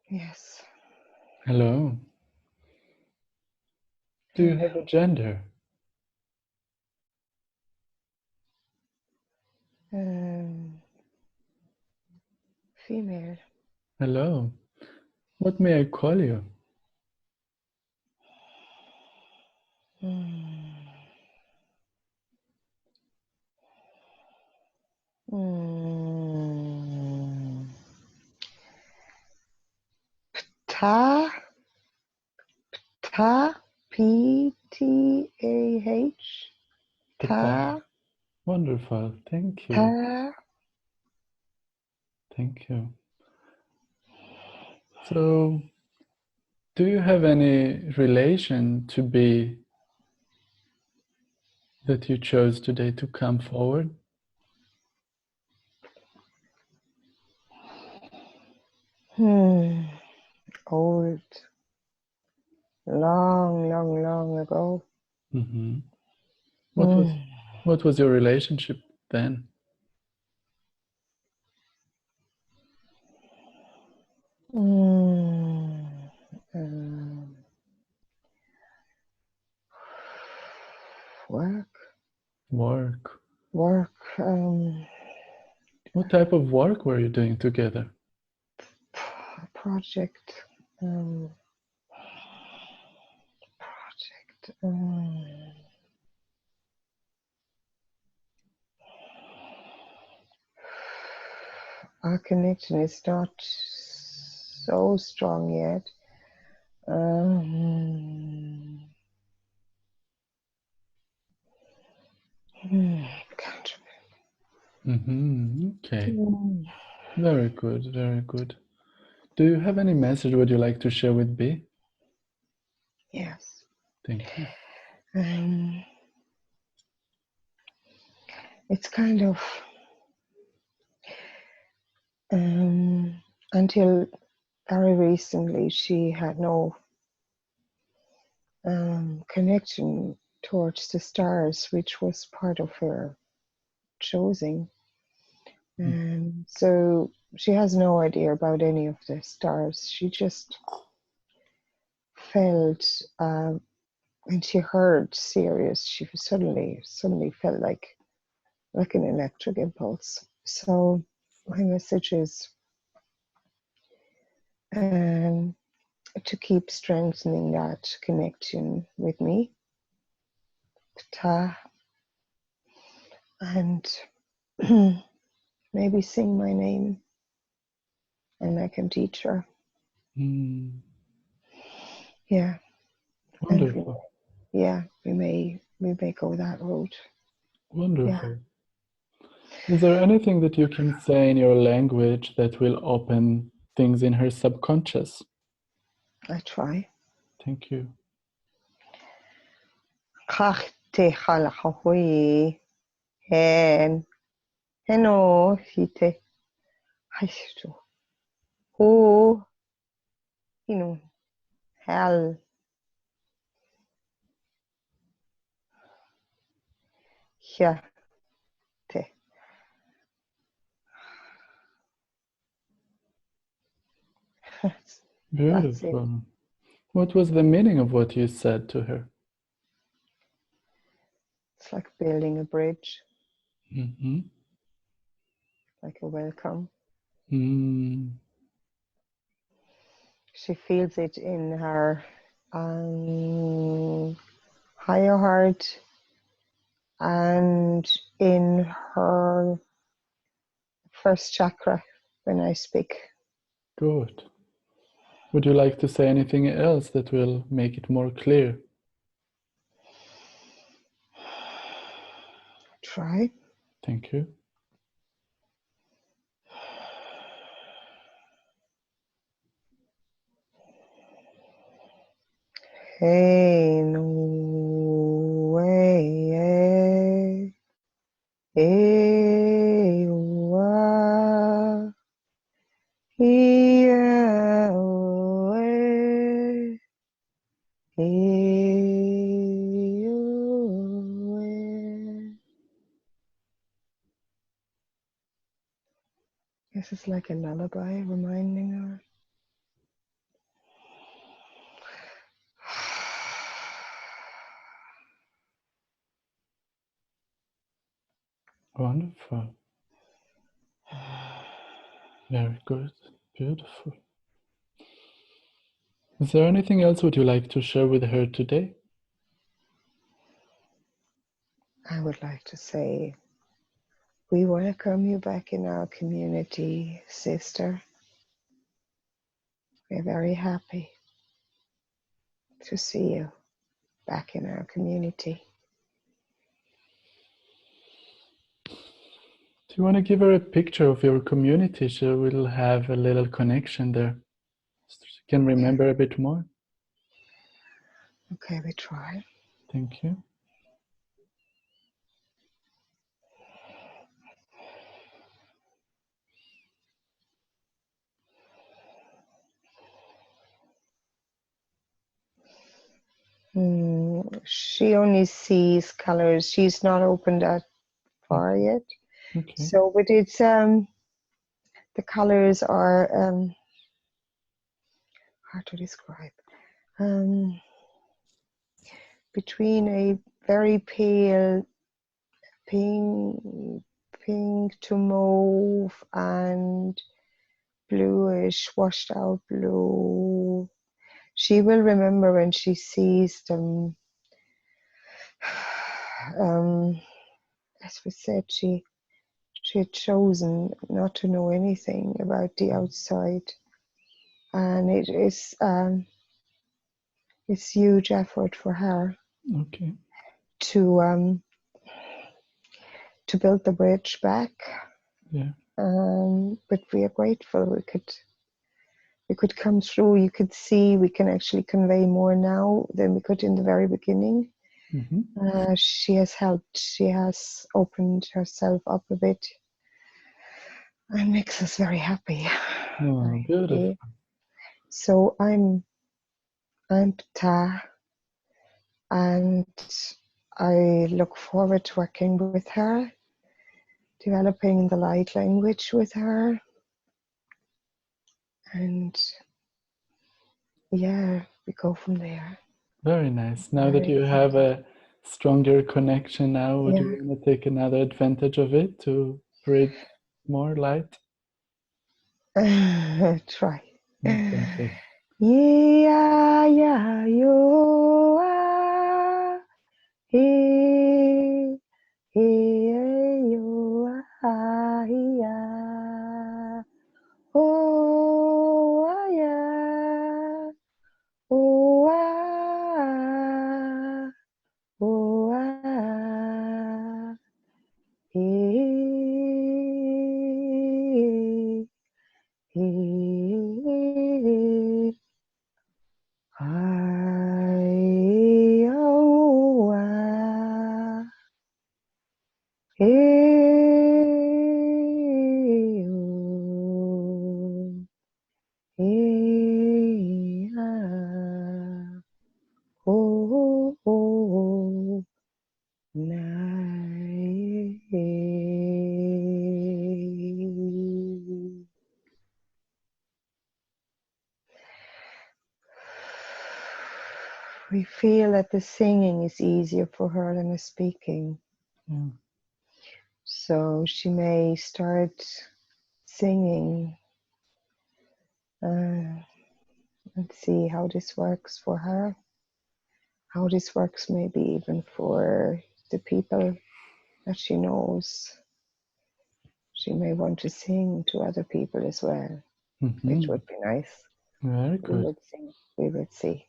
Yes. Hello. Do you have a gender? Female. Hello. What may I call you? Hmm. Hmm. Ta. Ta. Ptah. Pata. Ta. Wonderful. Thank you. Ta. Thank you. So, do you have any relation to be that you chose today to come forward? Old. Long, long, long ago. Mm-hmm. What was Hmm. what was your relationship then? Hmm. Um, work. Work. Work. What type of work were you doing together? Project. Project. Our connection is not so strong yet. Can't Mm-hmm. Okay. remember. Very good. Very good. Do you have any message would you like to share with B? Yes. Thank you. It's kind of until very recently she had no connection towards the stars, which was part of her choosing. So she has no idea about any of the stars. She just felt when she heard Sirius, she suddenly felt like an electric impulse. So my message is to keep strengthening that connection with me, Ta, and maybe sing my name, and I can teach her. Mm, Yeah, and wonderful. we may go that route. Yeah, Wonderful. Is there anything that you can say in your language that will open things in her subconscious? I try. Thank you. Kach te halahui hen heno hite haishtu hu inu hal hya te. That's it. Beautiful. What was the meaning of what you said to her? It's like building a bridge, Mm-hmm. like a welcome. Mm, She feels it in her higher heart and in her first chakra when I speak. good. Would you like to say anything else that will make it more clear? Try. Thank you. Hey, no way. Hey, wa. Yeah. This is like a lullaby reminding her. Wonderful. Very good. Beautiful. Is there anything else would you like to share with her today? I would like to say, we welcome you back in our community, sister. We're very happy to see you back in our community. Do you want to give her a picture of your community? She will have a little connection there. So she can remember a bit more. Okay, we try. Thank you. She only sees colors. She's not opened that far yet. Okay. So, but it's the colors are hard to describe. Between a very pale pink to mauve and bluish, washed out blue. She will remember when she sees them. As we said, she had chosen not to know anything about the outside, and it's huge effort for her Okay. to build the bridge back. Yeah. But we are grateful we could come through. You could see we can actually convey more now than we could in the very beginning. She has helped. She has opened herself up a bit and makes us very happy. Oh, beautiful. So I'm Ptah, and I look forward to working with her, developing the light language with her, and yeah, we go from there. Very nice. Now that Very you have excited. a stronger connection now, would you Yeah. want to take another advantage of it to breathe more light? Try. Thank you. Yeah, yeah, yo, ah, he, yo, ah, yeah, oh, ah, yeah, oh, ah, oh, ah, he, I, oh, ah, oh, ah, oh, oh, night. We feel that the singing is easier for her than the speaking. Yeah. So she may start singing and see how this works for her, how this works maybe even for the people that she knows. She may want to sing to other people as well, which would be nice. Very We good. would sing. We would see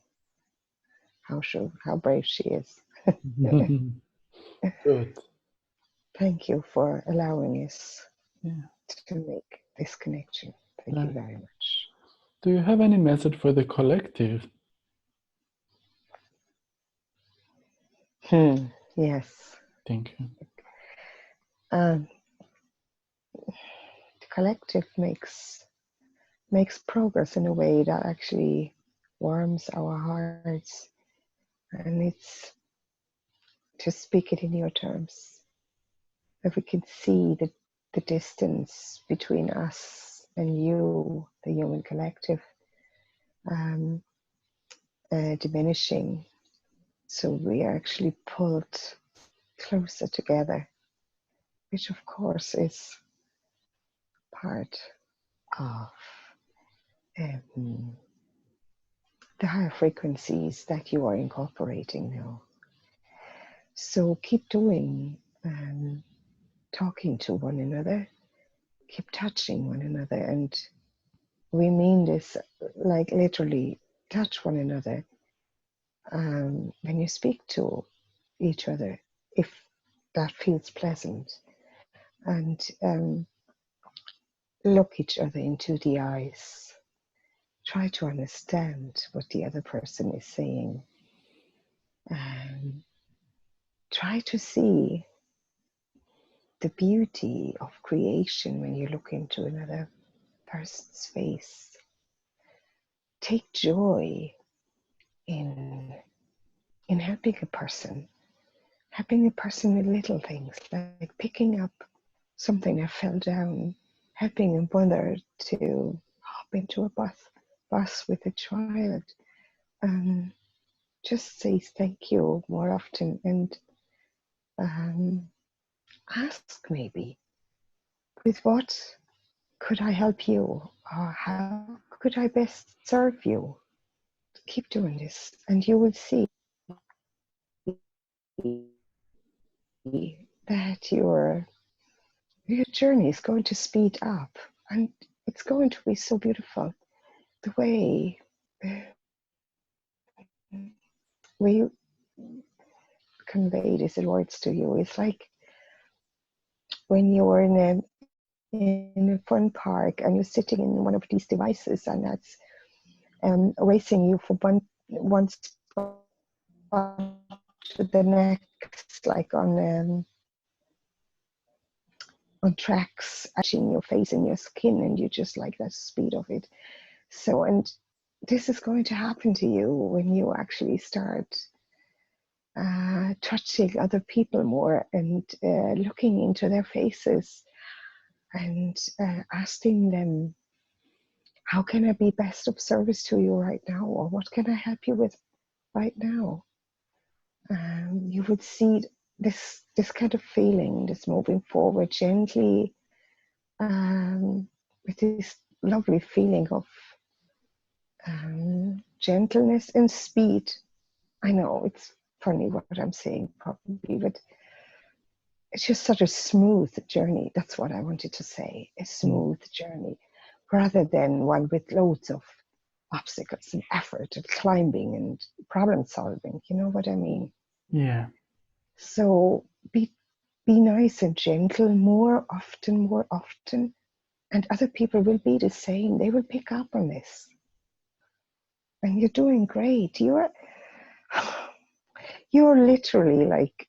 how brave she is. Good. Thank you for allowing us Yeah. to make this connection. Thank you very much. Do you have any message for the collective? Yes. Thank you. The collective makes progress in a way that actually warms our hearts, and it's to speak it in your terms. If we can see the distance between us and you, the human collective, um, diminishing. So we are actually pulled closer together, which of course is part of the higher frequencies that you are incorporating now. So keep doing, talking to one another, keep touching one another, and we mean this like literally touch one another when you speak to each other, if that feels pleasant, and look each other into the eyes. Try to understand what the other person is saying. Try to see the beauty of creation when you look into another person's face. Take joy in helping a person with little things, like picking up something that fell down, helping a mother to hop into a bus with a child. Just say thank you more often, and ask maybe, with what could I help you, or how could I best serve you? Keep doing this, and you will see that your journey is going to speed up, and it's going to be so beautiful. The way we convey these words to you is like when you're in a fun park and you're sitting in one of these devices, and that's racing you from one spot to the next, like on tracks, etching your face and your skin, and you just like the speed of it. So, and this is going to happen to you when you actually start touching other people more, and looking into their faces, and asking them, how can I be best of service to you right now? Or what can I help you with right now? You would see this kind of feeling, this moving forward gently, with this lovely feeling of gentleness and speed. I know it's funny what I'm saying, probably, but it's just such a smooth journey. That's what I wanted to say, a smooth journey, rather than one with loads of obstacles and effort and climbing and problem solving. You know what I mean? Yeah. So be nice and gentle more often, and other people will be the same. They will pick up on this. And you're doing great. You're literally like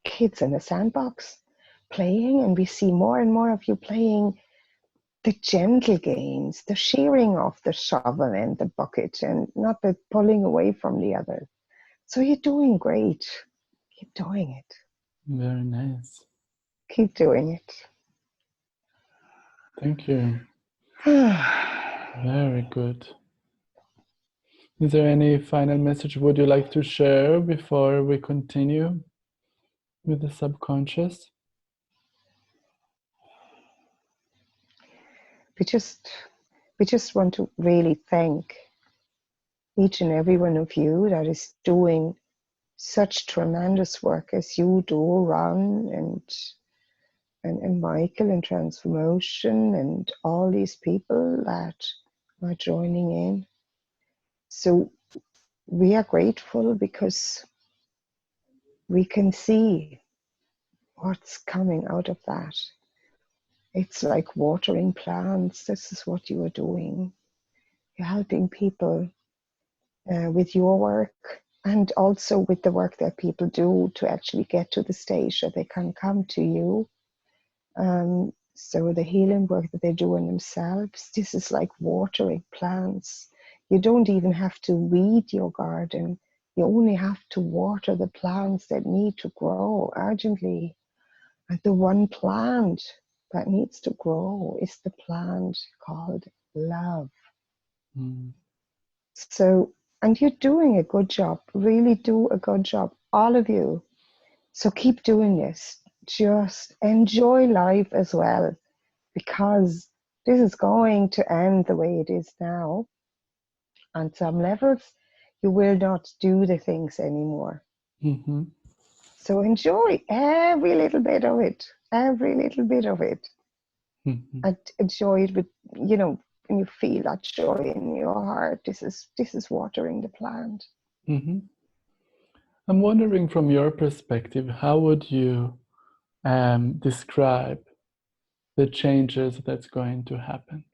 kids in a sandbox playing, and we see more and more of you playing the gentle games, the shearing off the shovel and the bucket, and not the pulling away from the other. So you're doing great. Keep doing it. Very nice. Keep doing it. Thank you. Very good. Is there any final message would you like to share before we continue with the subconscious? We just want to really thank each and every one of you that is doing such tremendous work as you do, Ron and Michael and Transformation, and all these people that are joining in. So we are grateful because we can see what's coming out of that. It's like watering plants. This is what you are doing. You're helping people with your work, and also with the work that people do to actually get to the stage that they can come to you. So the healing work that they do in themselves, this is like watering plants. You don't even have to weed your garden. You only have to water the plants that need to grow urgently. And the one plant that needs to grow is the plant called love. Mm. So, and you're doing a good job, really do a good job, all of you. So keep doing this. Just enjoy life as well, because this is going to end the way it is now. On some levels, you will not do the things anymore. Mm-hmm. So enjoy every little bit of it, every little bit of it. Mm-hmm. And enjoy it with, you know, when you feel that joy in your heart, this is watering the plant. Mm-hmm. I'm wondering from your perspective, how would you describe the changes that's going to happen?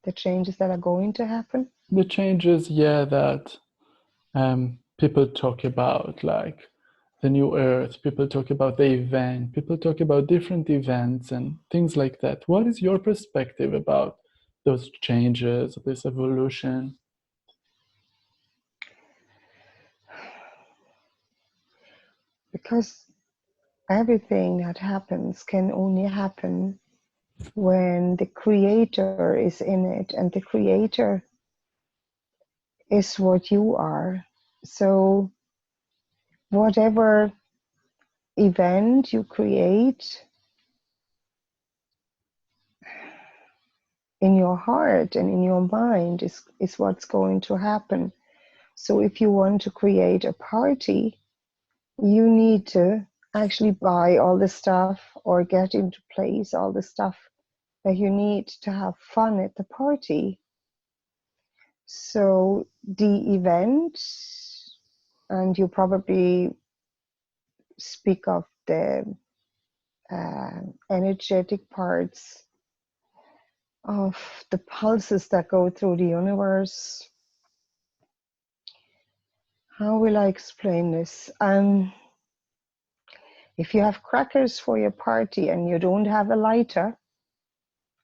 The changes that are going to happen. The changes, yeah, that people talk about, like the new earth, people talk about the event, people talk about different events and things like that. What is your perspective about those changes, this evolution? Because everything that happens can only happen when the creator is in it, and the creator is what you are. So whatever event you create in your heart and in your mind is what's going to happen. So if you want to create a party, you need to actually buy all the stuff or get into place all the stuff that you need to have fun at the party. So the event, and you probably speak of the energetic parts of the pulses that go through the universe. How will I explain this? If you have crackers for your party and you don't have a lighter,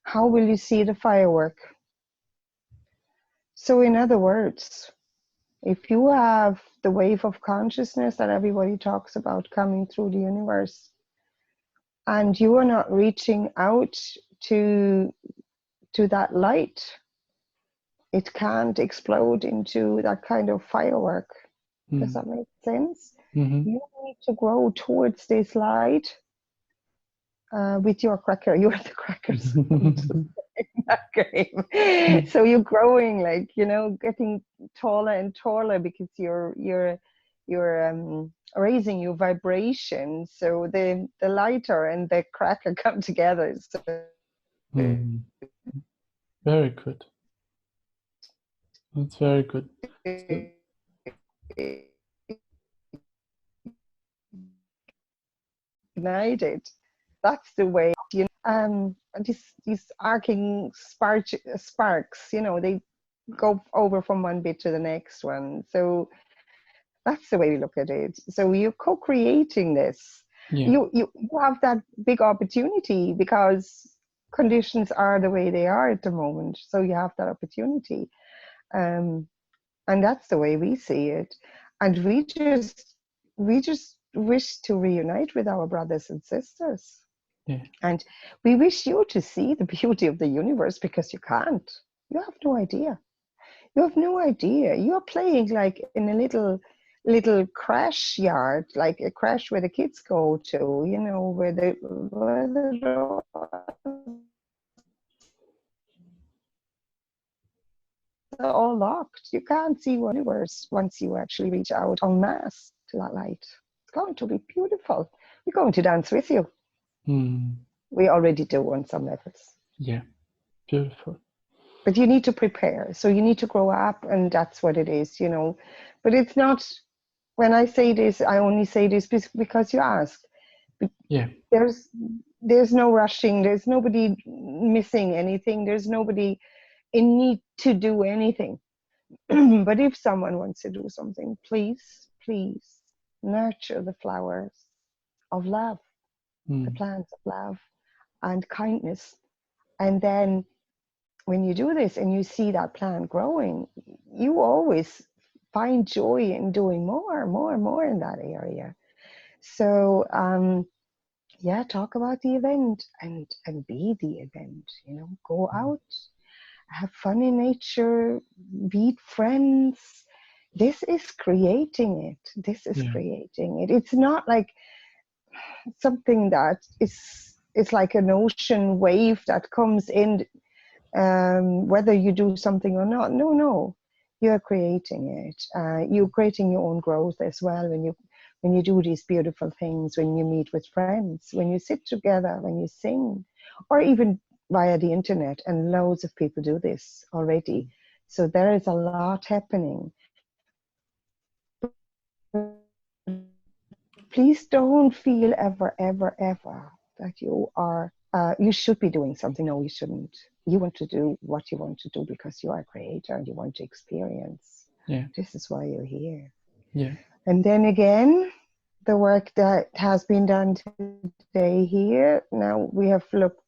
how will you see the firework? So in other words, if you have the wave of consciousness that everybody talks about coming through the universe, and you are not reaching out to that light, it can't explode into that kind of firework. Does that make sense? Mm-hmm. You need to grow towards this light with your cracker. You're the crackers in that game. So you're growing, like, you know, getting taller and taller because you're raising your vibration. So the lighter and the cracker come together. So Mm. Very good. That's very good. So, ignited. That's the way, you know, these arcing sparks, you know, they go over from one bit to the next one. So that's the way we look at it. So you're co-creating this. yeah, You have that big opportunity because conditions are the way they are at the moment. So you have that opportunity. Um, and that's the way we see it. And we just wish to reunite with our brothers and sisters. yeah. And we wish you to see the beauty of the universe, because you can't. You have no idea. You have no idea. You're playing like in a little crash yard, like a crash where the kids go to, you know, where the doors are all locked. You can't see what universe once you actually reach out en masse to that light. It's going to be beautiful. We're going to dance with you. Mm. We already do on some levels. Yeah, beautiful. But you need to prepare. So you need to grow up, and that's what it is, you know. But it's not, when I say this, I only say this because you asked. Yeah. There's no rushing. There's nobody missing anything. There's nobody in need to do anything. But if someone wants to do something, please nurture the flowers of love, the Mm. plants of love and kindness. And then when you do this and you see that plant growing, you always find joy in doing more in that area. So yeah, talk about the event and be the event. You know, go out, have fun in nature, meet friends. This is creating it. This is Yeah. creating it. It's not like something that is, it's like an ocean wave that comes in, whether you do something or not. No, no, you're creating it. You're creating your own growth as well when you do these beautiful things, when you meet with friends, when you sit together, when you sing, or even via the internet. And loads of people do this already. So there is a lot happening. Please don't feel ever, ever, ever that you should be doing something. No, you shouldn't. You want to do what you want to do because you are a creator and you want to experience. Yeah. This is why you're here. Yeah. And then again, the work that has been done today here. Now we have looked,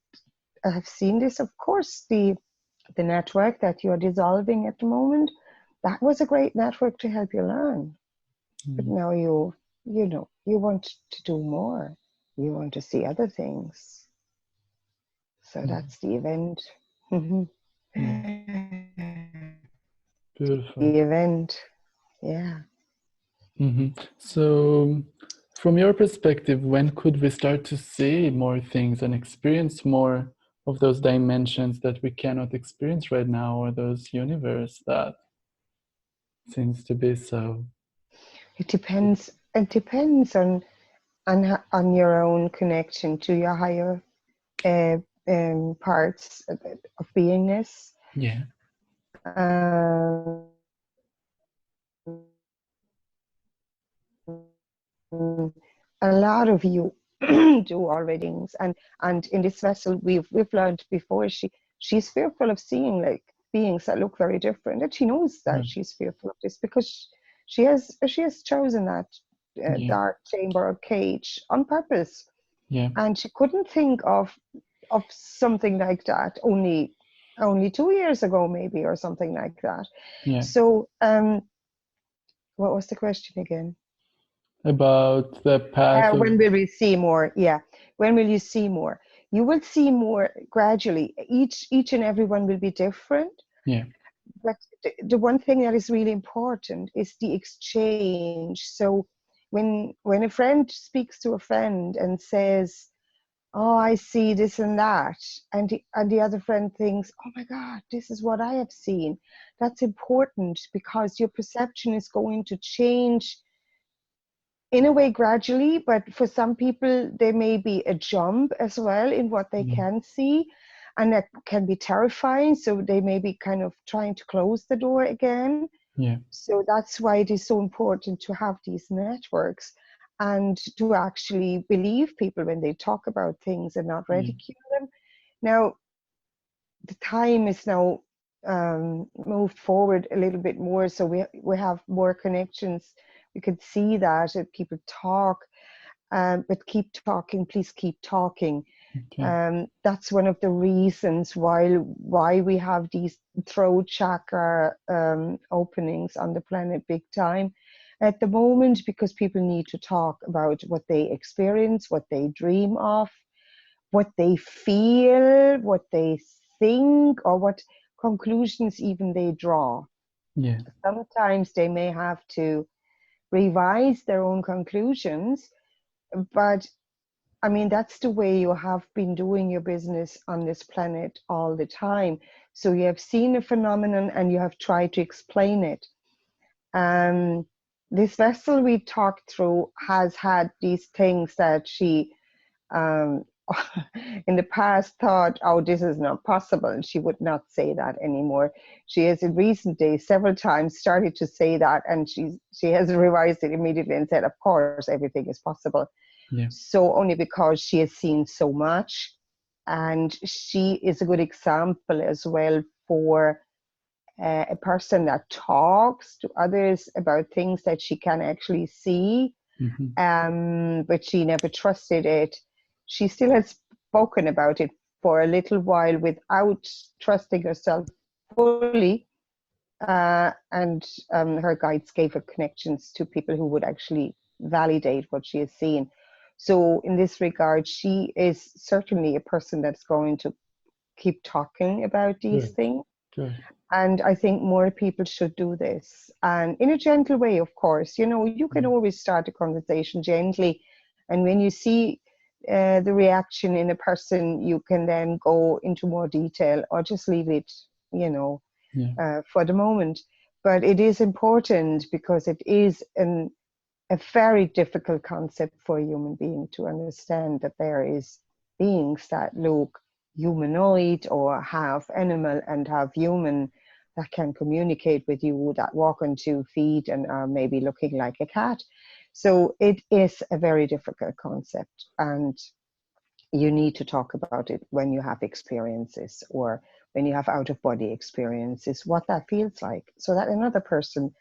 I have seen this, of course, the network that you're dissolving at the moment. That was a great network to help you learn. But now you know, you want to do more. You want to see other things. So that's the event. Yeah. Beautiful. The event. Yeah. So, from your perspective, when could we start to see more things and experience more of those dimensions that we cannot experience right now, or those universe that seems to be so? It depends. It depends on your own connection to your higher uh, parts of beingness. Yeah. Um, a lot of you do already things, and in this vessel we've learned before, she's fearful of seeing like beings that look very different, and she knows that Right. she's fearful of this because she has chosen that Yeah. dark chamber or cage on purpose, Yeah. and she couldn't think of something like that only 2 years ago maybe, or something like that. Yeah. So what was the question again? About the path of. When will we see more? Yeah. When will you see more? You will see more gradually. Each and every one will be different. Yeah. But the one thing that is really important is the exchange. So when a friend speaks to a friend and says, "Oh, I see this and that," and the other friend thinks, "Oh my God, this is what I have seen." That's important because your perception is going to change in a way gradually, but for some people there may be a jump as well in what they Yeah. can see, and that can be terrifying, so they may be kind of trying to close the door again. Yeah. So that's why it is so important to have these networks and to actually believe people when they talk about things and not Yeah. ridicule them. Now the time is now moved forward a little bit more, so we have more connections. We could see that people talk, but keep talking, please keep talking. Okay. That's one of the reasons why we have these throat chakra openings on the planet big time at the moment, because people need to talk about what they experience, what they dream of, what they feel, what they think, or what conclusions even they draw. Yeah. Sometimes they may have to revise their own conclusions, but I mean, that's the way you have been doing your business on this planet all the time. So you have seen a phenomenon and you have tried to explain it. Um, this vessel we talked through has had these things that she um, in the past thought, "Oh, this is not possible." And she would not say that anymore. She has in recent days several times started to say that, and she has revised it immediately and said, "Of course, everything is possible." Yeah. So only because she has seen so much, and she is a good example as well for a person that talks to others about things that she can actually see, Mm-hmm. but she never trusted it. She still has spoken about it for a little while without trusting herself fully. And her guides gave her connections to people who would actually validate what she has seen. So in this regard, she is certainly a person that's going to keep talking about these Good. things. Good. And I think more people should do this. And in a gentle way, of course. You know, you can always start a conversation gently. And when you see the reaction in a person, you can then go into more detail or just leave it, you know, for the moment. But it is important because it is a very difficult concept for a human being to understand, that there is beings that look humanoid or half animal and half human, that can communicate with you, that walk on 2 feet and are maybe looking like a cat. So it is a very difficult concept, and you need to talk about it when you have experiences, or when you have out of body experiences, what that feels like, so that another person,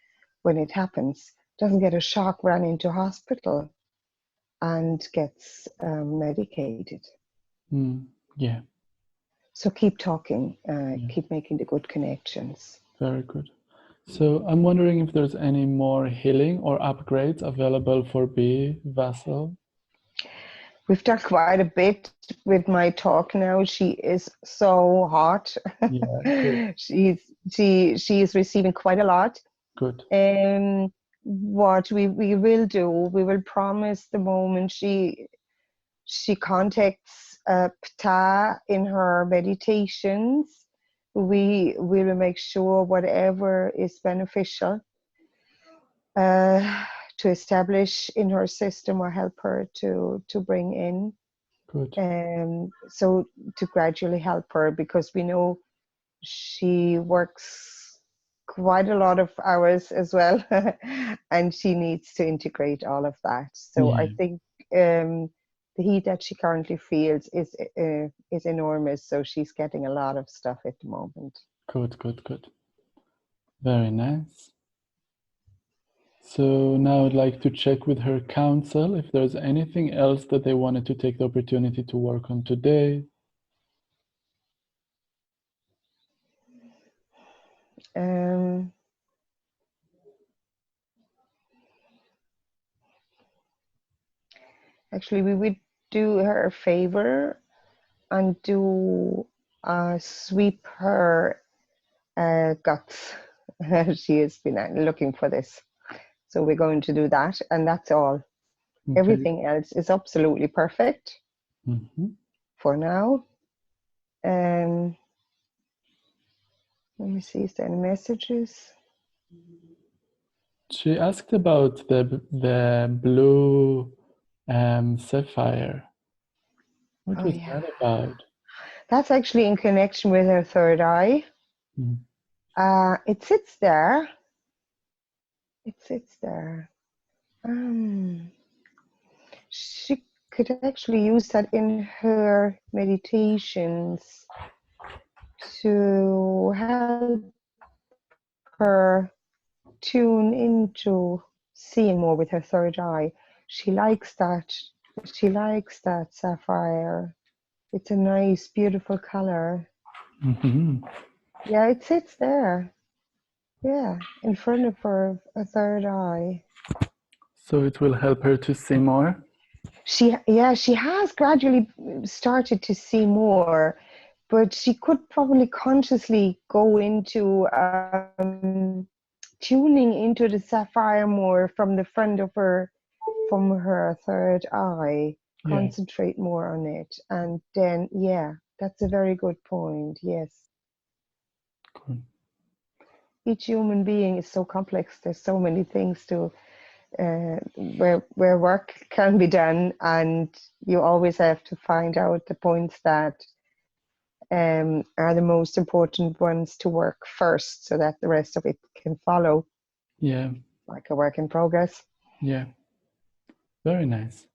when it happens, doesn't get a shock, run into hospital and gets medicated. Yeah. So keep talking, Yeah. keep making the good connections. Very good. So I'm wondering if there's any more healing or upgrades available for B vessel. We've done quite a bit with my talk now. She is so hot. Yeah, good. she is receiving quite a lot. Good. What we will do, we will promise the moment she contacts Ptah in her meditations, we will make sure whatever is beneficial to establish in her system or help her to bring in. Good. So to gradually help her, because we know she works quite a lot of hours as well, and she needs to integrate all of that. So I Yeah. think the heat that she currently feels is enormous. So she's getting a lot of stuff at the moment. Good, good, good. Very nice. So now I'd like to check with her counsel if there's anything else that they wanted to take the opportunity to work on today. Actually, we would do her a favor and do sweep her guts. She has been looking for this. So we're going to do that, and that's all. Okay. Everything else is absolutely perfect for now. Let me see, is there any messages? She asked about the blue sapphire. What was that about? That's actually in connection with her third eye. It sits there. It sits there. She could actually use that in her meditations to help her tune into seeing more with her third eye. She likes that. She likes that sapphire. It's a nice, beautiful color. Yeah, it sits there. Yeah, in front of her third eye. So it will help her to see more? She has gradually started to see more, but she could probably consciously go into tuning into the sapphire more from the front of her, from her third eye, concentrate more on it. And then, yeah, that's a very good point. Yes. Cool. Each human being is so complex. There's so many things to where work can be done, and you always have to find out the points that are the most important ones to work first, so that the rest of it can follow. Yeah. Like a work in progress. Yeah. Very nice.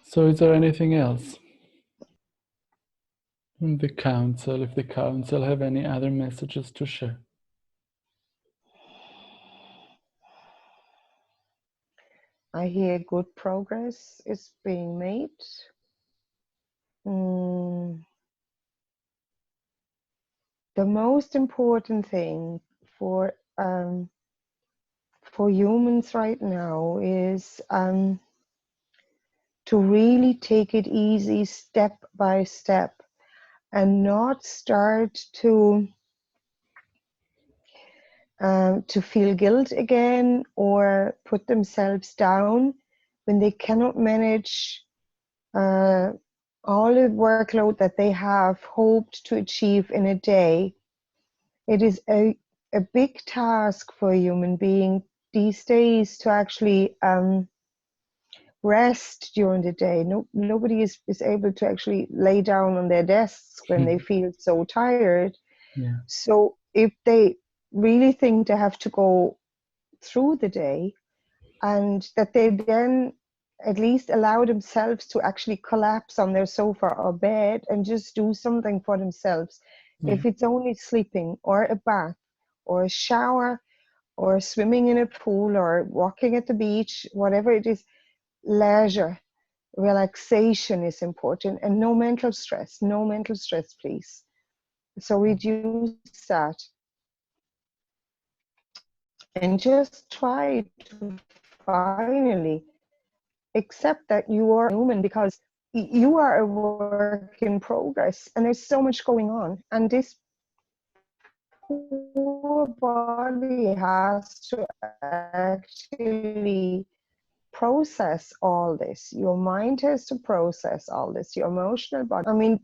So is there anything else from the council, if the council have any other messages to share? I hear good progress is being made. The most important thing for humans right now is to to really take it easy step by step and not start to feel guilt again or put themselves down when they cannot manage all the workload that they have hoped to achieve in a day. It is a big task for a human being these days to actually rest during the day. Nobody is able to actually lay down on their desks when they feel so tired. Yeah. So if they really think they have to go through the day, and that they then at least allow themselves to actually collapse on their sofa or bed and just do something for themselves. Yeah. If it's only sleeping or a bath or a shower or swimming in a pool or walking at the beach, whatever it is, leisure, relaxation is important, and no mental stress, please. So reduce that and just try to finally accept that you are human, because you are a work in progress and there's so much going on, and this poor body has to actually process all this. Your mind has to process all this, your emotional body. I mean,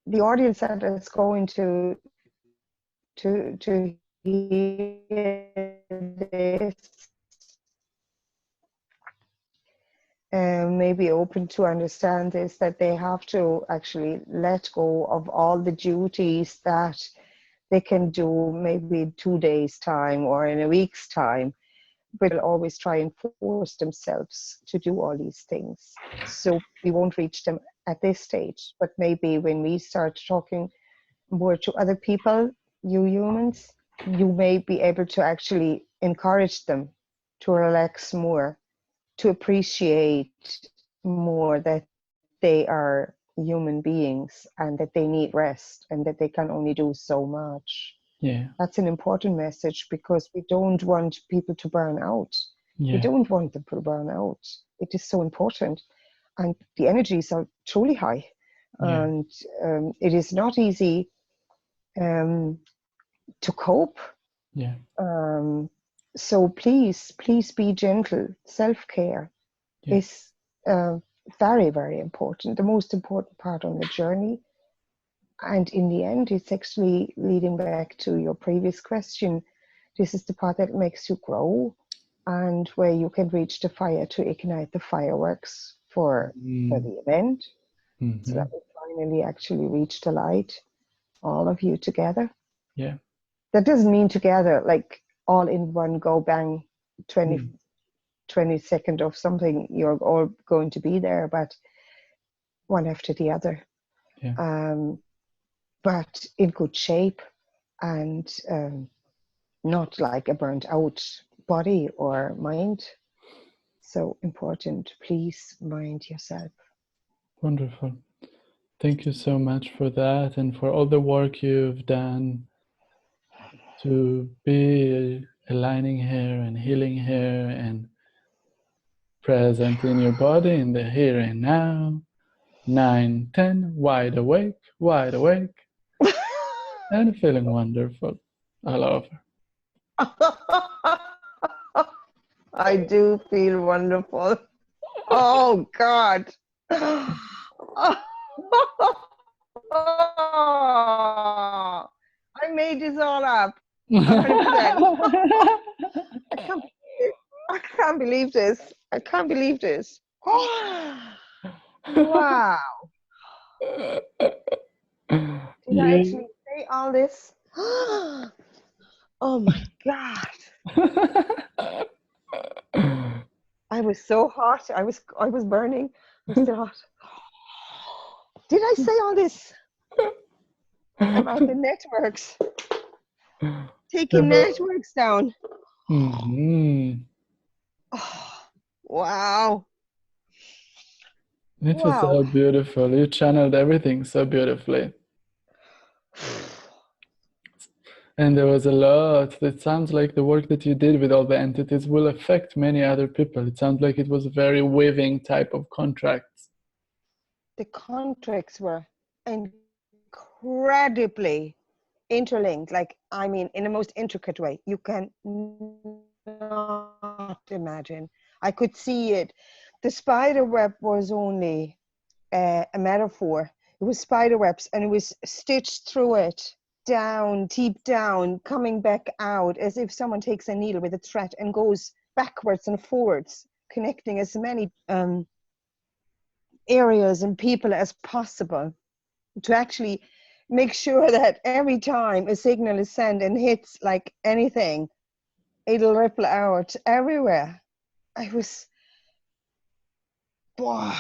the audience that is going to hear this may be open to understand is that they have to actually let go of all the duties that they can do maybe in 2 days' time or in a week's time, but they'll always try and force themselves to do all these things. So we won't reach them at this stage, but maybe when we start talking more to other people, you humans, you may be able to actually encourage them to relax more, to appreciate more that they are human beings and that they need rest and that they can only do so much. Yeah. That's an important message, because we don't want people to burn out. We Yeah. don't want them to burn out. It is so important. And the energies are truly high. Yeah. And it is not easy to cope. Yeah. So please be gentle. Self-care Yeah. is very, very important, the most important part on the journey. And in the end, it's actually leading back to your previous question. This is the part that makes you grow, and where you can reach the fire to ignite the fireworks for the event, so Mm-hmm. that we finally actually reach the light, all of you together. Yeah. That doesn't mean together, like all in one go, bang, 20 second of something, you're all going to be there, but one after the other. Yeah. But in good shape, and not like a burnt out body or mind. So important. Please mind yourself. Wonderful. Thank you so much for that, and for all the work you've done to be aligning here and healing here and present in your body in the here and now. 9, 10, wide awake, and feeling wonderful all over. I do feel wonderful. Oh God. I made this all up. 100%. I can't, I can't believe this. I can't believe this. Wow. Did I Yeah. actually say all this? Oh my God. I was so hot. I was burning. I'm still hot. Did I say all this about the networks? Taking networks down. Mm-hmm. Oh, wow. It was Wow. so beautiful. You channeled everything so beautifully. And there was a lot. It sounds like the work that you did with all the entities will affect many other people. It sounds like it was a very weaving type of contracts. The contracts were incredibly interlinked, like, I mean, in the most intricate way. You can not imagine. I could see it. The spider web was only a metaphor. It was spider webs, and it was stitched through it, down, deep down, coming back out, as if someone takes a needle with a thread and goes backwards and forwards, connecting as many areas and people as possible, to actually make sure that every time a signal is sent and hits like anything, it'll ripple out everywhere. I was, wow.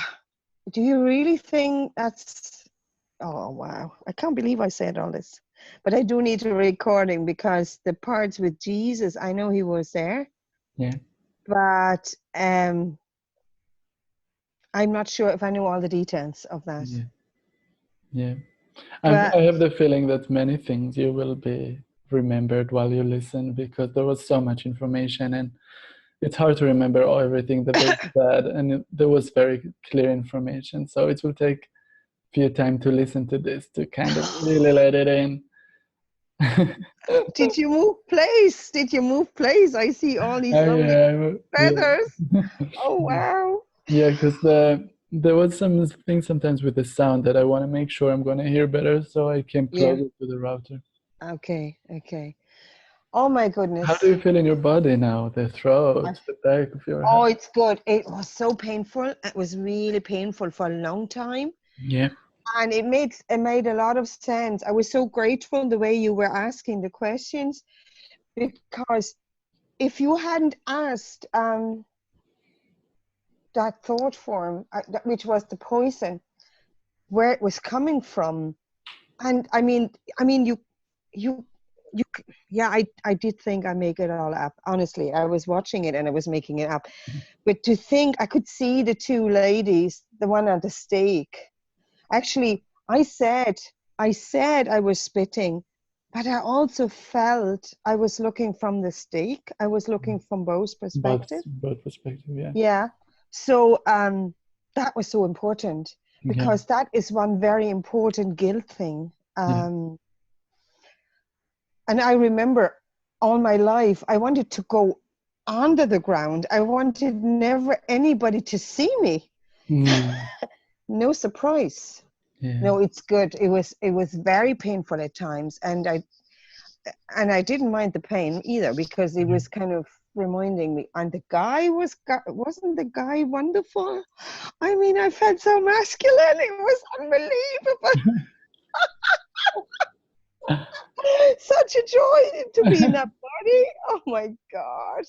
Do you really think that's, oh wow, I can't believe I said all this. But I do need a recording, because the parts with Jesus, I know he was there, Yeah. but I'm not sure if I know all the details of that. Yeah. Yeah. But I have the feeling that many things you will be remembered while you listen, because there was so much information and it's hard to remember everything that they said, and there was very clear information. So it will take a few time to listen to this to kind of really let it in. did you move place? Did you move place? I see all these lovely Yeah. feathers. Oh wow. Yeah, because there was some things sometimes with the sound that I want to make sure I'm going to hear better, so I came Yeah. closer to the router. Okay. Okay. Oh my How goodness. do you feel in your body now? The throat, the back of your Oh, head? it's good. It was so painful. It was really painful for a long time. Yeah. And it made a lot of sense. I was so grateful the way you were asking the questions, because if you hadn't asked that thought form, which was the poison, where it was coming from, and you, yeah, I did think I make it all up. Honestly, I was watching it and I was making it up. But to think, I could see the two ladies, the one on the stake. Actually, I said I was spitting, but I also felt I was looking from the stake. I was looking from both perspectives. Both perspective, yeah. Yeah. So that was so important, Yeah. because that is one very important guilt thing. Yeah. And I remember all my life, I wanted to go under the ground. I wanted never anybody to see me. Mm. No surprise. Yeah. No, it's good. It was very painful at times, and I didn't mind the pain either, because it was kind of reminding me. And the guy wasn't the guy wonderful? I mean, I felt so masculine. It was unbelievable. Such a joy to be in that body. Oh my God.